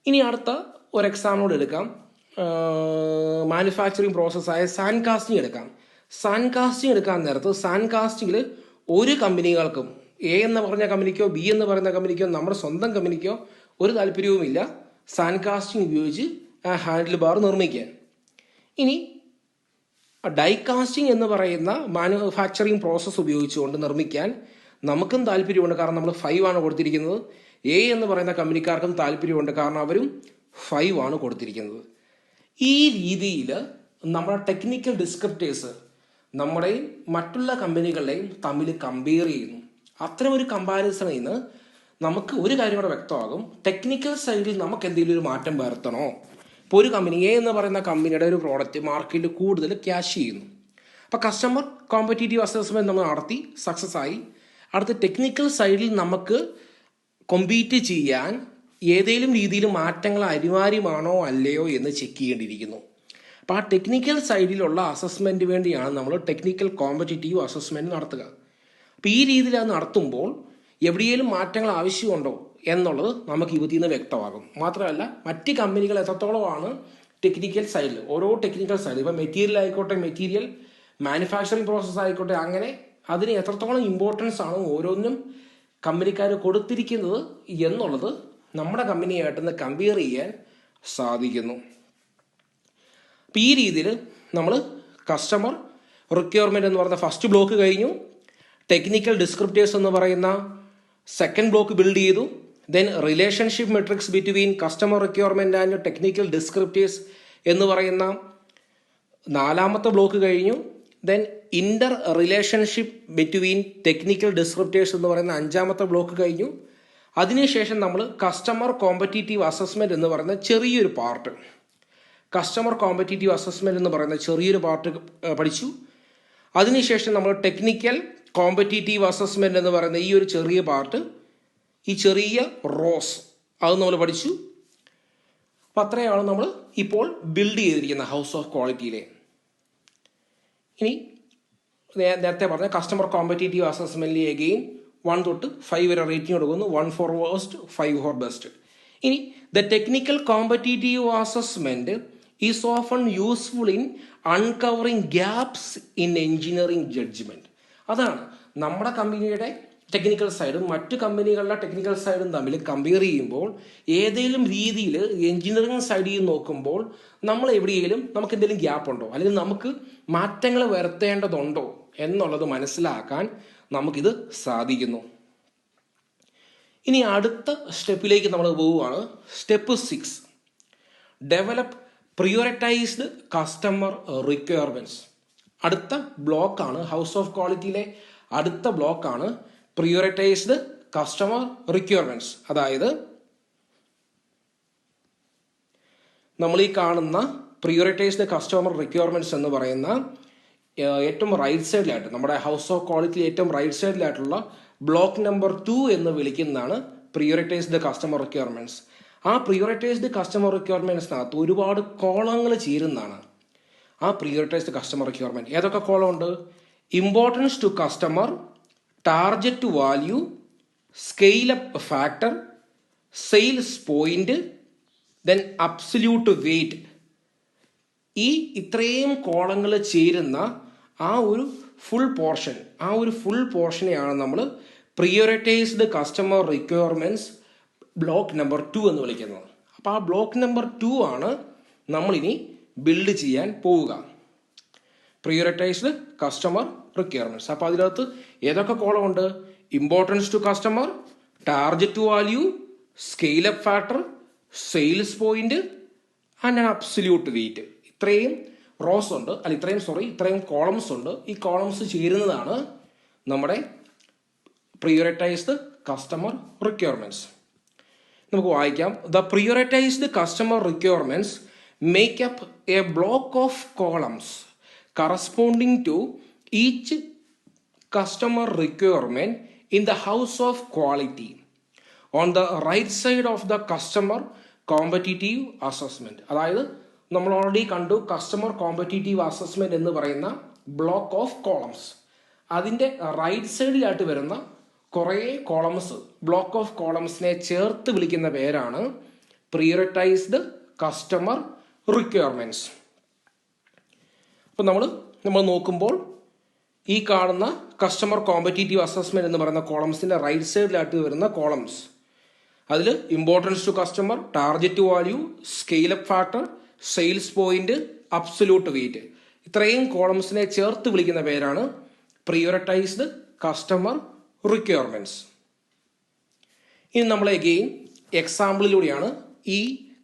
ഇനി അടുത്ത ഒരു എക്സാമ്പിളോട് എടുക്കാം. മാനുഫാക്ചറിങ് പ്രോസസ്സായ സാൻഡ് കാസ്റ്റിംഗ് എടുക്കാം. സാൻഡ് കാസ്റ്റിംഗ് എടുക്കാൻ നേരത്ത് സാൻഡ് കാസ്റ്റിങ്ങിൽ ഒരു കമ്പനികൾക്കും എ എന്ന് പറഞ്ഞ കമ്പനിക്കോ ബി എന്ന് പറയുന്ന കമ്പനിക്കോ നമ്മുടെ സ്വന്തം കമ്പനിക്കോ ഒരു താല്പര്യവുമില്ല സാൻഡ് കാസ്റ്റിംഗ് ഉപയോഗിച്ച് ഹാൻഡിൽ ബാർ നിർമ്മിക്കാൻ. ഇനി ഡൈ കാസ്റ്റിംഗ് എന്ന് പറയുന്ന മാനുഫാക്ചറിങ് പ്രോസസ്സ് ഉപയോഗിച്ചുകൊണ്ട് നിർമ്മിക്കാൻ നമുക്കും താല്പര്യമുണ്ട്, കാരണം നമ്മൾ 5 ആണ് കൊടുത്തിരിക്കുന്നത്. എ എന്ന് പറയുന്ന കമ്പനിക്കാർക്കും താല്പര്യമുണ്ട്, കാരണം അവരും 5 ആണ് കൊടുത്തിരിക്കുന്നത്. ഈ രീതിയിൽ നമ്മുടെ ടെക്നിക്കൽ ഡിസ്ക്രിപ്റ്റേഴ്സ് നമ്മുടെയും മറ്റുള്ള കമ്പനികളുടെയും തമ്മിൽ കമ്പയർ ചെയ്യുന്നു. അത്തരം ഒരു കമ്പാരിസണിൽ നിന്ന് നമുക്ക് ഒരു കാര്യം കൂടെ വ്യക്തമാകും. ടെക്നിക്കൽ സൈഡിൽ നമുക്ക് എന്തെങ്കിലും ഒരു മാറ്റം വരുത്തണോ? ഇപ്പോൾ ഒരു കമ്പനി എ എന്ന് പറയുന്ന കമ്പനിയുടെ ഒരു പ്രോഡക്റ്റ് മാർക്കറ്റിൽ കൂടുതൽ ക്യാഷ് ചെയ്യുന്നു. അപ്പോൾ കസ്റ്റമർ കോമ്പറ്റീറ്റീവ് അസസ്മെൻറ്റ് നമ്മൾ നടത്തി, സക്സസ് ആയി. അടുത്ത ടെക്നിക്കൽ സൈഡിൽ നമുക്ക് കോമ്പീറ്റ് ചെയ്യാൻ ഏതെങ്കിലും രീതിയിൽ മാറ്റങ്ങൾ അനിവാര്യമാണോ അല്ലയോ എന്ന് ചെക്ക് ചെയ്യേണ്ടിയിരിക്കുന്നു. അപ്പോൾ ആ ടെക്നിക്കൽ സൈഡിലുള്ള അസസ്മെൻറ്റ് വേണ്ടിയാണ് നമ്മൾ ടെക്നിക്കൽ കോമ്പറ്റീറ്റീവ് അസസ്മെൻറ്റ് നടത്തുക. അപ്പോൾ ഈ രീതിയിൽ അത് നടത്തുമ്പോൾ എവിടെയെങ്കിലും മാറ്റങ്ങൾ ആവശ്യമുണ്ടോ എന്നുള്ളത് നമുക്ക് ഇതിൽ നിന്ന് വ്യക്തമാകും. മാത്രമല്ല മറ്റ് കമ്പനികൾ എത്രത്തോളമാണ് ടെക്നിക്കൽ സൈഡിൽ, ഓരോ ടെക്നിക്കൽ സൈഡിൽ, ഇപ്പോൾ മെറ്റീരിയൽ ആയിക്കോട്ടെ, മെറ്റീരിയൽ മാനുഫാക്ചറിങ് പ്രോസസ്സ് ആയിക്കോട്ടെ, അങ്ങനെ അതിന് എത്രത്തോളം ഇമ്പോർട്ടൻസ് ആണ് ഓരോന്നും കമ്പനിക്കാർ കൊടുത്തിരിക്കുന്നത് എന്നുള്ളത് നമ്മുടെ കമ്പനിയായിട്ടൊന്ന് കമ്പയർ ചെയ്യാൻ സാധിക്കുന്നു. അപ്പോൾ ഈ രീതിയിൽ നമ്മൾ കസ്റ്റമർ റിക്വയർമെൻറ്റ് എന്ന് പറയുന്ന ഫസ്റ്റ് ബ്ലോക്ക് കഴിഞ്ഞു, ടെക്നിക്കൽ ഡിസ്ക്രിപ്റ്റേഴ്സ് എന്ന് പറയുന്ന സെക്കൻഡ് ബ്ലോക്ക് ബിൽഡ് ചെയ്തു, then relationship matrix between customer requirement and technical descriptors എന്ന് പറയുന്ന 4ാമത്തെ ബ്ലോക്ക് കഴിഞ്ഞു, then inter relationship between technical descriptors എന്ന് പറയുന്ന 5ാമത്തെ ബ്ലോക്ക് കഴിഞ്ഞു. അതിനുശേഷം നമ്മൾ കസ്റ്റമർ കോമ്പറ്റീറ്റീവ് അസസ്മെൻറ്റ് എന്ന് പറയുന്ന ചെറിയൊരു പാർട്ട് പഠിച്ചു. അതിനുശേഷം നമ്മൾ ടെക്നിക്കൽ കോമ്പറ്റീറ്റീവ് അസസ്മെൻറ്റ് എന്ന് പറയുന്ന ഈ ഒരു ചെറിയ പാർട്ട്, ഈ ചെറിയ റോസ്, അത് നമ്മൾ പഠിച്ചു. അപ്പോൾ അത്രയാണ് നമ്മൾ ഇപ്പോൾ ബിൽഡ് ചെയ്തിരിക്കുന്ന ഹൗസ് ഓഫ് ക്വാളിറ്റിയിലെ. ഇനി നേരത്തെ പറഞ്ഞ കസ്റ്റമർ കോമ്പറ്റീറ്റീവ് അസസ്മെൻറ്റിൽ എഗെയിൻ 1 തൊട്ട് 5 വരെ റേറ്റിംഗ് കൊടുക്കുന്നു. 1 ഫോർ വേസ്റ്റ്, 5 ഫോർ ബെസ്റ്റ്. ഇനി the technical competitive assessment is often useful in uncovering gaps in engineering judgment. അതാണ് നമ്മുടെ കമ്പനിയുടെ ടെക്നിക്കൽ സൈഡും മറ്റു കമ്പനികളുടെ ടെക്നിക്കൽ സൈഡും തമ്മിൽ കമ്പയർ ചെയ്യുമ്പോൾ ഏതെങ്കിലും രീതിയിൽ എഞ്ചിനീയറിംഗ് സൈഡിൽ നോക്കുമ്പോൾ നമ്മൾ എവിടെയെങ്കിലും നമുക്ക് എന്തെങ്കിലും ഗ്യാപ്പ് ഉണ്ടോ, അല്ലെങ്കിൽ നമുക്ക് മാറ്റങ്ങൾ വരുത്തേണ്ടതുണ്ടോ എന്നുള്ളത് മനസ്സിലാക്കാൻ നമുക്കിത് സാധിക്കുന്നു. ഇനി അടുത്ത സ്റ്റെപ്പിലേക്ക് നമ്മൾ പോവുകയാണ്. Step 6, develop prioritized customer requirements. അടുത്ത ബ്ലോക്കാണ് ഹൗസ് ഓഫ് ക്വാളിറ്റിയിലെ അടുത്ത ബ്ലോക്കാണ് പ്രിയോറിറ്റൈസ്ഡ് കസ്റ്റമർ റിക്വയർമെൻറ്റ്സ്. അതായത് നമ്മൾ ഈ കാണുന്ന പ്രിയോറിറ്റൈസ്ഡ് കസ്റ്റമർ റിക്വയർമെൻറ്റ്സ് എന്ന് പറയുന്ന ഏറ്റവും റൈറ്റ് സൈഡിലായിട്ട്, നമ്മുടെ ഹൗസ് ഓഫ് ക്വാളിറ്റി ഏറ്റവും റൈറ്റ് സൈഡിലായിട്ടുള്ള ബ്ലോക്ക് നമ്പർ 2 എന്ന് വിളിക്കുന്നതാണ് പ്രിയോറിറ്റൈസ്ഡ് കസ്റ്റമർ റിക്വയർമെൻറ്റ്സ്. ആ പ്രിയോറിറ്റൈസ്ഡ് കസ്റ്റമർ റിക്വയർമെൻറ്റ്സിനകത്ത് ഒരുപാട് കോളങ്ങൾ ചേരുന്നതാണ് ആ പ്രിയോറിറ്റൈസ്ഡ് കസ്റ്റമർ റിക്വയർമെൻറ്റ്. ഏതൊക്കെ കോളം ഉണ്ട്? Importance to customer, target value, scale up factor, sales point, then absolute weight. ഈ ഇത്രയും കോളങ്ങൾ ചേരുന്ന ആ ഒരു ഫുൾ പോർഷനെയാണ് നമ്മൾ prioritised customer requirements block number 2 എന്ന് വിളിക്കുന്നത്. അപ്പോൾ ആ ബ്ലോക്ക് നമ്പർ 2 ആണ് നമ്മളിനി ബിൽഡ് ചെയ്യാൻ പോവുക, പ്രിയോറിറ്റൈസ്ഡ് കസ്റ്റമർ റിക്വയർമെൻറ്റ്സ്. അപ്പോൾ അതിനകത്ത് ഏതൊക്കെ കോളം ഉണ്ട്? Importance to customer, target value, scale up factor, sales point and absolute weight. ഇത്രയും റോസ് ഉണ്ട്, ഇത്രയും കോളംസ് ഉണ്ട്. ഈ കോളംസ് ചേരുന്നതാണ് നമ്മുടെ പ്രിയോറിറ്റൈസ്ഡ് കസ്റ്റമർ റിക്വയർമെൻറ്റ്സ്. നമുക്ക് വായിക്കാം. The prioritized customer requirements make up a block of columns corresponding to each customer requirement in the house of quality. On the right side of the customer competitive assessment. അതായത് നമ്മൾ already കണ്ടു customer competitive assessment എന്ന് പറയുന്ന block of columns. അതിൻ്റെ right സൈഡിലായിട്ട് വരുന്ന കുറേ columns, block of കോളംസിനെ ചേർത്ത് വിളിക്കുന്ന പേരാണ് പ്രിയോറിറ്റൈസ്ഡ് കസ്റ്റമർ റിക്വയർമെൻറ്റ്സ്. അപ്പം നമ്മൾ നോക്കുമ്പോൾ ഈ കാണുന്ന കസ്റ്റമർ കോമ്പറ്റീറ്റീവ് അസസ്മെന്റ് എന്ന് പറയുന്ന കോളംസിൻ്റെ റൈറ്റ് സൈഡിലായിട്ട് വരുന്ന കോളംസ്, അതിൽ importance to customer, target value, scale up factor, sales point, absolute weight, ഇത്രയും കോളംസിനെ ചേർത്ത് വിളിക്കുന്ന പേരാണ് പ്രിയോറിറ്റൈസ്ഡ് കസ്റ്റമർ റിക്വയർമെൻറ്റ്സ്. ഇനി നമ്മൾ എഗെയിൻ എക്സാമ്പിളിലൂടെയാണ് ഈ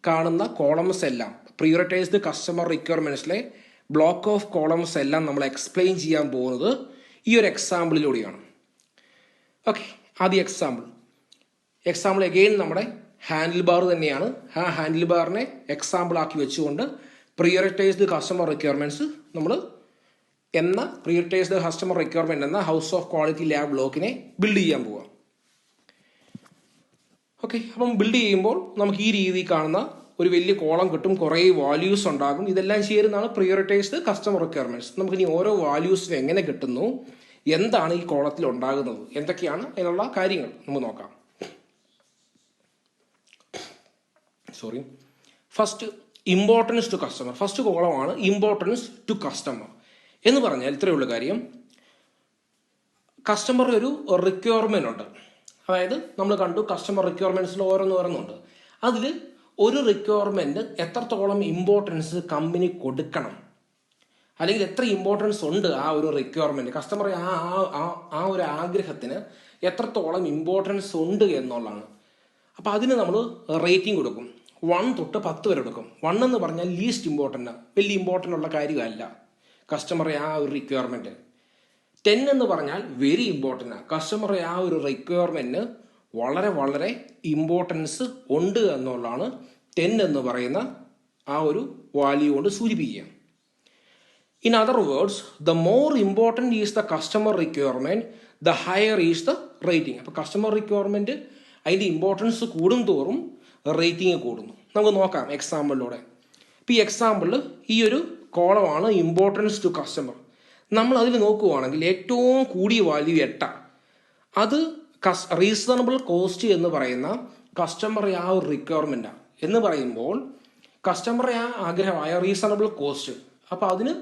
കാണുന്ന കോളംസ് എല്ലാം, പ്രിയോറിറ്റൈസ്ഡ് കസ്റ്റമർ റിക്വയർമെൻറ്റ്സിലെ ബ്ലോക്ക് ഓഫ് കോളംസ് എല്ലാം നമ്മൾ എക്സ്പ്ലെയിൻ ചെയ്യാൻ പോകുന്നത് ഈ ഒരു എക്സാമ്പിളിലൂടെയാണ്. ഓക്കെ, ആദ്യ എക്സാമ്പിൾ എഗെയിൻ നമ്മുടെ ഹാൻഡിൽ ബാർ തന്നെയാണ്. ആ ഹാൻഡിൽ ബാറിനെ എക്സാമ്പിൾ ആക്കി വെച്ചുകൊണ്ട് പ്രിയോറിറ്റൈസ്ഡ് കസ്റ്റമർ റിക്വയർമെൻറ്റ്സ് നമ്മൾ എന്ന പ്രിയോറിറ്റൈസ്ഡ് കസ്റ്റമർ റിക്വയർമെൻറ്റ് എന്ന ഹൗസ് ഓഫ് ക്വാളിറ്റി ലാബ് ബ്ലോക്കിനെ ബിൽഡ് ചെയ്യാൻ പോവാം. ഓക്കെ, അപ്പം ബിൽഡ് ചെയ്യുമ്പോൾ നമുക്ക് ഈ രീതിയിൽ കാണുന്ന ഒരു വലിയ കോളം കിട്ടും, കുറേ വാല്യൂസ് ഉണ്ടാകും. ഇതെല്ലാം ചേരുന്നതാണ് പ്രിയോറിറ്റൈസ്ഡ് കസ്റ്റമർ റിക്വയർമെൻറ്റ്സ്. നമുക്കിനി ഓരോ വാല്യൂസിനും എങ്ങനെ കിട്ടുന്നു, എന്താണ് ഈ കോളത്തിൽ ഉണ്ടാകുന്നത്, എന്തൊക്കെയാണ് അതിനുള്ള കാര്യങ്ങൾ നമുക്ക് നോക്കാം. First importance to customer. First കോളമാണ് ഇമ്പോർട്ടൻസ് ടു കസ്റ്റമർ എന്ന് പറഞ്ഞാൽ ഇത്രയുള്ള കാര്യം, കസ്റ്റമറുടെ ഒരു റിക്വയർമെന്റ് ഉണ്ട്. അതായത് നമ്മൾ കണ്ടു കസ്റ്റമർ റിക്വയർമെന്റ്സിൽ ഓരോന്നുണ്ട്. അതിൽ ഒരു റിക്വയർമെന്റ് എത്രത്തോളം ഇമ്പോർട്ടൻസ് കമ്പനി കൊടുക്കണം, അല്ലെങ്കിൽ എത്ര ഇമ്പോർട്ടൻസ് ഉണ്ട് ആ ഒരു റിക്വയർമെന്റ്, കസ്റ്റമർ ആ ഒരു ആഗ്രഹത്തിന് എത്രത്തോളം ഇമ്പോർട്ടൻസ് ഉണ്ട് എന്നുള്ളതാണ്. അപ്പം അതിന് നമ്മൾ റേറ്റിംഗ് കൊടുക്കും. 1 തൊട്ട് 10 വരെ എടുക്കും. 1 എന്ന് പറഞ്ഞാൽ ലീസ്റ്റ് ഇമ്പോർട്ടൻ്റ്, വലിയ ഇമ്പോർട്ടൻ്റ് ഉള്ള കാര്യമല്ല കസ്റ്റമറെ ആ ഒരു റിക്വയർമെൻറ്റ്. 10 എന്ന് പറഞ്ഞാൽ വെരി ഇമ്പോർട്ടൻ്റ്, കസ്റ്റമറെ ആ ഒരു റിക്വയർമെൻറ്റിന് വളരെ വളരെ ഇമ്പോർട്ടൻസ് ഉണ്ട് എന്നുള്ളതാണ് 10 എന്ന് പറയുന്ന ആ ഒരു വാല്യൂ കൊണ്ട് സൂചിപ്പിക്കുക. In other words, the more important is the customer requirement, the higher is the rating. അപ്പോൾ കസ്റ്റമർ റിക്വയർമെൻറ്റ് അതിൻ്റെ ഇമ്പോർട്ടൻസ് കൂടും തോറും റേറ്റിംഗ് കൂടുന്നു. നമുക്ക് നോക്കാം എക്സാമ്പിളിലൂടെ. ഇപ്പോൾ ഈ എക്സാമ്പിളിൽ ഈ ഒരു കോളമാണ് ഇമ്പോർട്ടൻസ് ടു കസ്റ്റമർ. നമ്മൾ അതിൽ നോക്കുകയാണെങ്കിൽ ഏറ്റവും കൂടിയ വാല്യൂ 8. അത് റീസണബിൾ കോസ്റ്റ് എന്ന് പറയുന്ന കസ്റ്റമറെ ആ ഒരു റിക്വയർമെൻറ്റാണ് എന്ന് പറയുമ്പോൾ കസ്റ്റമറെ ആ ആഗ്രഹമായ റീസണബിൾ കോസ്റ്റ്, അപ്പോൾ അതിന്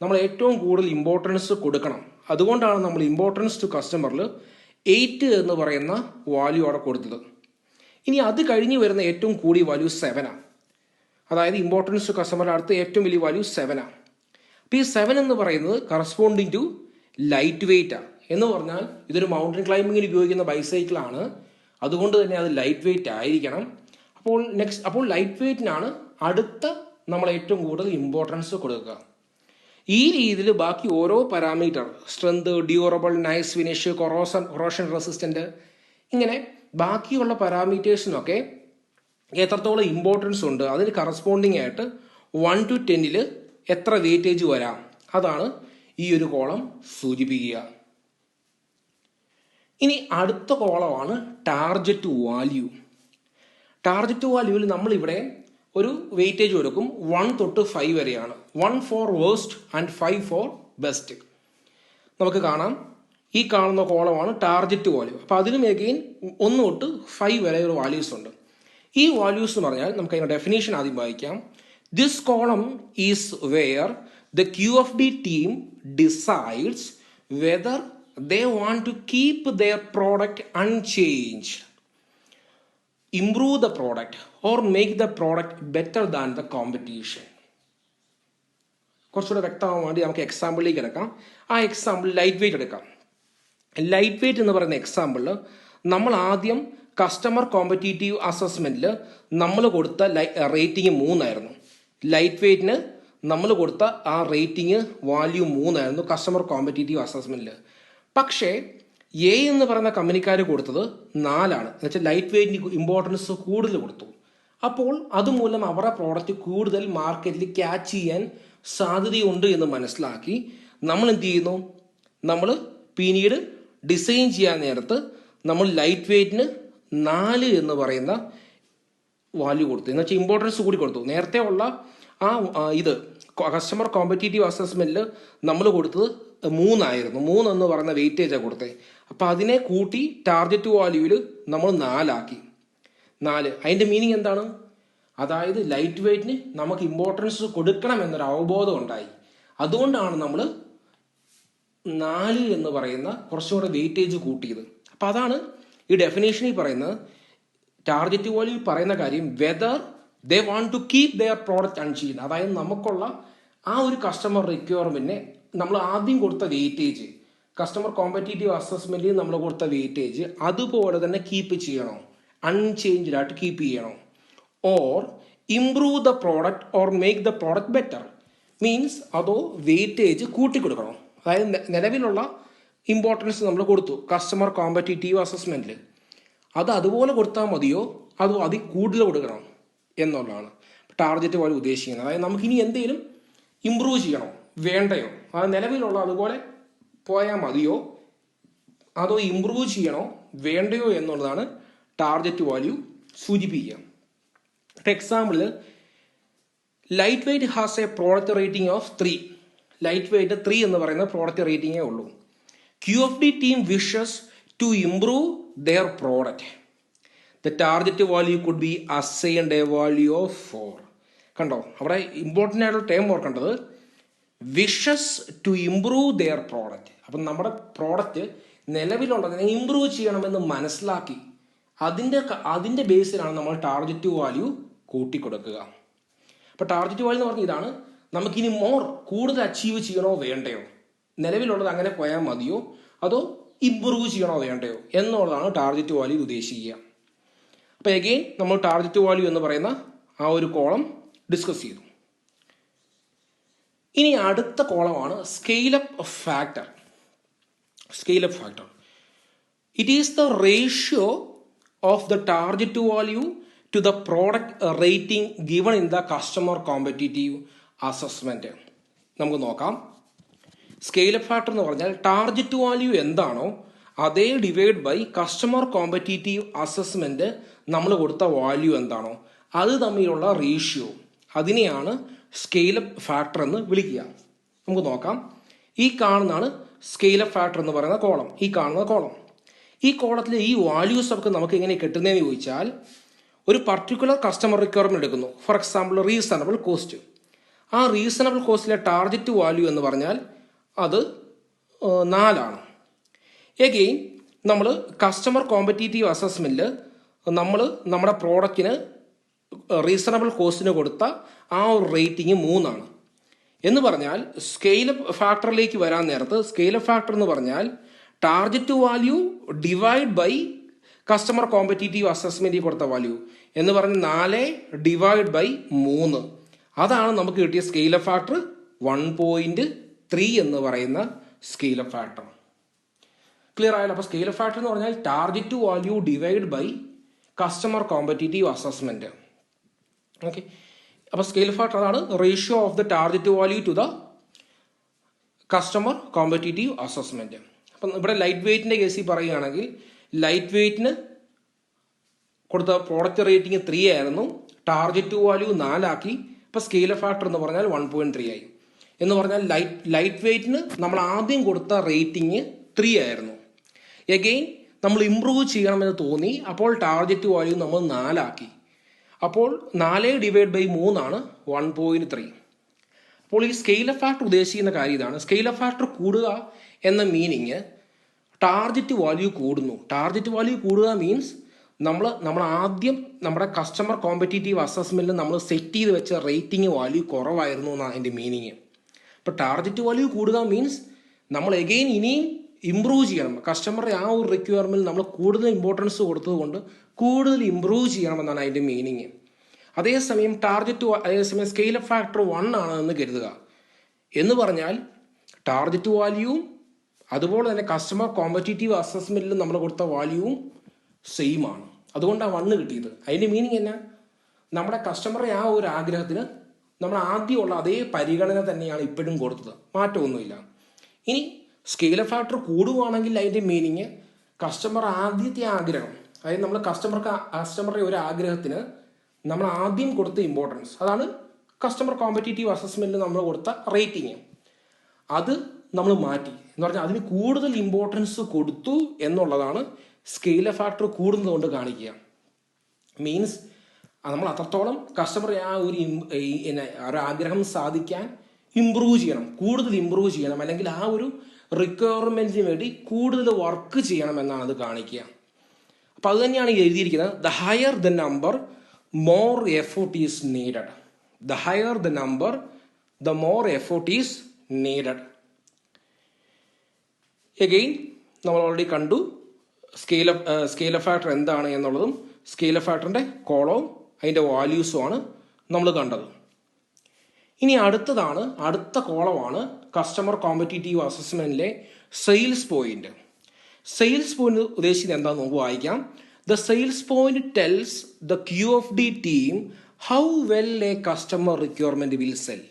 നമ്മൾ ഏറ്റവും കൂടുതൽ ഇമ്പോർട്ടൻസ് കൊടുക്കണം. അതുകൊണ്ടാണ് നമ്മൾ ഇമ്പോർട്ടൻസ് ടു കസ്റ്റമറിൽ 8 എന്ന് പറയുന്ന വാല്യൂ അവിടെ കൊടുത്തത്. ഇനി അത് കഴിഞ്ഞ് വരുന്ന ഏറ്റവും കൂടിയ വാല്യൂ 7. അതായത് ഇമ്പോർട്ടൻസ് ടു കസ്റ്റമറുടെ അടുത്ത് ഏറ്റവും വലിയ വാല്യൂ 7. അപ്പോൾ ഈ 7 എന്ന് പറയുന്നത് കറസ്പോണ്ടിങ് ടു ലൈറ്റ് വെയിറ്റ് ആണ്. എന്ന് പറഞ്ഞാൽ ഇതൊരു മൗണ്ടൻ ക്ലൈംബിങ്ങിന് ഉപയോഗിക്കുന്ന ബൈസൈക്കിളാണ്, അതുകൊണ്ട് തന്നെ അത് ലൈറ്റ് വെയിറ്റ് ആയിരിക്കണം. അപ്പോൾ ലൈറ്റ് വെയിറ്റിനാണ് അടുത്ത നമ്മൾ ഏറ്റവും കൂടുതൽ ഇമ്പോർട്ടൻസ് കൊടുക്കുക. ഈ രീതിയിൽ ബാക്കി ഓരോ parameter, strength, durable, nice finish, corrosion resistant, ഇങ്ങനെ ബാക്കിയുള്ള പാരാമീറ്റേഴ്സിനൊക്കെ എത്രത്തോളം ഇമ്പോർട്ടൻസ് ഉണ്ട് അതിന് കറസ്പോണ്ടിങ് ആയിട്ട് 1 to 10 എത്ര വെയിറ്റേജ് വരാം, അതാണ് ഈ ഒരു കോളം സൂചിപ്പിക്കുക. ഇനി അടുത്ത കോളമാണ് ടാർഗറ്റ് വാല്യൂ. ടാർഗറ്റ് വാല്യൂവിൽ നമ്മളിവിടെ ഒരു വെയിറ്റേജ് കൊടുക്കും. 1 തൊട്ട് 5 വരെയാണ്. 1 for worst and 5 for best. നമുക്ക് കാണാം ഈ കാണുന്ന കോളമാണ് ടാർഗറ്റ് വാല്യൂ. അപ്പോൾ അതിനും എഗെയിൻ 1 തൊട്ട് 5 വരെ ഒരു വാല്യൂസ് ഉണ്ട്. ഈ വാല്യൂസ് എന്ന് പറഞ്ഞാൽ നമുക്ക് അതിൻ്റെ ഡെഫിനേഷൻ ആദ്യം വായിക്കാം. This column is where the QFD team decides whether they want to keep their product unchanged, improve the product or make the product better than the competition. കുറച്ചുകൂടെ വ്യക്തമാകാൻ വേണ്ടി നമുക്ക് എക്സാമ്പിളിലേക്ക് എടുക്കാം. ആ എക്സാമ്പിൾ ലൈറ്റ് വെയിറ്റ് എടുക്കാം. Light weight എന്ന് പറയുന്ന എക്സാമ്പിളിൽ നമ്മൾ ആദ്യം കസ്റ്റമർ കോമ്പറ്റീറ്റീവ് അസസ്മെൻറ്റിൽ നമ്മൾ കൊടുത്ത റേറ്റിംഗ് 3 ലൈറ്റ് വെയിറ്റിന് നമ്മൾ കൊടുത്ത ആ റേറ്റിംഗ് വാല്യൂ 3 കസ്റ്റമർ കോമ്പറ്റീറ്റീവ് അസസ്മെൻറ്റിൽ. പക്ഷേ എ എന്ന് പറയുന്ന കമ്പനിക്കാർ കൊടുത്തത് 4 എന്നുവെച്ചാൽ ലൈറ്റ് വെയിറ്റിന് ഇമ്പോർട്ടൻസ് കൂടുതൽ കൊടുത്തു. അപ്പോൾ അതുമൂലം അവരുടെ പ്രോഡക്റ്റ് കൂടുതൽ മാർക്കറ്റിൽ ക്യാച്ച് ചെയ്യാൻ സാധ്യതയുണ്ട് എന്ന് മനസ്സിലാക്കി നമ്മൾ എന്ത് ചെയ്യുന്നു, നമ്മൾ പിന്നീട് ഡിസൈൻ ചെയ്യാൻ നേരത്ത് നമ്മൾ ലൈറ്റ് വെയ്റ്റിന് 4 എന്ന് പറയുന്ന വാല്യൂ കൊടുത്തു, എന്ന് വെച്ചാൽ ഇമ്പോർട്ടൻസ് കൂടി കൊടുത്തു. നേരത്തെ ഉള്ള ഇത് കസ്റ്റമർ കോമ്പറ്റീറ്റീവ് അസസ്മെന്റിൽ നമ്മൾ കൊടുത്തത് 3 ആയിരുന്നു. 3 എന്ന് പറയുന്ന വെയിറ്റേജാണ് കൊടുത്തത്. അപ്പം അതിനെ കൂട്ടി ടാർഗറ്റ് വാല്യൂവിൽ നമ്മൾ 4 ആക്കി. 4 അതിൻ്റെ മീനിങ് എന്താണ്? അതായത് ലൈറ്റ് വെയ്റ്റിന് നമുക്ക് ഇമ്പോർട്ടൻസ് കൊടുക്കണം എന്നൊരു അവബോധം ഉണ്ടായി. അതുകൊണ്ടാണ് നമ്മൾ 4 എന്ന് പറയുന്ന കുറച്ചുകൂടെ വെയിറ്റേജ് കൂട്ടിയത്. അപ്പം അതാണ് ഈ ഡെഫിനേഷനിൽ പറയുന്നത്. ടാർഗറ്റ് വാല്യൂ പറയുന്ന കാര്യം whether they want to keep their product unchanged. അതായത് നമുക്കുള്ള ഒരു കസ്റ്റമർ റിക്വയർമെന്റിനെ നമ്മൾ ആദ്യം കൊടുത്ത വെയിറ്റേജ്, കസ്റ്റമർ കോമ്പറ്റീറ്റീവ് അസസ്മെന്റിൽ നമ്മൾ കൊടുത്ത വെയിറ്റേജ് അതുപോലെ തന്നെ കീപ്പ് ചെയ്യണോ, അൺചേഞ്ച്ഡ് ആയിട്ട് കീപ്പ് ചെയ്യണോ, or improve the product or make the product better means അതോ വെയിറ്റേജ് കൂട്ടിക്കൊടുക്കണോ. അതായത് നിലവിലുള്ള ഇമ്പോർട്ടൻസ് നമ്മൾ കൊടുത്തു കസ്റ്റമർ കോമ്പറ്റീറ്റീവ് അസസ്മെന്റിൽ, അത് അതുപോലെ കൊടുത്താൽ മതിയോ അതോ അതിൽ കൂടുതൽ കൊടുക്കണം എന്നുള്ളതാണ് ടാർഗറ്റ് വാല്യൂ ഉദ്ദേശിക്കുന്നത്. അതായത് നമുക്കിനി എന്തെങ്കിലും ഇമ്പ്രൂവ് ചെയ്യണോ വേണ്ടയോ, അത് നിലവിലുള്ള അതുപോലെ പോയാൽ മതിയോ അതോ ഇമ്പ്രൂവ് ചെയ്യണോ വേണ്ടയോ എന്നുള്ളതാണ് ടാർഗറ്റ് വാല്യൂ സൂചിപ്പിക്കുക. Example, light weight has a product rating of 3. Light weight 3 എന്ന് പറയുന്ന പ്രോഡക്റ്റ് റേറ്റിംഗേ ഉള്ളൂ. QFD team wishes to improve their product. The target value could be assigned a value of 4. കണ്ടോ, അവിടെ ഇമ്പോർട്ടൻ്റ് ആയിട്ടുള്ള ടേം ഓർക്കേണ്ടത് wishes to improve their product. അപ്പം നമ്മുടെ product നിലവിലുള്ളതിനെ improve ചെയ്യണമെന്ന് മനസ്സിലാക്കി അതിൻ്റെ ബേസിലാണ് നമ്മൾ ടാർഗറ്റ് വാല്യൂ കൂട്ടിക്കൊടുക്കുക. അപ്പോൾ ടാർഗറ്റ് വാല്യൂ എന്ന് പറഞ്ഞാൽ ഇതാണ്, നമുക്കിനി കൂടുതൽ അച്ചീവ് ചെയ്യണോ വേണ്ടയോ, നിലവിലുള്ളത് അങ്ങനെ പോയാൽ മതിയോ അതോ ഇംപ്രൂവ് ചെയ്യണോ വേണ്ടയോ എന്നുള്ളതാണ് ടാർഗറ്റ് വാല്യൂ ഉദ്ദേശിക്കുക. അപ്പോൾ എഗെയിൻ നമ്മൾ ടാർഗറ്റ് വാല്യൂ എന്ന് പറയുന്ന ഒരു കോളം ഡിസ്കസ് ചെയ്തു. ഇനി അടുത്ത കോളമാണ് scale up factor. Scale up factor, it is the ratio of the target value to the product rating given in the customer competitive assessment. നമുക്ക് നോക്കാം. സ്കെയിലപ്പ് ഫാക്ടർ എന്ന് പറഞ്ഞാൽ ടാർഗറ്റ് വാല്യൂ എന്താണോ അതേ divide by customer competitive assessment നമ്മൾ കൊടുത്ത value എന്താണോ അത് തമ്മിലുള്ള റേഷ്യോ, അതിനെയാണ് സ്കെയിലപ്പ് ഫാക്ടർ എന്ന് വിളിക്കുക. നമുക്ക് നോക്കാം. ഈ കാണുന്നതാണ് സ്കെയിലപ്പ് ഫാക്ടർ എന്ന് പറയുന്ന കോളം. ഈ കാണുന്ന കോളം, ഈ കോളത്തിലെ ഈ വാല്യൂസ് ഒക്കെ നമുക്ക് എങ്ങനെ കിട്ടുന്നതെന്ന് ചോദിച്ചാൽ, ഒരു പർട്ടിക്കുലർ കസ്റ്റമർ റിക്വയർമെന്റ് എടുക്കുന്നു. For example reasonable cost. ആ റീസണബിൾ കോസ്റ്റിലെ ടാർഗറ്റ് വാല്യൂ എന്ന് പറഞ്ഞാൽ അത് 4 ആണ്. എഗെയിൻ നമ്മൾ കസ്റ്റമർ കോമ്പറ്റീറ്റീവ് അസസ്മെന്റിൽ നമ്മൾ നമ്മുടെ പ്രോഡക്റ്റിന് റീസണബിൾ കോസ്റ്റിന് കൊടുത്ത ഒരു റേറ്റിംഗ് 3 ആണ്. എന്ന് പറഞ്ഞാൽ സ്കെയിലപ്പ് ഫാക്ടറിലേക്ക് വരാൻ നേരത്ത് സ്കെയിലപ്പ് ഫാക്ടർ എന്ന് പറഞ്ഞാൽ target value divide by customer competitive അസസ്മെന്റിൽ കൊടുത്ത വാല്യൂ എന്ന് പറഞ്ഞ് 4 ഡിവൈഡ് ബൈ 3. അതാണ് നമുക്ക് കിട്ടിയ സ്കെയിലപ്പ് ഫാക്ടർ 1.3 എന്ന് പറയുന്ന സ്കെയിലപ്പ് ഫാക്ടർ. ക്ലിയർ ആയാലും. അപ്പോൾ സ്കെയിലപ്പ് ഫാക്ടർ എന്ന് പറഞ്ഞാൽ target value divide by customer competitive assessment. Okay, അപ്പോൾ സ്കെയിലപ്പ് ഫാക്ടർ അതാണ് ratio of the target value to the customer competitive assessment. അപ്പം ഇവിടെ ലൈറ്റ് വെയ്റ്റിന്റെ കേസിൽ പറയുകയാണെങ്കിൽ ലൈറ്റ് വെയ്റ്റിന് കൊടുത്ത പ്രോഡക്റ്റ് റേറ്റിംഗ് 3 ആയിരുന്നു, ടാർഗറ്റ് വാല്യൂ 4 ആക്കി. അപ്പോൾ സ്കെയിലപ്പ് ഫാക്ടർ എന്ന് പറഞ്ഞാൽ 1.3 ആയി. എന്ന് പറഞ്ഞാൽ ലൈറ്റ് വെയ്റ്റിന് നമ്മൾ ആദ്യം കൊടുത്ത റേറ്റിംഗ് 3 ആയിരുന്നു. എഗെയിൻ നമ്മൾ ഇംപ്രൂവ് ചെയ്യണമെന്ന് തോന്നി, അപ്പോൾ ടാർഗറ്റ് വാല്യൂ നമ്മൾ 4 ആക്കി. അപ്പോൾ 4 ഡിവൈഡ് ബൈ 3 ആണ് 1.3. അപ്പോൾ ഈ സ്കെയിലപ്പ് ഫാക്ടർ ഉദ്ദേശിക്കുന്ന കാര്യം ഇതാണ്. സ്കെയിലപ്പ് ഫാക്ടർ കൂടുക എന്ന മീനിങ് ടാർഗറ്റ് വാല്യൂ കൂടുന്നു. ടാർഗറ്റ് വാല്യൂ കൂടുക മീൻസ് നമ്മൾ ആദ്യം നമ്മുടെ കസ്റ്റമർ കോമ്പറ്റീറ്റീവ് അസസ്മെന്റിൽ നമ്മൾ സെറ്റ് ചെയ്ത് വെച്ച റേറ്റിംഗ് വാല്യൂ കുറവായിരുന്നു എന്നാണ് അതിൻ്റെ മീനിങ്. ഇപ്പോൾ ടാർഗറ്റ് വാല്യൂ കൂടുക മീൻസ് നമ്മൾ എഗെയിൻ ഇനിയും ഇംപ്രൂവ് ചെയ്യണം. കസ്റ്റമറുടെ ഒരു റിക്വയർമെന്റ് നമ്മൾ കൂടുതൽ ഇമ്പോർട്ടൻസ് കൊടുത്തതുകൊണ്ട് കൂടുതൽ ഇംപ്രൂവ് ചെയ്യണമെന്നാണ് അതിൻ്റെ മീനിങ്. അതേസമയം അതേസമയം സ്കെയിലപ്പ് ഫാക്ടർ 1 ആണെന്ന് കരുതുക. എന്ന് പറഞ്ഞാൽ ടാർഗറ്റ് വാല്യൂവും അതുപോലെ തന്നെ കസ്റ്റമർ കോമ്പറ്റീറ്റീവ് അസസ്മെന്റിൽ നമ്മൾ കൊടുത്ത വാല്യൂവും സെയിം ആണ്. അതുകൊണ്ടാണ് 1 കിട്ടിയത്. അതിൻ്റെ മീനിങ് എന്നാ, നമ്മുടെ കസ്റ്റമറുടെ ഒരു ആഗ്രഹത്തിന് നമ്മൾ ആദ്യമുള്ള അതേ പരിഗണന തന്നെയാണ് ഇപ്പോഴും കൊടുത്തത്, മാറ്റമൊന്നുമില്ല. ഇനി സ്കെയിൽ അപ്പ് ഫാക്ടർ കൂടുകയാണെങ്കിൽ അതിൻ്റെ മീനിങ് കസ്റ്റമർ ആദ്യത്തെ ആഗ്രഹം, അതായത് നമ്മൾ കസ്റ്റമറുടെ ഒരു ആഗ്രഹത്തിന് നമ്മൾ ആദ്യം കൊടുത്ത ഇമ്പോർട്ടൻസ്, അതാണ് കസ്റ്റമർ കോമ്പറ്റീറ്റീവ് അസസ്മെൻറ്റിൽ നമ്മൾ കൊടുത്ത റേറ്റിംഗ്, അത് നമ്മൾ മാറ്റി എന്ന് പറഞ്ഞാൽ അതിന് കൂടുതൽ ഇമ്പോർട്ടൻസ് കൊടുത്തു എന്നുള്ളതാണ് സ്കെയിൽ അപ്പ് ഫാക്ടർ കൂടുന്നത് കൊണ്ട് കാണിക്കുക. മീൻസ് നമ്മൾ അത്രത്തോളം കസ്റ്റമറെ ആ ഒരു ആഗ്രഹം സാധിക്കാൻ ഇമ്പ്രൂവ് ചെയ്യണം, കൂടുതൽ ഇമ്പ്രൂവ് ചെയ്യണം, അല്ലെങ്കിൽ ആ ഒരു റിക്വയർമെൻറ്റിന് വേണ്ടി കൂടുതൽ വർക്ക് ചെയ്യണം എന്നാണ് അത് കാണിക്കുക. അപ്പം അത് തന്നെയാണ് എഴുതിയിരിക്കുന്നത്. The higher the number more effort is needed. The higher the number the more effort is needed. Again നമ്മൾ ഓൾറെഡി കണ്ടു സ്കെയിൽ അപ്പ് ഫാക്ടർ എന്താണ് എന്നുള്ളതും സ്കെയിൽ അപ്പ് ഫാക്ടറിൻ്റെ കോളവും അതിൻ്റെ വാല്യൂസുമാണ് നമ്മൾ കണ്ടത്. ഇനി അടുത്ത കോളമാണ് കസ്റ്റമർ കോമ്പറ്റീറ്റീവ് അസസ്മെൻറ്റിലെ സെയിൽസ് പോയിന്റ്. സെയിൽസ് പോയിന്റ് ഉദ്ദേശിക്കുന്നത് എന്താണെന്ന് നമുക്ക് വായിക്കാം. The sales point tells the QFD team how well a customer requirement will sell.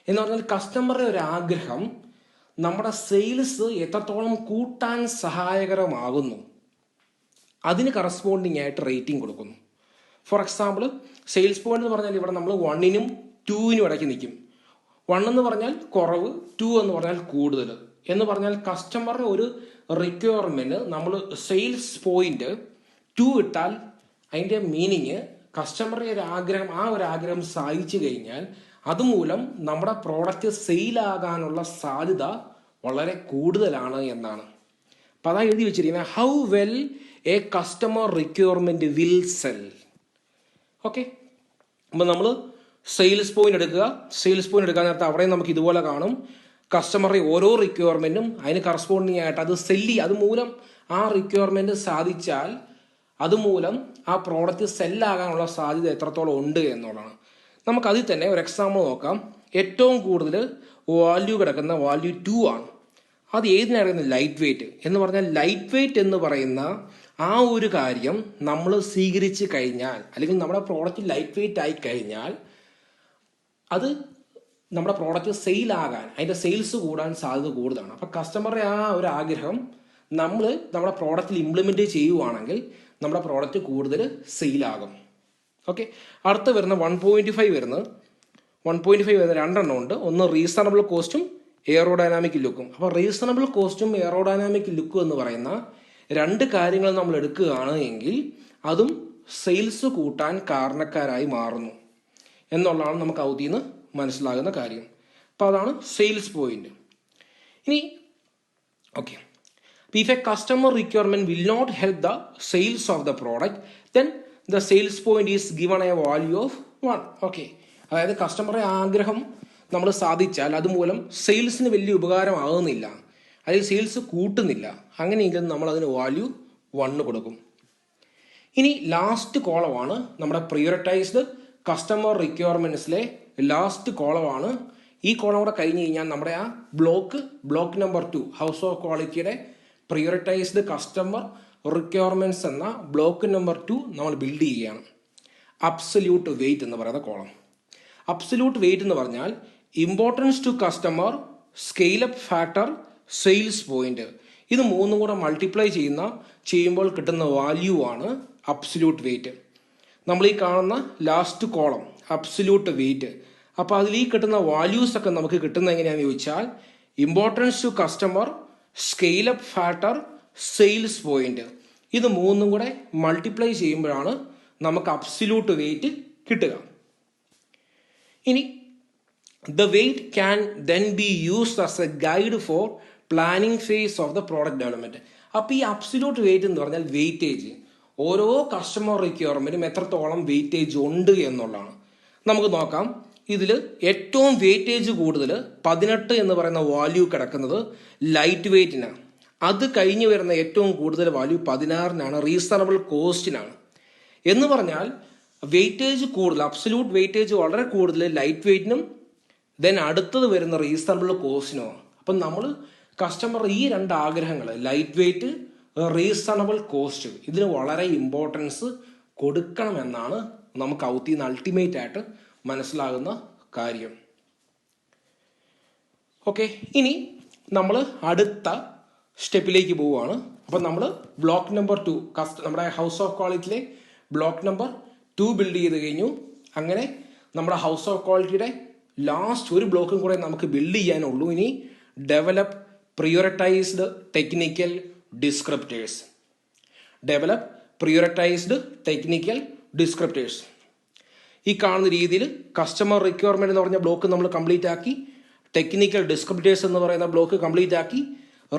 എന്ന് പറഞ്ഞാൽ കസ്റ്റമറുടെ ഒരു ആഗ്രഹം നമ്മുടെ സെയിൽസ് എത്രത്തോളം കൂട്ടാൻ സഹായകരമാകുന്നു, അതിന് കറസ്പോണ്ടിങ് ആയിട്ട് റേറ്റിംഗ് കൊടുക്കുന്നു. ഫോർ എക്സാമ്പിൾ, സെയിൽസ് പോയിന്റ് എന്ന് പറഞ്ഞാൽ ഇവിടെ നമ്മൾ 1നും 2നും ഇടയ്ക്ക് നിൽക്കും. 1 എന്ന് പറഞ്ഞാൽ കുറവ്, 2 എന്ന് പറഞ്ഞാൽ കൂടുതൽ എന്ന് പറഞ്ഞാൽ കസ്റ്റമറുടെ ഒരു റിക്വയർമെന്റ് നമ്മൾ സെയിൽസ് പോയിന്റ് 2 ഇട്ടാൽ അതിൻ്റെ മീനിങ് കസ്റ്റമറുടെ ഒരു ആഗ്രഹം, ആ ഒരു ആഗ്രഹം സാധിച്ചു കഴിഞ്ഞാൽ അതുമൂലം നമ്മുടെ പ്രോഡക്റ്റ് സെയിലാകാനുള്ള സാധ്യത വളരെ കൂടുതലാണ് എന്നാണ്. അപ്പം അതാ എഴുതി വെച്ചിരിക്കുന്നത് how well a customer requirement will cell. Okay, അപ്പം നമ്മൾ സെയിൽസ് പോയിന്റ് എടുക്കാൻ നേരത്തെ അവിടെ നമുക്ക് ഇതുപോലെ കാണും. കസ്റ്റമറുടെ ഓരോ റിക്വയർമെന്റും അതിന് കറസ്പോണ്ടിങ് ആയിട്ട് അത് അതുമൂലം ആ റിക്വയർമെന്റ് സാധിച്ചാൽ അതുമൂലം ആ പ്രോഡക്റ്റ് സെല്ലാകാനുള്ള സാധ്യത എത്രത്തോളം ഉണ്ട് എന്നുള്ളതാണ്. നമുക്കതിൽ തന്നെ ഒരു എക്സാമ്പിൾ നോക്കാം. ഏറ്റവും കൂടുതൽ വാല്യൂ കിടക്കുന്ന വാല്യൂ 2 ആണ്. അത് ഏതിനായിരുന്നു? ലൈറ്റ് വെയിറ്റ് എന്ന് പറഞ്ഞാൽ ലൈറ്റ് വെയിറ്റ് എന്ന് പറയുന്ന ആ ഒരു കാര്യം നമ്മൾ സ്വീകരിച്ച് കഴിഞ്ഞാൽ, അല്ലെങ്കിൽ നമ്മുടെ പ്രോഡക്റ്റ് ലൈറ്റ് വെയിറ്റ് ആയി കഴിഞ്ഞാൽ അത് നമ്മുടെ പ്രോഡക്റ്റ് സെയിലാകാൻ, അതിൻ്റെ സെയിൽസ് കൂടാൻ സാധ്യത കൂടുതലാണ്. അപ്പം കസ്റ്റമറുടെ ആ ഒരു ആഗ്രഹം നമ്മൾ നമ്മുടെ പ്രോഡക്റ്റിൽ ഇംപ്ലിമെൻറ്റ് ചെയ്യുവാണെങ്കിൽ നമ്മുടെ പ്രോഡക്റ്റ് കൂടുതൽ സെയിലാകും. ഓക്കെ, അടുത്ത് വരുന്ന 1.5 വരുന്ന രണ്ടെണ്ണം ഉണ്ട്. ഒന്ന് റീസണബിൾ കോസ്റ്റും എയറോഡൈനാമിക് ലുക്കും. അപ്പോൾ റീസണബിൾ കോസ്റ്റും എയറോഡൈനാമിക് ലുക്കും എന്ന് പറയുന്ന രണ്ട് കാര്യങ്ങൾ നമ്മൾ എടുക്കുകയാണ് എങ്കിൽ അതും സെയിൽസ് കൂട്ടാൻ കാരണക്കാരായി മാറുന്നു എന്നുള്ളതാണ് നമുക്ക് ഔദ്യിൽ നിന്ന് മനസ്സിലാകുന്ന കാര്യം. അപ്പോൾ അതാണ് സെയിൽസ് പോയിന്റ്. ഇനി okay, if a customer requirement will not help the sales of the product, then the sales point is given a value of 1. Okay, അതായത് കസ്റ്റമറുടെ ആഗ്രഹം നമ്മൾ സാധിച്ചാൽ അതുമൂലം സെയിൽസിന് വലിയ ഉപകാരമാകുന്നില്ല, അല്ലെങ്കിൽ സെയിൽസ് കൂട്ടുന്നില്ല, അങ്ങനെയെങ്കിലും നമ്മൾ അതിന് വാല്യൂ 1 കൊടുക്കും. ഇനി ലാസ്റ്റ് കോളമാണ് നമ്മുടെ പ്രിയോറിറ്റൈസ്ഡ് കസ്റ്റമർ റിക്വയർമെന്റ്സിലെ ലാസ്റ്റ് കോളമാണ്. ഈ കോളം കൂടെ കഴിഞ്ഞ് കഴിഞ്ഞാൽ നമ്മുടെ ആ ബ്ലോക്ക് നമ്പർ 2 ഹൗസ് ഓഫ് ക്വാളിറ്റിയുടെ പ്രിയോറിറ്റൈസ്ഡ് കസ്റ്റമർ റിക്വയർമെന്റ്സ് എന്ന ബ്ലോക്ക് നമ്പർ 2 നമ്മൾ ബിൽഡ് ചെയ്യുകയാണ്. അബ്സല്യൂട്ട് വെയിറ്റ് എന്ന് പറയുന്ന കോളം. അബ്സല്യൂട്ട് വെയിറ്റ് എന്ന് പറഞ്ഞാൽ importance to customer, scale up factor, sales point, ഇത് മൂന്നും കൂടെ മൾട്ടിപ്ലൈ ചെയ്യുമ്പോൾ കിട്ടുന്ന വാല്യൂ ആണ് അബ്സല്യൂട്ട് വെയിറ്റ്. നമ്മൾ ഈ കാണുന്ന ലാസ്റ്റ് കോളം അബ്സല്യൂട്ട് വെയിറ്റ്. അപ്പോൾ അതിൽ ഈ കിട്ടുന്ന വാല്യൂസ് ഒക്കെ നമുക്ക് കിട്ടുന്നത് എങ്ങനെയാണെന്ന് ചോദിച്ചാൽ importance to customer, scale up factor, sales point, ഇത് മൂന്നും കൂടെ മൾട്ടിപ്ലൈ ചെയ്യുമ്പോഴാണ് നമുക്ക് അബ്സല്യൂട്ട് വെയിറ്റ് കിട്ടുക. ഇനി the weight can then be used as a guide for planning phase of the product development. അപ്പോൾ ഈ അബ്സല്യൂട്ട് വെയിറ്റ് എന്ന് പറഞ്ഞാൽ വെയിറ്റേജ്, ഓരോ കസ്റ്റമർ റിക്വയർമെന്റും എത്രത്തോളം വെയിറ്റേജ് ഉണ്ട് എന്നുള്ളതാണ്. നമുക്ക് നോക്കാം. ഇതിൽ ഏറ്റവും വെയിറ്റേജ് കൂടുതൽ 18 എന്ന് പറയുന്ന വാല്യൂ കിടക്കുന്നത് ലൈറ്റ് വെയിറ്റിനാണ്. അത് കഴിഞ്ഞ് വരുന്ന ഏറ്റവും കൂടുതൽ വാല്യൂ 16 റീസണബിൾ കോസ്റ്റിനാണ്. എന്ന് പറഞ്ഞാൽ വെയിറ്റേജ് കൂടുതൽ, അബ്സല്യൂട്ട് വെയിറ്റേജ് വളരെ കൂടുതൽ ലൈറ്റ് വെയിറ്റിനും ദെൻ അടുത്തത് വരുന്ന റീസണബിൾ കോസ്റ്റിനുമാണ്. അപ്പം നമ്മൾ കസ്റ്റമർ ഈ രണ്ട് ആഗ്രഹങ്ങൾ, ലൈറ്റ് വെയിറ്റ്, റീസണബിൾ കോസ്റ്റ്, ഇതിന് വളരെ ഇമ്പോർട്ടൻസ് കൊടുക്കണമെന്നാണ് നമുക്ക് ഔത്തിൽ നിന്ന് അൾട്ടിമേറ്റ് ആയിട്ട് മനസ്സിലാകുന്ന കാര്യം. ഓക്കെ, ഇനി നമ്മൾ അടുത്ത സ്റ്റെപ്പിലേക്ക് പോവുകയാണ്. അപ്പം നമ്മൾ ബ്ലോക്ക് നമ്പർ 2 നമ്മുടെ ഹൗസ് ഓഫ് ക്വാളിറ്റിയിലെ ബ്ലോക്ക് നമ്പർ 2 ബിൽഡ് ചെയ്ത് കഴിഞ്ഞു. അങ്ങനെ നമ്മുടെ ഹൗസ് ഓഫ് ക്വാളിറ്റിയുടെ ലാസ്റ്റ് ഒരു ബ്ലോക്കും കൂടെ നമുക്ക് ബിൽഡ് ചെയ്യാനുള്ളൂ. ഇനി develop prioritized technical descriptors. Develop prioritized technical descriptors. ഈ കാണുന്ന രീതിയിൽ കസ്റ്റമർ റിക്വയർമെൻറ്റ് എന്ന് പറഞ്ഞ ബ്ലോക്ക് നമ്മൾ കംപ്ലീറ്റ് ആക്കി. ടെക്നിക്കൽ ഡിസ്ക്രിപ്റ്റേഴ്സ് എന്ന് പറയുന്ന ബ്ലോക്ക് കംപ്ലീറ്റ് ആക്കി.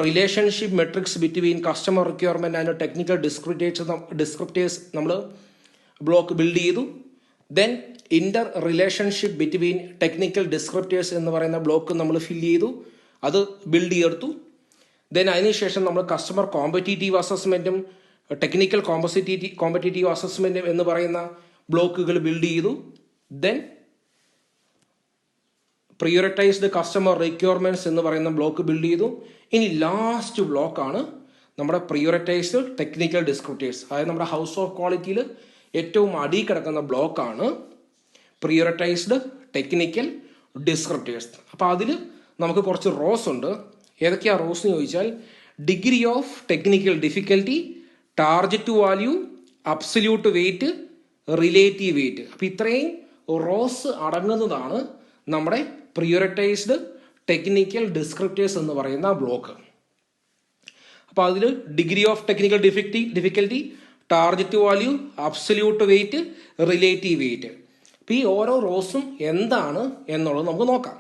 Relationship matrix between customer requirement and technical descriptors നമ്മൾ ബ്ലോക്ക് ബിൽഡ് ചെയ്തു. Then inter relationship between technical descriptors എന്ന് പറയുന്ന ബ്ലോക്ക് നമ്മൾ ഫില്ല് ചെയ്തു, അത് ബിൽഡ് ചെയ്തെടുത്തു. ദെൻ അതിനുശേഷം നമ്മൾ കസ്റ്റമർ കോമ്പറ്റീറ്റീവ് അസസ്മെൻറ്റും ടെക്നിക്കൽ കോമ്പറ്റീറ്റീവ് അസസ്മെൻറ്റും എന്ന് പറയുന്ന ബ്ലോക്കുകൾ ബിൽഡ് ചെയ്തു. ദെൻ പ്രിയോറിറ്റൈസ്ഡ് കസ്റ്റമർ റിക്വയർമെൻറ്റ്സ് എന്ന് പറയുന്ന ബ്ലോക്ക് ബിൽഡ് ചെയ്തു. ഇനി ലാസ്റ്റ് ബ്ലോക്കാണ് നമ്മുടെ പ്രിയോറിറ്റൈസ്ഡ് ടെക്നിക്കൽ ഡിസ്ക്രിപ്റ്റേഴ്സ്. അതായത് നമ്മുടെ ഹൗസ് ഓഫ് ക്വാളിറ്റിയിൽ ഏറ്റവും അടി കിടക്കുന്ന ബ്ലോക്കാണ് പ്രിയോറിറ്റൈസ്ഡ് ടെക്നിക്കൽ ഡിസ്ക്രിപ്റ്റേഴ്സ്. അപ്പോൾ അതിൽ നമുക്ക് കുറച്ച് റോസ് ഉണ്ട്. ഏതൊക്കെയാണ് റോസ് എന്ന് ചോദിച്ചാൽ degree of technical difficulty, target value, absolute weight, relative weight. അപ്പോൾ ഇത്രയും റോസ് അടങ്ങുന്നതാണ് നമ്മുടെ പ്രിയോറിറ്റൈസ്ഡ് ടെക്നിക്കൽ ഡിസ്ക്രിപ്റ്റേഴ്സ് എന്ന് പറയുന്ന ബ്ലോക്ക്. അപ്പോൾ അതിൽ degree of technical difficulty, target value, absolute weight, relative weight. അപ്പോൾ ഈ ഓരോ റോസും എന്താണ് എന്നുള്ളത് നമുക്ക് നോക്കാം.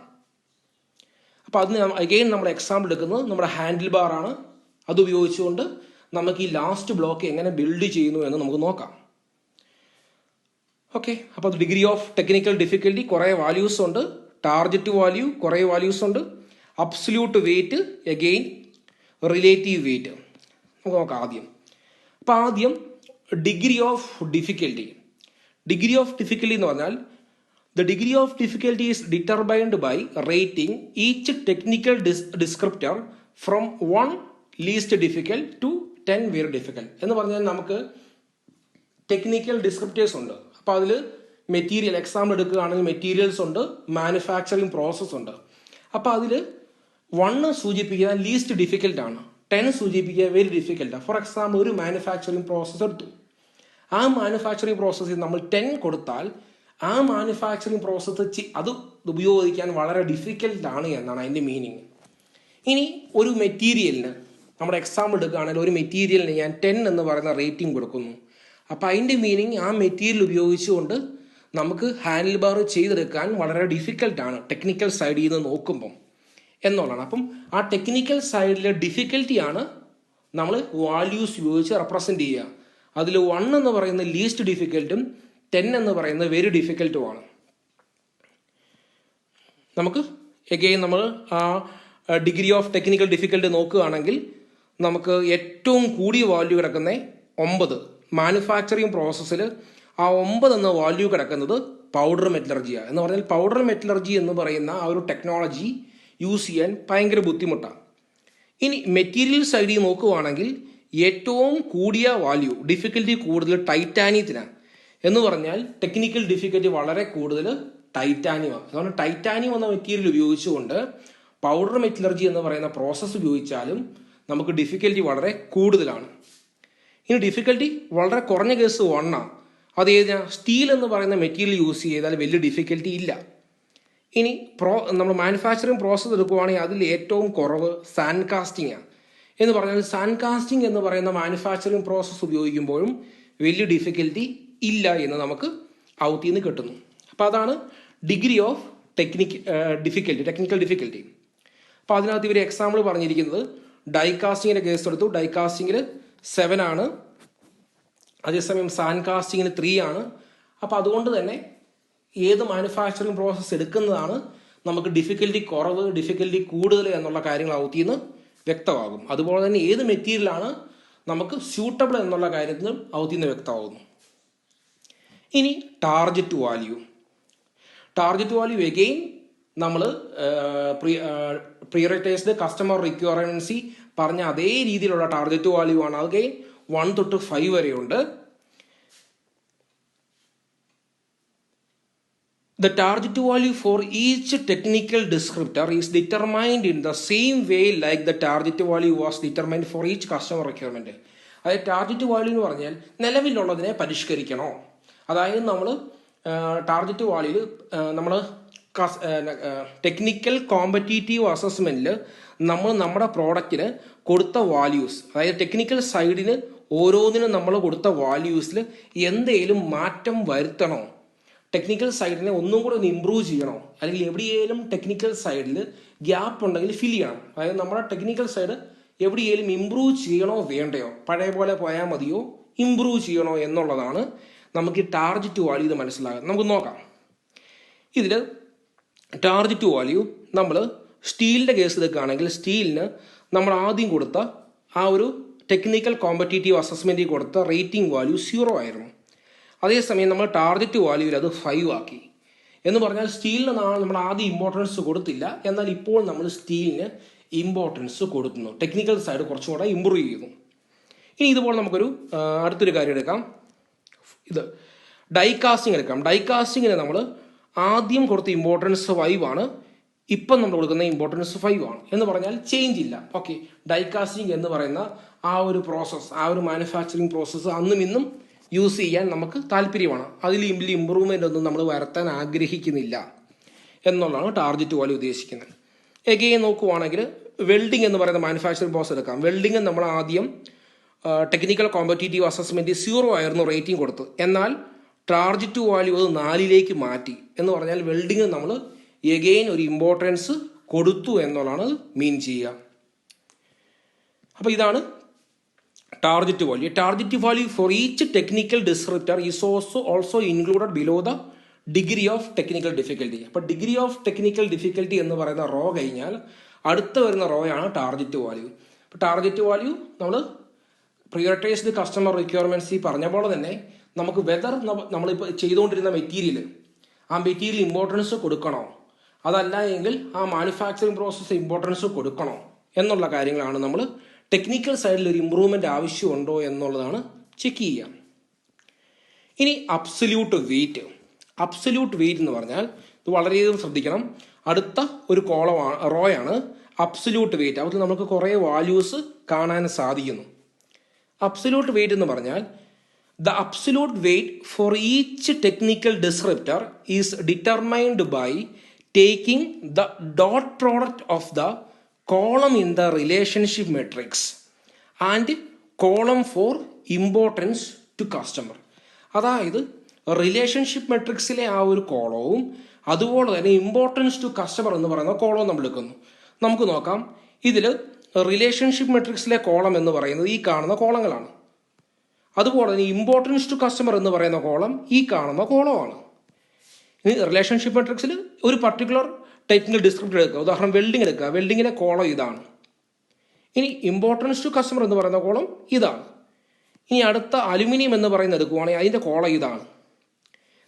അപ്പോൾ അതിന് അഗെയിൻ നമ്മൾ എക്സാമ്പിൾ എടുക്കുന്നത് നമ്മുടെ ഹാൻഡിൽ ബാർ ആണ്. അത് ഉപയോഗിച്ചുകൊണ്ട് നമുക്ക് ഈ ലാസ്റ്റ് ബ്ലോക്ക് എങ്ങനെ ബിൽഡ് ചെയ്യുന്നു എന്ന് നമുക്ക് നോക്കാം. ഓക്കെ, അപ്പോൾ ഡിഗ്രി ഓഫ് ടെക്നിക്കൽ ഡിഫിക്കൽറ്റി കുറേ വാല്യൂസ് ഉണ്ട്, ടാർഗറ്റ് വാല്യൂ കുറേ വാല്യൂസ് ഉണ്ട്, absolute weight, again relative weight. നമുക്ക് നോക്കാം ആദ്യം. അപ്പോൾ ആദ്യം degree of difficulty. Degree of difficulty എന്ന് പറഞ്ഞാൽ the degree of difficulty is determined by rating each technical descriptor from 1 least difficult to 10 very difficult. എന്ന് പറഞ്ഞാൽ നമുക്ക് ടെക്നിക്കൽ ഡിസ്ക്രിപ്റ്റേഴ്സ് ഉണ്ട്. അപ്പോൾ അതിൽ മെറ്റീരിയൽ എക്സാമ്പിൾ എടുക്കുകയാണെങ്കിൽ മെറ്റീരിയൽസ് ഉണ്ട്, മാനുഫാക്ചറിങ് പ്രോസസ്സ് ഉണ്ട്. അപ്പോൾ അതിൽ 1 സൂചിപ്പിക്കുക ലീസ്റ്റ് ഡിഫിക്കൽട്ടാണ്, 10 സൂചിപ്പിക്കുക വെരി ഡിഫിക്കൽട്ടാണ്. ഫോർ എക്സാമ്പിൾ ഒരു മാനുഫാക്ചറിങ് പ്രോസസ്സ് എടുത്തു. ആ മാനുഫാക്ചറിങ് പ്രോസസ്സിൽ നമ്മൾ 10 കൊടുത്താൽ ആ മാനുഫാക്ചറിങ് പ്രോസസ്സ് അത് ഉപയോഗിക്കാൻ വളരെ ഡിഫിക്കൽട്ടാണ് എന്നാണ് അതിൻ്റെ മീനിങ്. ഇനി ഒരു മെറ്റീരിയലിന് നമ്മുടെ എക്സാമ്പിൾ എടുക്കുകയാണെങ്കിൽ ഒരു മെറ്റീരിയലിന് ഞാൻ 10 എന്ന് പറയുന്ന റേറ്റിംഗ് കൊടുക്കുന്നു. അപ്പോൾ അതിൻ്റെ മീനിങ് ആ മെറ്റീരിയൽ ഉപയോഗിച്ചുകൊണ്ട് നമുക്ക് ഹാൻഡിൽ ബാർ ചെയ്തെടുക്കാൻ വളരെ ഡിഫിക്കൽട്ടാണ് ടെക്നിക്കൽ സൈഡിൽ നിന്ന് നോക്കുമ്പം എന്നുള്ളതാണ്. അപ്പം ആ ടെക്നിക്കൽ സൈഡിലെ ഡിഫിക്കൽറ്റിയാണ് നമ്മൾ വാല്യൂസ് ഉപയോഗിച്ച് റെപ്രസെൻറ്റ് ചെയ്യുക. അതിൽ 1 എന്ന് പറയുന്ന ലീസ്റ്റ് ഡിഫിക്കൽട്ടും 10 എന്ന് പറയുന്നത് വെരി ഡിഫിക്കൽട്ടുമാണ്. നമുക്ക് എഗെയിൻ നമ്മൾ ആ ഡിഗ്രി ഓഫ് ടെക്നിക്കൽ ഡിഫിക്കൽട്ടി നോക്കുകയാണെങ്കിൽ നമുക്ക് ഏറ്റവും കൂടിയ വാല്യൂ കിടക്കുന്ന 9. മാനുഫാക്ചറിങ് പ്രോസസ്സിൽ ആ 9 എന്ന വാല്യൂ കിടക്കുന്നത് പൗഡർ മെറ്റലർജിയാണ്. എന്ന് പറഞ്ഞാൽ പൗഡർ മെറ്റലർജി എന്ന് പറയുന്ന ആ ഒരു ടെക്നോളജി യൂസ് ചെയ്യാൻ ഭയങ്കര ബുദ്ധിമുട്ടാണ്. ഇനി മെറ്റീരിയൽ സൈഡിൽ നോക്കുകയാണെങ്കിൽ ഏറ്റവും കൂടിയ വാല്യൂ ഡിഫിക്കൽറ്റി കൂടുതൽ ടൈറ്റാനിയത്തിനാണ്. എന്ന് പറഞ്ഞാൽ ടെക്നിക്കൽ ഡിഫിക്കൽറ്റി വളരെ കൂടുതൽ ടൈറ്റാനിയമാണ്. അതുകൊണ്ട് ടൈറ്റാനിയം എന്ന മെറ്റീരിയൽ ഉപയോഗിച്ചുകൊണ്ട് പൗഡർ മെറ്റലർജി എന്ന് പറയുന്ന പ്രോസസ്സ് ഉപയോഗിച്ചാലും നമുക്ക് ഡിഫിക്കൽറ്റി വളരെ കൂടുതലാണ്. ഇനി ഡിഫിക്കൽറ്റി വളരെ കുറഞ്ഞ കേസ് 1 ആണ്. അത് ഏതാ? സ്റ്റീൽ എന്ന് പറയുന്ന മെറ്റീരിയൽ യൂസ് ചെയ്താൽ വലിയ ഡിഫിക്കൽറ്റി ഇല്ല. ഇനി നമ്മൾ മാനുഫാക്ചറിങ് പ്രോസസ്സ് എടുക്കുകയാണെങ്കിൽ അതിൽ ഏറ്റവും കുറവ് സാൻഡ് കാസ്റ്റിംഗ് ആണ്. എന്ന് പറഞ്ഞാൽ സാൻഡ് കാസ്റ്റിംഗ് എന്ന് പറയുന്ന മാനുഫാക്ചറിങ് പ്രോസസ്സ് ഉപയോഗിക്കുമ്പോഴും വലിയ ഡിഫിക്കൽറ്റി ഇല്ല എന്ന് നമുക്ക് ഔത്തിൽ നിന്ന് കിട്ടുന്നു. അപ്പോൾ അതാണ് ഡിഗ്രി ഓഫ് ടെക്നിക്കൽ ഡിഫിക്കൽറ്റി. അപ്പോൾ അതിനകത്ത് ഇവർ എക്സാമ്പിൾ പറഞ്ഞിരിക്കുന്നത് ഡൈ കാസ്റ്റിങ്ങിൻ്റെ കേസ് എടുത്തു. ഡൈ കാസ്റ്റിങ്ങിൽ 7 ആണ്, അതേസമയം സാൻഡ് കാസ്റ്റിങ്ങിന് 3 ആണ്. അപ്പോൾ അതുകൊണ്ട് തന്നെ ഏത് മാനുഫാക്ചറിങ് പ്രോസസ്സ് എടുക്കുന്നതാണ് നമുക്ക് ഡിഫിക്കൽറ്റി കുറവ് ഡിഫിക്കൽറ്റി കൂടുതൽ എന്നുള്ള കാര്യങ്ങൾ ഔത്തിൽ നിന്ന് വ്യക്തമാകും. അതുപോലെ തന്നെ ഏത് മെറ്റീരിയലാണ് നമുക്ക് സ്യൂട്ടബിൾ എന്നുള്ള കാര്യത്തിലും ഔത്തിൽ നിന്ന് വ്യക്തമാകുന്നു. ഇനി ടാർഗറ്റ് വാല്യൂ എഗെയിൻ നമ്മൾ പ്രിയോറിറ്റൈസ്ഡ് കസ്റ്റമർ റിക്വയർമെൻസി പറഞ്ഞ അതേ രീതിയിലുള്ള ടാർഗറ്റ് വാല്യൂ ആണ്. അഗെയിൻ 1 തൊട്ട് 5 വരെയുണ്ട്. The target value for each technical descriptor is determined in the same way like the target value was determined for each customer requirement. അതായത് target value എന്ന് പറഞ്ഞാൽ നിലവിലുള്ളതിനെ പരിഷ്കരിക്കണോ. അതായത് നമ്മൾ ടാർഗറ്റ് വാല്യൂയിൽ നമ്മൾ ടെക്നിക്കൽ കോമ്പറ്റീറ്റീവ് അസസ്മെൻറ്റിൽ നമ്മൾ നമ്മുടെ പ്രോഡക്റ്റിന് കൊടുത്ത വാല്യൂസ്, അതായത് ടെക്നിക്കൽ സൈഡിന് ഓരോന്നിനും നമ്മൾ കൊടുത്ത വാല്യൂസിൽ എന്തെങ്കിലും മാറ്റം വരുത്തണോ, ടെക്നിക്കൽ സൈഡിനെ ഒന്നും കൂടെ ഒന്ന് ഇമ്പ്രൂവ് ചെയ്യണോ, അല്ലെങ്കിൽ എവിടെയെങ്കിലും ടെക്നിക്കൽ സൈഡിൽ ഗ്യാപ്പ് ഉണ്ടെങ്കിൽ ഫിൽ ചെയ്യണം. അതായത് നമ്മുടെ ടെക്നിക്കൽ സൈഡ് എവിടെയെങ്കിലും ഇമ്പ്രൂവ് ചെയ്യണോ വേണ്ടയോ, പഴയ പോലെ പോയാൽ മതിയോ, ഇമ്പ്രൂവ് ചെയ്യണോ എന്നുള്ളതാണ് നമുക്ക് ഈ ടാർഗറ്റ് വാല്യൂ ഇത് മനസ്സിലാകാം. നമുക്ക് നോക്കാം. ഇതിൽ ടാർഗറ്റ് വാല്യൂ നമ്മൾ സ്റ്റീലിൻ്റെ കേസ് എടുക്കുകയാണെങ്കിൽ സ്റ്റീലിന് നമ്മൾ ആദ്യം കൊടുത്ത ആ ഒരു ടെക്നിക്കൽ കോമ്പറ്റീറ്റീവ് അസസ്മെൻറ്റിൽ കൊടുത്ത റേറ്റിംഗ് വാല്യൂ 0 ആയിരുന്നു. അതേസമയം നമ്മൾ ടാർഗറ്റ് വാല്യൂവിൽ അത് 5 ആക്കി. എന്ന് പറഞ്ഞാൽ സ്റ്റീലിന് നമ്മൾ ആദ്യം ഇമ്പോർട്ടൻസ് കൊടുത്തില്ല, എന്നാൽ ഇപ്പോൾ നമ്മൾ സ്റ്റീലിന് ഇമ്പോർട്ടൻസ് കൊടുക്കുന്നു. ടെക്നിക്കൽ സൈഡ് കുറച്ചും കൂടെ ഇമ്പ്രൂവ് ചെയ്യുന്നു. ഇനി ഇതുപോലെ നമുക്കൊരു അടുത്തൊരു കാര്യം എടുക്കാം. ഇത് ഡൈകാസ്റ്റിംഗ് എടുക്കാം. ഡൈകാസ്റ്റിങ്ങിന് നമ്മൾ ആദ്യം കൊടുത്ത ഇമ്പോർട്ടൻസ് 5 ആണ്, ഇപ്പം നമ്മൾ കൊടുക്കുന്ന ഇമ്പോർട്ടൻസ് 5 ആണ്. എന്ന് പറഞ്ഞാൽ ചേഞ്ച് ഇല്ല. ഓക്കെ, ഡൈകാസ്റ്റിംഗ് എന്ന് പറയുന്ന ആ ഒരു പ്രോസസ്സ്, ആ ഒരു മാനുഫാക്ചറിങ് പ്രോസസ്സ് അന്നും ഇന്നും യൂസ് ചെയ്യാൻ നമുക്ക് താല്പര്യമാണ്. അതിൽ ഇമ്പ്രൂവ്മെൻ്റ് ഒന്നും നമ്മൾ വരുത്താൻ ആഗ്രഹിക്കുന്നില്ല എന്നുള്ളതാണ് ടാർഗറ്റ് വാല്യൂ ഉദ്ദേശിക്കുന്നത്. എഗെയിൻ നോക്കുവാണെങ്കിൽ വെൽഡിംഗ് എന്ന് പറയുന്ന മാനുഫാക്ചറിങ് പ്രോസസ് എടുക്കാം. വെൽഡിംഗ് നമ്മൾ ആദ്യം ടെക്നിക്കൽ കോമ്പറ്റീറ്റീവ് അസസ്മെൻറ്റ് 0 ആയിരുന്നു റേറ്റിംഗ് കൊടുത്ത്, എന്നാൽ ടാർഗറ്റ് വാല്യൂ അത് 4 മാറ്റി. എന്ന് പറഞ്ഞാൽ വെൽഡിംഗ് നമ്മൾ എഗെയിൻ ഒരു ഇമ്പോർട്ടൻസ് കൊടുത്തു എന്നുള്ളതാണ് മീൻ ചെയ്യുക. അപ്പോൾ ഇതാണ് target value. Target value four each technical descriptor is also included below the degree of technical difficulty. അപ്പോൾ ഡിഗ്രി ഓഫ് ടെക്നിക്കൽ ഡിഫിക്കൽറ്റി എന്ന് പറയുന്ന റോ കഴിഞ്ഞാൽ അടുത്ത വരുന്ന റോയാണ് ടാർഗറ്റ് വാല്യൂ. അപ്പോൾ ടാർഗറ്റ് വാല്യൂ നമ്മൾ പ്രിയോറിറ്റൈസ്ഡ് കസ്റ്റമർ റിക്വയർമെൻറ്റ്സ് ഈ പറഞ്ഞ പോലെ തന്നെ നമുക്ക് വെദർ നമ്മളിപ്പോൾ ചെയ്തുകൊണ്ടിരുന്ന മെറ്റീരിയൽ, ആ മെറ്റീരിയൽ ഇമ്പോർട്ടൻസ് കൊടുക്കണോ, അതല്ല എങ്കിൽ ആ മാനുഫാക്ചറിങ് പ്രോസസ്സ് ഇമ്പോർട്ടൻസ് കൊടുക്കണോ എന്നുള്ള കാര്യങ്ങളാണ് നമ്മൾ ടെക്നിക്കൽ സൈഡിൽ ഒരു ഇമ്പ്രൂവ്മെൻ്റ് ആവശ്യമുണ്ടോ എന്നുള്ളതാണ് ചെക്ക് ചെയ്യുക. ഇനി അബ്സല്യൂട്ട് വെയിറ്റ്. അബ്സല്യൂട്ട് വെയിറ്റ് എന്ന് പറഞ്ഞാൽ ഇത് വളരെയധികം ശ്രദ്ധിക്കണം. അടുത്ത ഒരു റോയാണ് അബ്സല്യൂട്ട് വെയിറ്റ്. അതിൽ നമുക്ക് കുറേ വാല്യൂസ് കാണാൻ സാധിക്കുന്നു. അബ്സല്യൂട്ട് വെയിറ്റ് എന്ന് പറഞ്ഞാൽ the absolute weight for each technical descriptor is determined by taking the dot product of the column in the relationship matrix and column for importance to customer. അതായത് relationship മെട്രിക്സിലെ ആ ഒരു കോളവും അതുപോലെ തന്നെ ഇമ്പോർട്ടൻസ് ടു കസ്റ്റമർ എന്ന് പറയുന്ന കോളവും നമ്മൾ എടുക്കുന്നു. നമുക്ക് നോക്കാം. ഇതിൽ റിലേഷൻഷിപ്പ് മെട്രിക്സിലെ കോളം എന്ന് പറയുന്നത് ഈ കാണുന്ന കോളങ്ങളാണ്. അതുപോലെ തന്നെ ഇമ്പോർട്ടൻസ് ടു കസ്റ്റമർ എന്ന് പറയുന്ന കോളം ഈ കാണുന്ന കോളമാണ്. ഇനി റിലേഷൻഷിപ്പ് മെട്രിക്സിൽ ഒരു പർട്ടിക്കുലർ ടെക്നിക്കൽ ഡിസ്ക്രിപ്റ്റർ എടുക്കുക. ഉദാഹരണം വെൽഡിംഗ് എടുക്കുക. വെൽഡിങ്ങിലെ കോളം ഇതാണ്. ഇനി ഇമ്പോർട്ടൻസ് ടു കസ്റ്റമർ എന്ന് പറയുന്ന കോളം ഇതാണ്. ഇനി അടുത്ത അലുമിനിയം എന്ന് പറയുന്നത് എടുക്കുവാണെങ്കിൽ അതിൻ്റെ കോളം ഇതാണ്.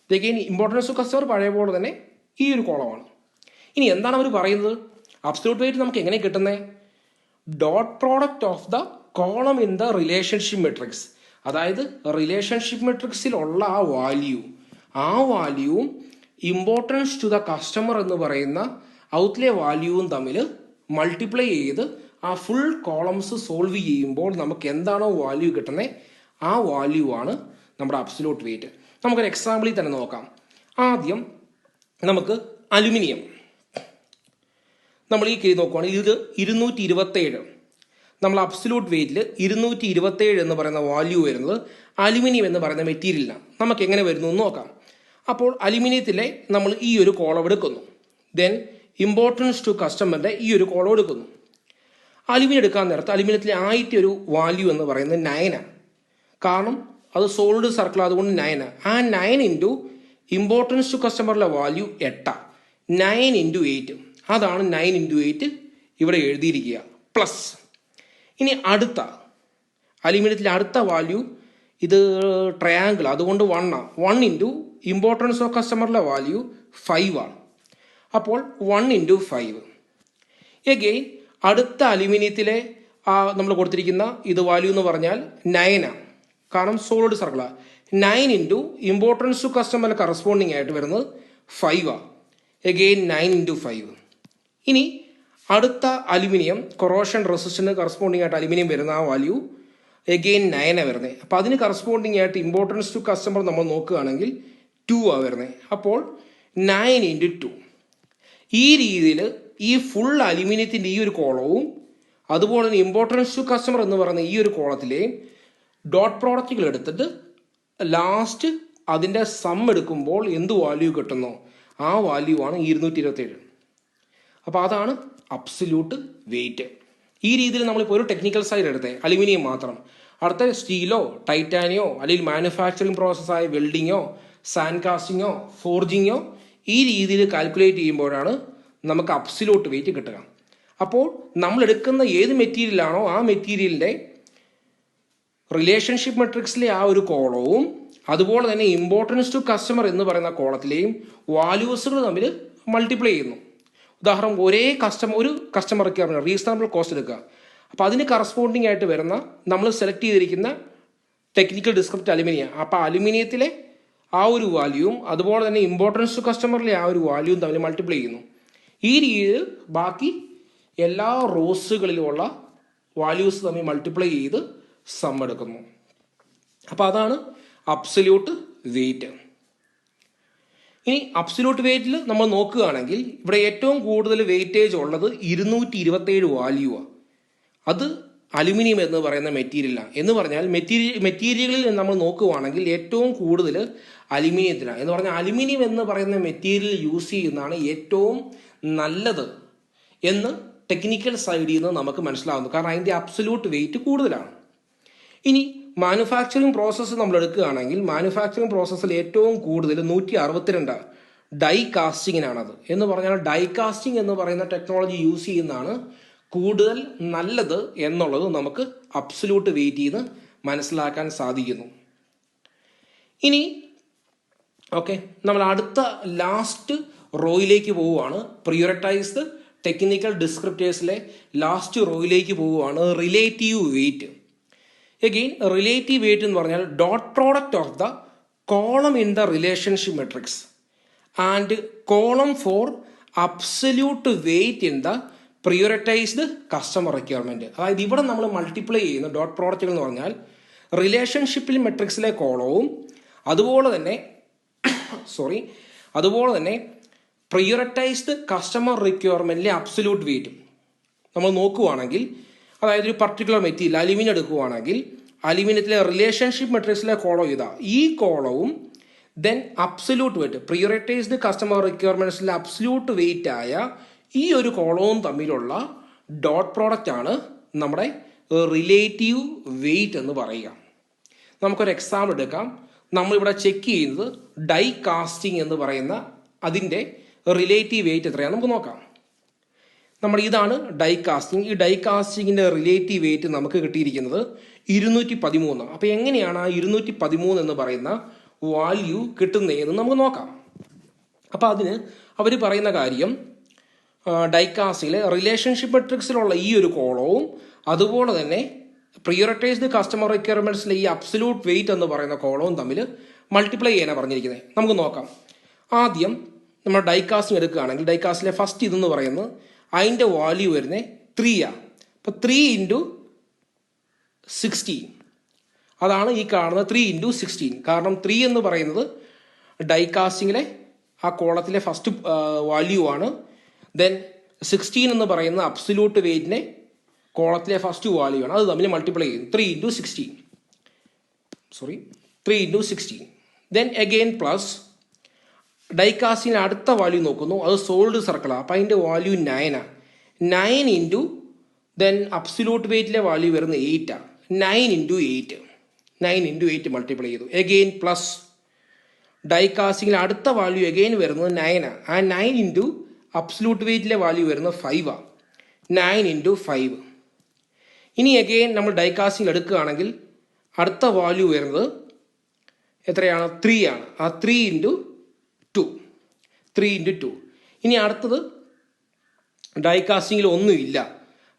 ഇതൊക്കെ ഇമ്പോർട്ടൻസ് ടു കസ്റ്റമർ പഴയ പോലെ തന്നെ ഈ ഒരു കോളമാണ്. ഇനി എന്താണ് അവർ പറയുന്നത്? അബ്സല്യൂട്ട് വെയിറ്റ് നമുക്ക് എങ്ങനെ കിട്ടുന്നത്? Dot product of the column in the relationship matrix. അതായത് റിലേഷൻഷിപ്പ് മെട്രിക്സിലുള്ള ആ വാല്യൂവും ഇമ്പോർട്ടൻസ് ടു ദ കസ്റ്റമർ എന്ന് പറയുന്ന ഔട്ട്ലെ വാല്യൂവും തമ്മിൽ മൾട്ടിപ്ലൈ ചെയ്ത് ആ ഫുൾ കോളംസ് സോൾവ് ചെയ്യുമ്പോൾ നമുക്ക് എന്താണോ വാല്യൂ കിട്ടുന്നത് ആ വാല്യൂ ആണ് നമ്മുടെ അബ്സല്യൂട്ട് വെയിറ്റ്. നമുക്കൊരു എക്സാമ്പിളിൽ തന്നെ നോക്കാം. ആദ്യം നമുക്ക് അലുമിനിയം നമ്മൾ ഈ കേസ് നോക്കുവാണെങ്കിൽ ഇത് 227. നമ്മൾ അബ്സല്യൂട്ട് വെയിറ്റിൽ 227 എന്ന് പറയുന്ന വാല്യൂ വരുന്നത് അലുമിനിയം എന്ന് പറയുന്ന മെറ്റീരിയലിനാണ്. നമുക്ക് എങ്ങനെ വരുന്നു എന്ന് നോക്കാം. അപ്പോൾ അലുമിനിയത്തിലെ നമ്മൾ ഈ ഒരു കോളം എടുക്കുന്നു. ദെൻ ഇമ്പോർട്ടൻസ് ടു കസ്റ്റമറിൻ്റെ ഈ ഒരു കോളം എടുക്കുന്നു. അലുമിനിയം എടുക്കാൻ നേരത്ത് അലുമിനിയത്തിലെ ആദ്യത്തെ ഒരു വാല്യൂ എന്ന് പറയുന്നത് 9. കാരണം അത് സോൾഡ് സർക്കിൾ, അതുകൊണ്ട് 9. ആ 9 ഇൻറ്റു ഇമ്പോർട്ടൻസ് ടു കസ്റ്റമറിലെ വാല്യൂ 8. 9 ഇൻറ്റു 8 അതാണ് 9 ഇൻറ്റു 8 ഇവിടെ എഴുതിയിരിക്കുക. പ്ലസ് ഇനി അടുത്ത അലുമിനിയത്തിലെ അടുത്ത വാല്യൂ ഇത് ട്രയാങ്കിൾ, അതുകൊണ്ട് 1 ഇൻറ്റു ഇമ്പോർട്ടൻസ് ഓഫ് കസ്റ്റമറിലെ വാല്യൂ 5 ആണ്. അപ്പോൾ 1 ഇൻറ്റു 5. എഗെയിൻ അടുത്ത അലുമിനിയത്തിലെ നമ്മൾ കൊടുത്തിരിക്കുന്ന ഇത് വാല്യൂ എന്ന് പറഞ്ഞാൽ 9 ആണ്. കാരണം സോളിഡ് സർക്കിളാണ്. 9 ഇൻറ്റു ഇമ്പോർട്ടൻസ് ടു കസ്റ്റമറിൽ കറസ്പോണ്ടിങ് ആയിട്ട് വരുന്നത് 5 ആണ്. Again 9 into 5. ഇനി അടുത്ത അലുമിനിയം കൊറോഷൻ റെസിസ്റ്റൻറ്റ് കറസ്പോണ്ടിങ് ആയിട്ട് അലുമിനിയം വരുന്ന ആ വാല്യൂ എഗെയിൻ 9 വരുന്നത്. അപ്പോൾ അതിന് കറസ്പോണ്ടിങ് ആയിട്ട് ഇമ്പോർട്ടൻസ് ടു കസ്റ്റമർ നമ്മൾ നോക്കുകയാണെങ്കിൽ 2 ആണ് വരുന്നത്. അപ്പോൾ 9 ഇൻറ്റു 2. ഈ രീതിയിൽ ഈ ഫുൾ അലുമിനിയത്തിൻ്റെ ഈ ഒരു കോളവും അതുപോലെ തന്നെ ഇമ്പോർട്ടൻസ് ടു കസ്റ്റമർ എന്ന് പറയുന്ന ഈ ഒരു കോളത്തിലെയും ഡോട്ട് പ്രോഡക്റ്റുകൾ എടുത്തിട്ട് ലാസ്റ്റ് അതിൻ്റെ സം എടുക്കുമ്പോൾ എന്ത് വാല്യൂ കിട്ടുന്നോ ആ വാല്യൂ ആണ് 227. അപ്പോൾ അതാണ് അബ്സല്യൂട്ട് വെയിറ്റ്. ഈ രീതിയിൽ നമ്മളിപ്പോൾ ഒരു ടെക്നിക്കൽ സൈഡ് എടുത്തേ അലുമിനിയം മാത്രം, അടുത്ത സ്റ്റീലോ ടൈറ്റാനിയോ അല്ലെങ്കിൽ മാനുഫാക്ചറിങ് പ്രോസസ്സായ വെൽഡിങ്ങോ സാൻഡ് കാസ്റ്റിങ്ങോ ഫോർജിങ്ങോ ഈ രീതിയിൽ കാൽക്കുലേറ്റ് ചെയ്യുമ്പോഴാണ് നമുക്ക് അബ്സല്യൂട്ട് വെയിറ്റ് കിട്ടുക. അപ്പോൾ നമ്മൾ എടുക്കുന്ന ഏത് മെറ്റീരിയലാണോ ആ മെറ്റീരിയലിൻ്റെ റിലേഷൻഷിപ്പ് മെട്രിക്സിലെ ആ ഒരു കോളവും അതുപോലെ തന്നെ ഇമ്പോർട്ടൻസ് ടു കസ്റ്റമർ എന്ന് പറയുന്ന കോളത്തിലെയും വാല്യൂസുകൾ തമ്മിൽ മൾട്ടിപ്ലൈ ചെയ്യുന്നു. ഉദാഹരണം ഒരു കസ്റ്റമർ റിക്വയർമെൻറ്റ് റീസണബിൾ കോസ്റ്റ് എടുക്കുക. അപ്പോൾ അതിന് കറസ്പോണ്ടിങ് ആയിട്ട് വരുന്ന നമ്മൾ സെലക്ട് ചെയ്തിരിക്കുന്ന ടെക്നിക്കൽ ഡിസ്ക്രിപ്റ്റ് അലുമിനിയം, അപ്പോൾ അലുമിനിയത്തിലെ ആ ഒരു വാല്യൂവും അതുപോലെ തന്നെ ഇമ്പോർട്ടൻസ് ടു കസ്റ്റമറിലെ ആ ഒരു വാല്യൂവും തമ്മിൽ മൾട്ടിപ്ലൈ ചെയ്യുന്നു. ഈ രീതിയിൽ ബാക്കി എല്ലാ റോസുകളിലുമുള്ള വാല്യൂസ് തമ്മിൽ മൾട്ടിപ്ലൈ ചെയ്ത് സം എടുക്കുന്നു. അപ്പോൾ അതാണ് അബ്സല്യൂട്ട് വെയിറ്റ്. ഇനി അബ്സല്യൂട്ട് വെയിറ്റിൽ നമ്മൾ നോക്കുകയാണെങ്കിൽ ഇവിടെ ഏറ്റവും കൂടുതൽ വെയിറ്റേജ് ഉള്ളത് 227 വാല്യൂവാണ്. അത് അലുമിനിയം എന്ന് പറയുന്ന മെറ്റീരിയലാണ്. എന്ന് പറഞ്ഞാൽ മെറ്റീരിയലിൽ നമ്മൾ നോക്കുകയാണെങ്കിൽ ഏറ്റവും കൂടുതൽ അലുമിനിയത്തിലാണ്. എന്ന് പറഞ്ഞാൽ അലുമിനിയം എന്ന് പറയുന്ന മെറ്റീരിയൽ യൂസ് ചെയ്യുന്നതാണ് ഏറ്റവും നല്ലത് എന്ന് ടെക്നിക്കൽ സൈഡിൽ നിന്ന് നമുക്ക് മനസ്സിലാവുന്നു. കാരണം അതിൻ്റെ അബ്സല്യൂട്ട് വെയിറ്റ് കൂടുതലാണ്. ഇനി മാനുഫാക്ചറിങ് പ്രോസസ്സ് നമ്മൾ എടുക്കുകയാണെങ്കിൽ മാനുഫാക്ചറിങ് പ്രോസസ്സിൽ ഏറ്റവും കൂടുതൽ 162 ഡൈ കാസ്റ്റിങ്ങിനാണത്. എന്ന് പറഞ്ഞാൽ ഡൈ കാസ്റ്റിംഗ് എന്ന് പറയുന്ന ടെക്നോളജി യൂസ് ചെയ്യുന്നതാണ് കൂടുതൽ നല്ലത് എന്നുള്ളത് നമുക്ക് അബ്സല്യൂട്ട് വെയിറ്റ് ചെയ്ത് മനസ്സിലാക്കാൻ സാധിക്കുന്നു. ഇനി നമ്മൾ അടുത്ത ലാസ്റ്റ് റോയിലേക്ക് പോവുകയാണ്. പ്രിയോറിറ്റൈസ്ഡ് ടെക്നിക്കൽ ഡിസ്ക്രിപ്റ്റേഴ്സിലെ ലാസ്റ്റ് റോയിലേക്ക് പോവുകയാണ്. Relative weight. Again relative weight എന്ന് പറഞ്ഞാൽ dot product of the column in the relationship matrix and column for absolute weight in the prioritized customer requirement. അതായത് ഇവിടെ നമ്മൾ മൾട്ടിപ്ലൈ ചെയ്യുന്ന ഡോട്ട് പ്രോഡക്റ്റുകൾ എന്ന് പറഞ്ഞാൽ റിലേഷൻഷിപ്പിൽ മെട്രിക്സിലെ കോളവും അതുപോലെ തന്നെ പ്രിയോറിറ്റൈസ്ഡ് കസ്റ്റമർ റിക്വയർമെൻറ്റിലെ അബ്സല്യൂട്ട് വെയിറ്റും നമ്മൾ നോക്കുകയാണെങ്കിൽ, അതായത് ഒരു പർട്ടിക്കുലർ മെറ്റീരിയൽ അലുമിനിയം എടുക്കുകയാണെങ്കിൽ അലുമിനിയത്തിലെ റിലേഷൻഷിപ്പ് മെട്രിക്സിലെ കോളം ഇതാ, ഈ കോളവും then absolute weight prioritized customer റിക്വയർമെൻറ്റ്സിലെ അബ്സല്യൂട്ട് വെയിറ്റ് ആയ ഈ ഒരു കോളവും തമ്മിലുള്ള ഡോട്ട് പ്രോഡക്റ്റ് ആണ് നമ്മുടെ റിലേറ്റീവ് വെയിറ്റ് എന്ന് പറയുക. നമുക്കൊരു എക്സാമ്പിൾ എടുക്കാം. നമ്മളിവിടെ ചെക്ക് ചെയ്യുന്നത് ഡൈ കാസ്റ്റിംഗ് എന്ന് പറയുന്ന അതിൻ്റെ റിലേറ്റീവ് വെയിറ്റ് എത്രയാണ് നമുക്ക് നോക്കാം. ഇതാണ് ഡൈ കാസ്റ്റിംഗ്. ഈ ഡൈ കാസ്റ്റിങ്ങിൻ്റെ റിലേറ്റീവ് വെയിറ്റ് നമുക്ക് കിട്ടിയിരിക്കുന്നത് 213. അപ്പോൾ എങ്ങനെയാണ് ആ 213 എന്ന് പറയുന്ന വാല്യൂ കിട്ടുന്നതെന്ന് നമുക്ക് നോക്കാം. അപ്പോൾ അതിന് അവർ പറയുന്ന കാര്യം ഡൈകാസ്റ്റിലെ റിലേഷൻഷിപ്പ് മെട്രിക്സിലുള്ള ഈ ഒരു കോളവും അതുപോലെ തന്നെ പ്രിയോറിറ്റൈസ്ഡ് കസ്റ്റമർ റിക്വയർമെൻറ്റ്സിലെ ഈ അബ്സല്യൂട്ട് വെയിറ്റ് എന്ന് പറയുന്ന കോളവും തമ്മിൽ മൾട്ടിപ്ലൈ ചെയ്യാനാണ് പറഞ്ഞിരിക്കുന്നത്. നമുക്ക് നോക്കാം. ആദ്യം നമ്മൾ ഡൈകാസ്റ്റിംഗ് എടുക്കുകയാണെങ്കിൽ ഡൈകാസ്റ്റിലെ ഫസ്റ്റ് ഇതെന്ന് പറയുന്നത് അതിൻ്റെ വാല്യൂ വരുന്നത് 3 ആണ്. അപ്പോൾ 3 ഇൻറ്റു 16 അതാണ് ഈ കാണുന്ന 3 ഇൻറ്റു 16. കാരണം 3 എന്ന് പറയുന്നത് ഡൈകാസ്റ്റിങ്ങിലെ ആ കോളത്തിലെ ഫസ്റ്റ് വാല്യൂ ആണ്. ദെൻ 16 എന്ന് പറയുന്ന അബ്സല്യൂട്ട് വെയിറ്റിനെ കോളത്തിലെ ഫസ്റ്റ് വാല്യൂ ആണ്. അത് തമ്മിൽ മൾട്ടിപ്ലൈ ചെയ്യും. 3 ഇൻറ്റു 16. ദെൻ അഗെയിൻ പ്ലസ് ഡൈകാസ്റ്റിങ്ങിന് അടുത്ത വാല്യൂ നോക്കുന്നു. അത് സോൾഡ് സർക്കിളാണ്. അപ്പോൾ അതിൻ്റെ വാല്യൂ 9 ആണ്. 9 ഇൻറ്റു ദെൻ അബ്സല്യൂട്ട് വെയിറ്റിലെ വാല്യൂ വരുന്നത് 8 ആണ്. 9 ഇൻറ്റു 8 മൾട്ടിപ്ലൈ ചെയ്തു. അഗെയിൻ പ്ലസ് ഡൈകാസ്റ്റിങ്ങിൽ അടുത്ത വാല്യൂ അഗെയിൻ വരുന്നത് 9 ആണ്. ആ 9 ഇൻറ്റു അബ്സല്യൂട്ട് വെയിറ്റിലെ വാല്യൂ വരുന്നത് 5 ആണ്. 9 ഇൻറ്റു 5. ഇനി അഗെയിൻ നമ്മൾ ഡൈകാസ്റ്റിംഗ് എടുക്കുകയാണെങ്കിൽ അടുത്ത വാല്യൂ വരുന്നത് എത്രയാണ്? 3 ആണ്. ആ 3 ഇൻറ്റു 2. ഇനി അടുത്തത് ഡൈകാസ്റ്റിങ്ങിൽ ഒന്നുമില്ല.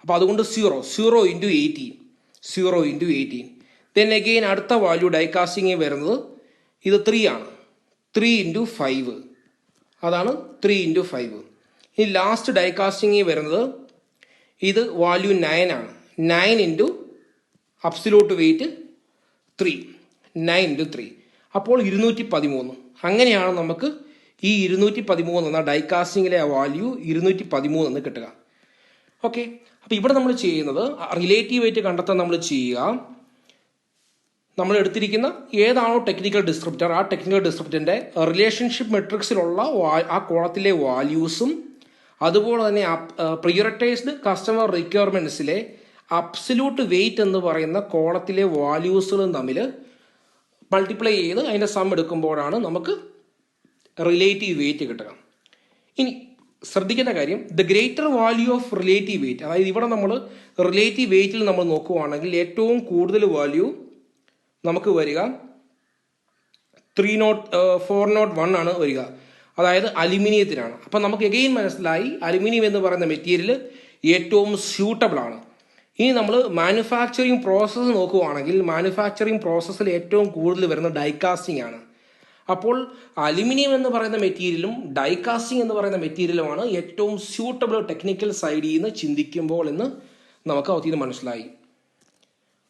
അപ്പോൾ അതുകൊണ്ട് 0 ഇൻറ്റു 18. ദെൻ അഗെയിൻ അടുത്ത വാല്യൂ ഡൈകാസ്റ്റിങ്ങിൽ വരുന്നത് ഇത് 3 ആണ്. 3 ഇൻറ്റു 5. അതാണ് 3x5. ഇനി ലാസ്റ്റ് ഡൈ കാസ്റ്റിംഗ് വരുന്നത് ഇത് വാല്യൂ 9 ആണ്. 9 ഇൻറ്റു അബ്സല്യൂട്ട് വെയിറ്റ് 3, 9 ഇൻറ്റു 3, അപ്പോൾ 213. അങ്ങനെയാണ് നമുക്ക് ഈ 213 എന്ന ഡൈ കാസ്റ്റിങ്ങിലെ വാല്യൂ 213 എന്ന് കിട്ടുക. ഓക്കെ, അപ്പോൾ ഇവിടെ നമ്മൾ ചെയ്യുന്നത് റിലേറ്റീവ് വെയിറ്റ് കണ്ടെത്താൻ നമ്മൾ ചെയ്യുക, നമ്മൾ എടുത്തിരിക്കുന്ന ഏതാണോ ടെക്നിക്കൽ ഡിസ്ക്രിപ്റ്റർ, ആ ടെക്നിക്കൽ ഡിസ്ക്രിപ്റ്ററിൻ്റെ റിലേഷൻഷിപ്പ് മെട്രിക്സിലുള്ള ആ കോളത്തിലെ വാല്യൂസും അതുപോലെ തന്നെ പ്രിയോറിറ്റൈസ്ഡ് കസ്റ്റമർ റിക്വയർമെൻറ്റ്സിലെ അബ്സല്യൂട്ട് വെയിറ്റ് എന്ന് പറയുന്ന കോളത്തിലെ വാല്യൂസുകളും തമ്മിൽ മൾട്ടിപ്ലൈ ചെയ്ത് അതിൻ്റെ സം എടുക്കുമ്പോഴാണ് നമുക്ക് റിലേറ്റീവ് വെയിറ്റ് കിട്ടുക. ഇനി ശ്രദ്ധിക്കേണ്ട കാര്യം, the greater value of relative weight, അതായത് ഇവിടെ നമ്മൾ റിലേറ്റീവ് വെയിറ്റിൽ നമ്മൾ നോക്കുകയാണെങ്കിൽ ഏറ്റവും കൂടുതൽ വാല്യൂ നമുക്ക് വരിക 401 ആണ് വരിക, അതായത് അലുമിനിയത്തിനാണ്. അപ്പം നമുക്ക് എഗെയിൻ മനസ്സിലായി അലുമിനിയം എന്ന് പറയുന്ന മെറ്റീരിയൽ ഏറ്റവും സ്യൂട്ടബിൾ ആണ്. ഇനി നമ്മൾ മാനുഫാക്ചറിങ് പ്രോസസ്സ് നോക്കുകയാണെങ്കിൽ മാനുഫാക്ചറിങ് പ്രോസസ്സിൽ ഏറ്റവും കൂടുതൽ വരുന്ന ഡൈകാസ്റ്റിംഗ് ആണ്. അപ്പോൾ അലുമിനിയം എന്ന് പറയുന്ന മെറ്റീരിയലും ഡൈകാസ്റ്റിംഗ് എന്ന് പറയുന്ന മെറ്റീരിയലുമാണ് ഏറ്റവും സ്യൂട്ടബിൾ ടെക്നിക്കൽ സൈഡിൽ നിന്ന് ചിന്തിക്കുമ്പോൾ എന്ന് നമുക്ക് അതിന് മനസ്സിലായി.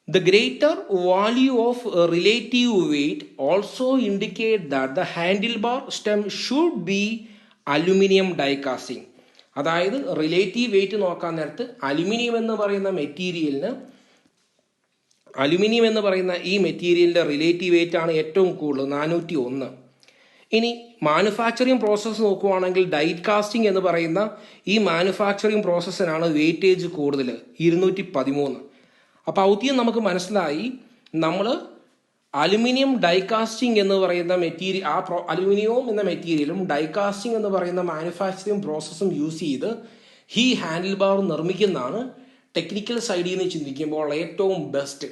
The greater value of relative weight also indicate that the handlebar stem should be aluminum die casting. അതായത് റിലേറ്റീവ് വെയിറ്റ് നോക്കാൻ നേരത്ത് അലുമിനിയം എന്ന് പറയുന്ന ഈ മെറ്റീരിയലിൻ്റെ റിലേറ്റീവ് വെയിറ്റ് ആണ് ഏറ്റവും കൂടുതൽ 401. ഇനി മാനുഫാക്ചറിങ് പ്രോസസ്സ് നോക്കുവാണെങ്കിൽ ഡൈ കാസ്റ്റിംഗ് എന്ന് പറയുന്ന ഈ മാനുഫാക്ചറിങ് പ്രോസസ്സിനാണ് വെയിറ്റേജ് കൂടുതൽ 213. അപ്പോൾ ഔദ്യം നമുക്ക് മനസ്സിലായി നമ്മൾ അലുമിനിയം ഡൈകാസ്റ്റിംഗ് എന്ന് പറയുന്ന മെറ്റീരിയൽ, അലുമിനിയം എന്ന മെറ്റീരിയലും ഡൈകാസ്റ്റിംഗ് എന്ന് പറയുന്ന മാനുഫാക്ചറിങ് പ്രോസസ്സും യൂസ് ചെയ്ത് ഈ ഹാൻഡിൽ ബാർ നിർമ്മിക്കുന്നതാണ് ടെക്നിക്കൽ സൈഡിൽ നിന്ന് ചിന്തിക്കുമ്പോൾ ഏറ്റവും ബെസ്റ്റ്.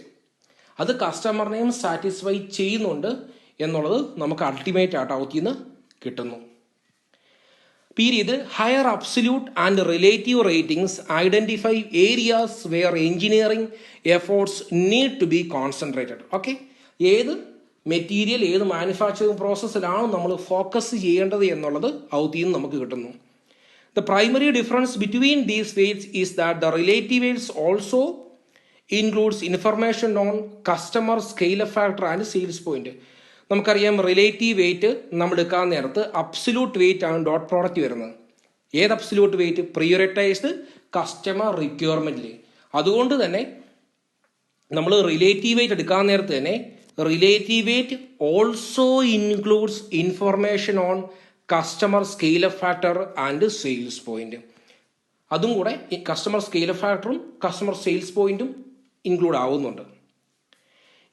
അത് കസ്റ്റമറിനെയും സാറ്റിസ്ഫൈ ചെയ്യുന്നുണ്ട് എന്നുള്ളത് നമുക്ക് അൾട്ടിമേറ്റ് ആയിട്ട് ഔത്തിൽ നിന്ന് കിട്ടുന്നു. Higher absolute and relative ratings identify areas where engineering efforts need to be concentrated. Okay, ഏത് മെറ്റീരിയൽ ഏത് മാനുഫാക്ചറിങ് പ്രോസസ്സിലാണ് നമ്മൾ ഫോക്കസ് ചെയ്യേണ്ടത് എന്നുള്ളത് ഔത്തിൽ നിന്ന് നമുക്ക് കിട്ടുന്നു. The primary difference between these weights is that the relative weights also includes information on customer scale factor and sales point. നമുക്കറിയാം റിലേറ്റീവ് വെയിറ്റ് നമ്മൾ എടുക്കാൻ നേരത്ത് അബ്സല്യൂട്ട് വെയിറ്റ് ആണ് ഡോട്ട് പ്രോഡക്റ്റ് വരുന്നത്. ഏത് അബ്സല്യൂട്ട് വെയിറ്റ്? Prioritized customer റിക്വയർമെന്റിൽ. അതുകൊണ്ട് തന്നെ നമ്മൾ റിലേറ്റീവ് വെയിറ്റ് എടുക്കാൻ നേരത്ത് തന്നെ relative weight also includes information on customer scale factor and sales point. അതും കൂടെ ഈ കസ്റ്റമർ സ്കെയിൽ ഫാക്ടറും കസ്റ്റമർ സെയിൽസ് പോയിന്റും ഇൻക്ലൂഡ് ആവുന്നുണ്ട്.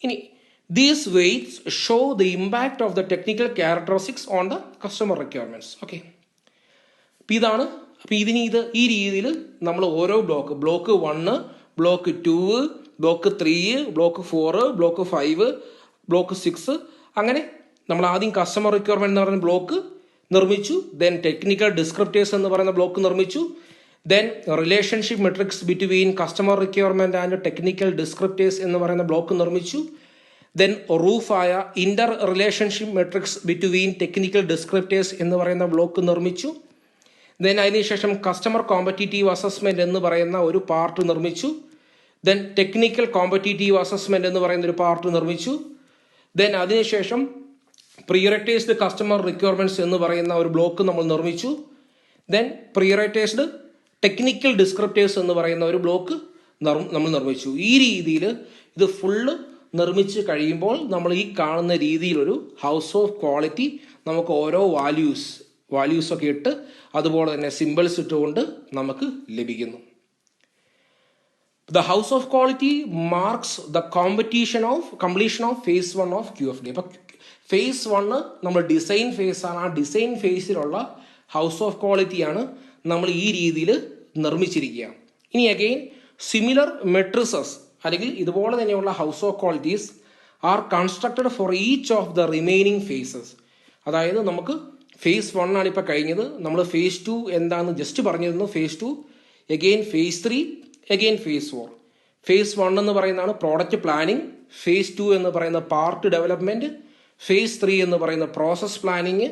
ഇനി these weights show the impact of the technical characteristics on the customer requirements. Okay, അപ്പം ഇതാണ്. അപ്പം ഈ രീതിയിൽ നമ്മൾ ഓരോ block 1, block 2, block 3, block 4, block 5, block 6 അങ്ങനെ നമ്മൾ ആദ്യം കസ്റ്റമർ റിക്വയർമെന്റ് എന്ന് പറയുന്ന ബ്ലോക്ക് നിർമ്മിച്ചു. ദെൻ ടെക്നിക്കൽ ഡിസ്ക്രിപ്റ്റേഴ്സ് എന്ന് പറയുന്ന ബ്ലോക്ക് നിർമ്മിച്ചു. Then relationship matrix between customer requirement and technical descriptors എന്ന് പറയുന്ന ബ്ലോക്ക് നിർമ്മിച്ചു. ദെൻ റൂഫായ inter relationship matrix between technical descriptors എന്ന് പറയുന്ന ബ്ലോക്ക് നിർമ്മിച്ചു. ദെൻ അതിനുശേഷം കസ്റ്റമർ കോമ്പറ്റീറ്റീവ് അസസ്മെന്റ് എന്ന് പറയുന്ന ഒരു പാർട്ട് നിർമ്മിച്ചു. ദെൻ ടെക്നിക്കൽ കോമ്പറ്റീറ്റീവ് അസസ്മെന്റ് എന്ന് പറയുന്ന ഒരു പാർട്ട് നിർമ്മിച്ചു. ദെൻ അതിനുശേഷം പ്രിയോറിറ്റൈസ്ഡ് കസ്റ്റമർ റിക്വയർമെന്റ്സ് എന്ന് പറയുന്ന ഒരു ബ്ലോക്ക് നമ്മൾ നിർമ്മിച്ചു. ദെൻ പ്രിയോറിറ്റൈസ്ഡ് ടെക്നിക്കൽ ഡിസ്ക്രിപ്റ്റേഴ്സ് എന്ന് പറയുന്ന ഒരു ബ്ലോക്ക് നമ്മൾ നിർമ്മിച്ചു. ഈ രീതിയിൽ ഇത് ഫുള്ള് നിർമ്മിച്ച് കഴിയുമ്പോൾ നമ്മൾ ഈ കാണുന്ന രീതിയിലൊരു ഹൗസ് ഓഫ് ക്വാളിറ്റി നമുക്ക് ഓരോ വാല്യൂസൊക്കെ ഇട്ട് അതുപോലെ തന്നെ സിമ്പിൾസ് ഇട്ടുകൊണ്ട് നമുക്ക് ലഭിക്കുന്നു. The house of quality marks the completion of phase 1 of QFD. അപ്പം ഫേസ് 1 നമ്മൾ ഡിസൈൻ ഫേസ് ആണ്. ആ ഡിസൈൻ ഫേസിലുള്ള ഹൗസ് ഓഫ് ക്വാളിറ്റിയാണ് നമ്മൾ ഈ രീതിയിൽ നിർമ്മിച്ചിരിക്കുക. ഇനി അഗെയിൻ സിമിലർ മെട്രിസസ് അല്ലെങ്കിൽ ഇതുപോലെ തന്നെയുള്ള house of qualities are constructed for each of the remaining phases. അതായത് നമുക്ക് ഫേസ് 1 ആണ് ഇപ്പോൾ കഴിഞ്ഞത്. നമ്മൾ ഫേസ് 2 എന്താണെന്ന് ജസ്റ്റ് പറഞ്ഞിരുന്നു. Phase 2 again phase 3 again phase 4. Phase 1 എന്ന് പറയുന്നതാണ് പ്രോഡക്റ്റ് പ്ലാനിങ്. ഫേസ് 2 എന്ന് പറയുന്ന പാർട്ട് ഡെവലപ്മെന്റ്. ഫേസ് 3 എന്ന് പറയുന്ന പ്രോസസ് പ്ലാനിങ്.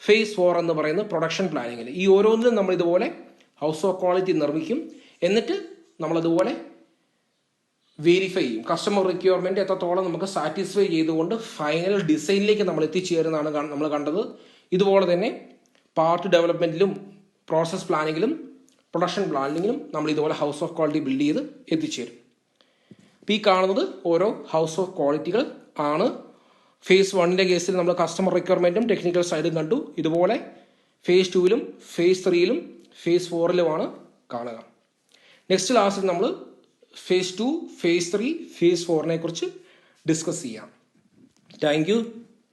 ഫേസ് 4 എന്ന് പറയുന്നത് പ്രൊഡക്ഷൻ പ്ലാനിങ്ങിൽ. ഈ ഓരോന്നിലും നമ്മൾ ഇതുപോലെ ഹൗസ് ഓഫ് ക്വാളിറ്റി നിർമ്മിക്കും. എന്നിട്ട് നമ്മളതുപോലെ വെരിഫൈ ചെയ്യും. കസ്റ്റമർ റിക്വയർമെന്റ് എത്രത്തോളം നമുക്ക് സാറ്റിസ്ഫൈ ചെയ്തുകൊണ്ട് ഫൈനൽ ഡിസൈനിലേക്ക് നമ്മൾ എത്തിച്ചേരുന്നതാണ് നമ്മൾ കണ്ടത്. ഇതുപോലെ തന്നെ പാർട്ട് ഡെവലപ്മെന്റിലും പ്രോസസ് പ്ലാനിങ്ങിലും പ്രൊഡക്ഷൻ പ്ലാനിങ്ങിലും നമ്മൾ ഇതുപോലെ ഹൗസ് ഓഫ് ക്വാളിറ്റി ബിൽഡ് ചെയ്ത് എത്തിച്ചേരും. ഈ കാണുന്നത് ഓരോ ഹൗസ് ഓഫ് ക്വാളിറ്റികൾ ആണ്. ഫേസ് 1ന്റെ കേസിൽ നമ്മൾ കസ്റ്റമർ റിക്വയർമെന്റും ടെക്നിക്കൽ സൈഡും കണ്ടു. ഇതുപോലെ ഫേസ് 2ലും ഫേസ് 3ലും ഫേസ് 4ലുമാണ് കാണുക. നെക്സ്റ്റ് ക്ലാസ്സിൽ നമ്മൾ ഫേസ് 2, ഫേസ് 3, ഫേസ് 4നെ കുറിച്ച് ഡിസ്കസ് ചെയ്യാം. Thank you.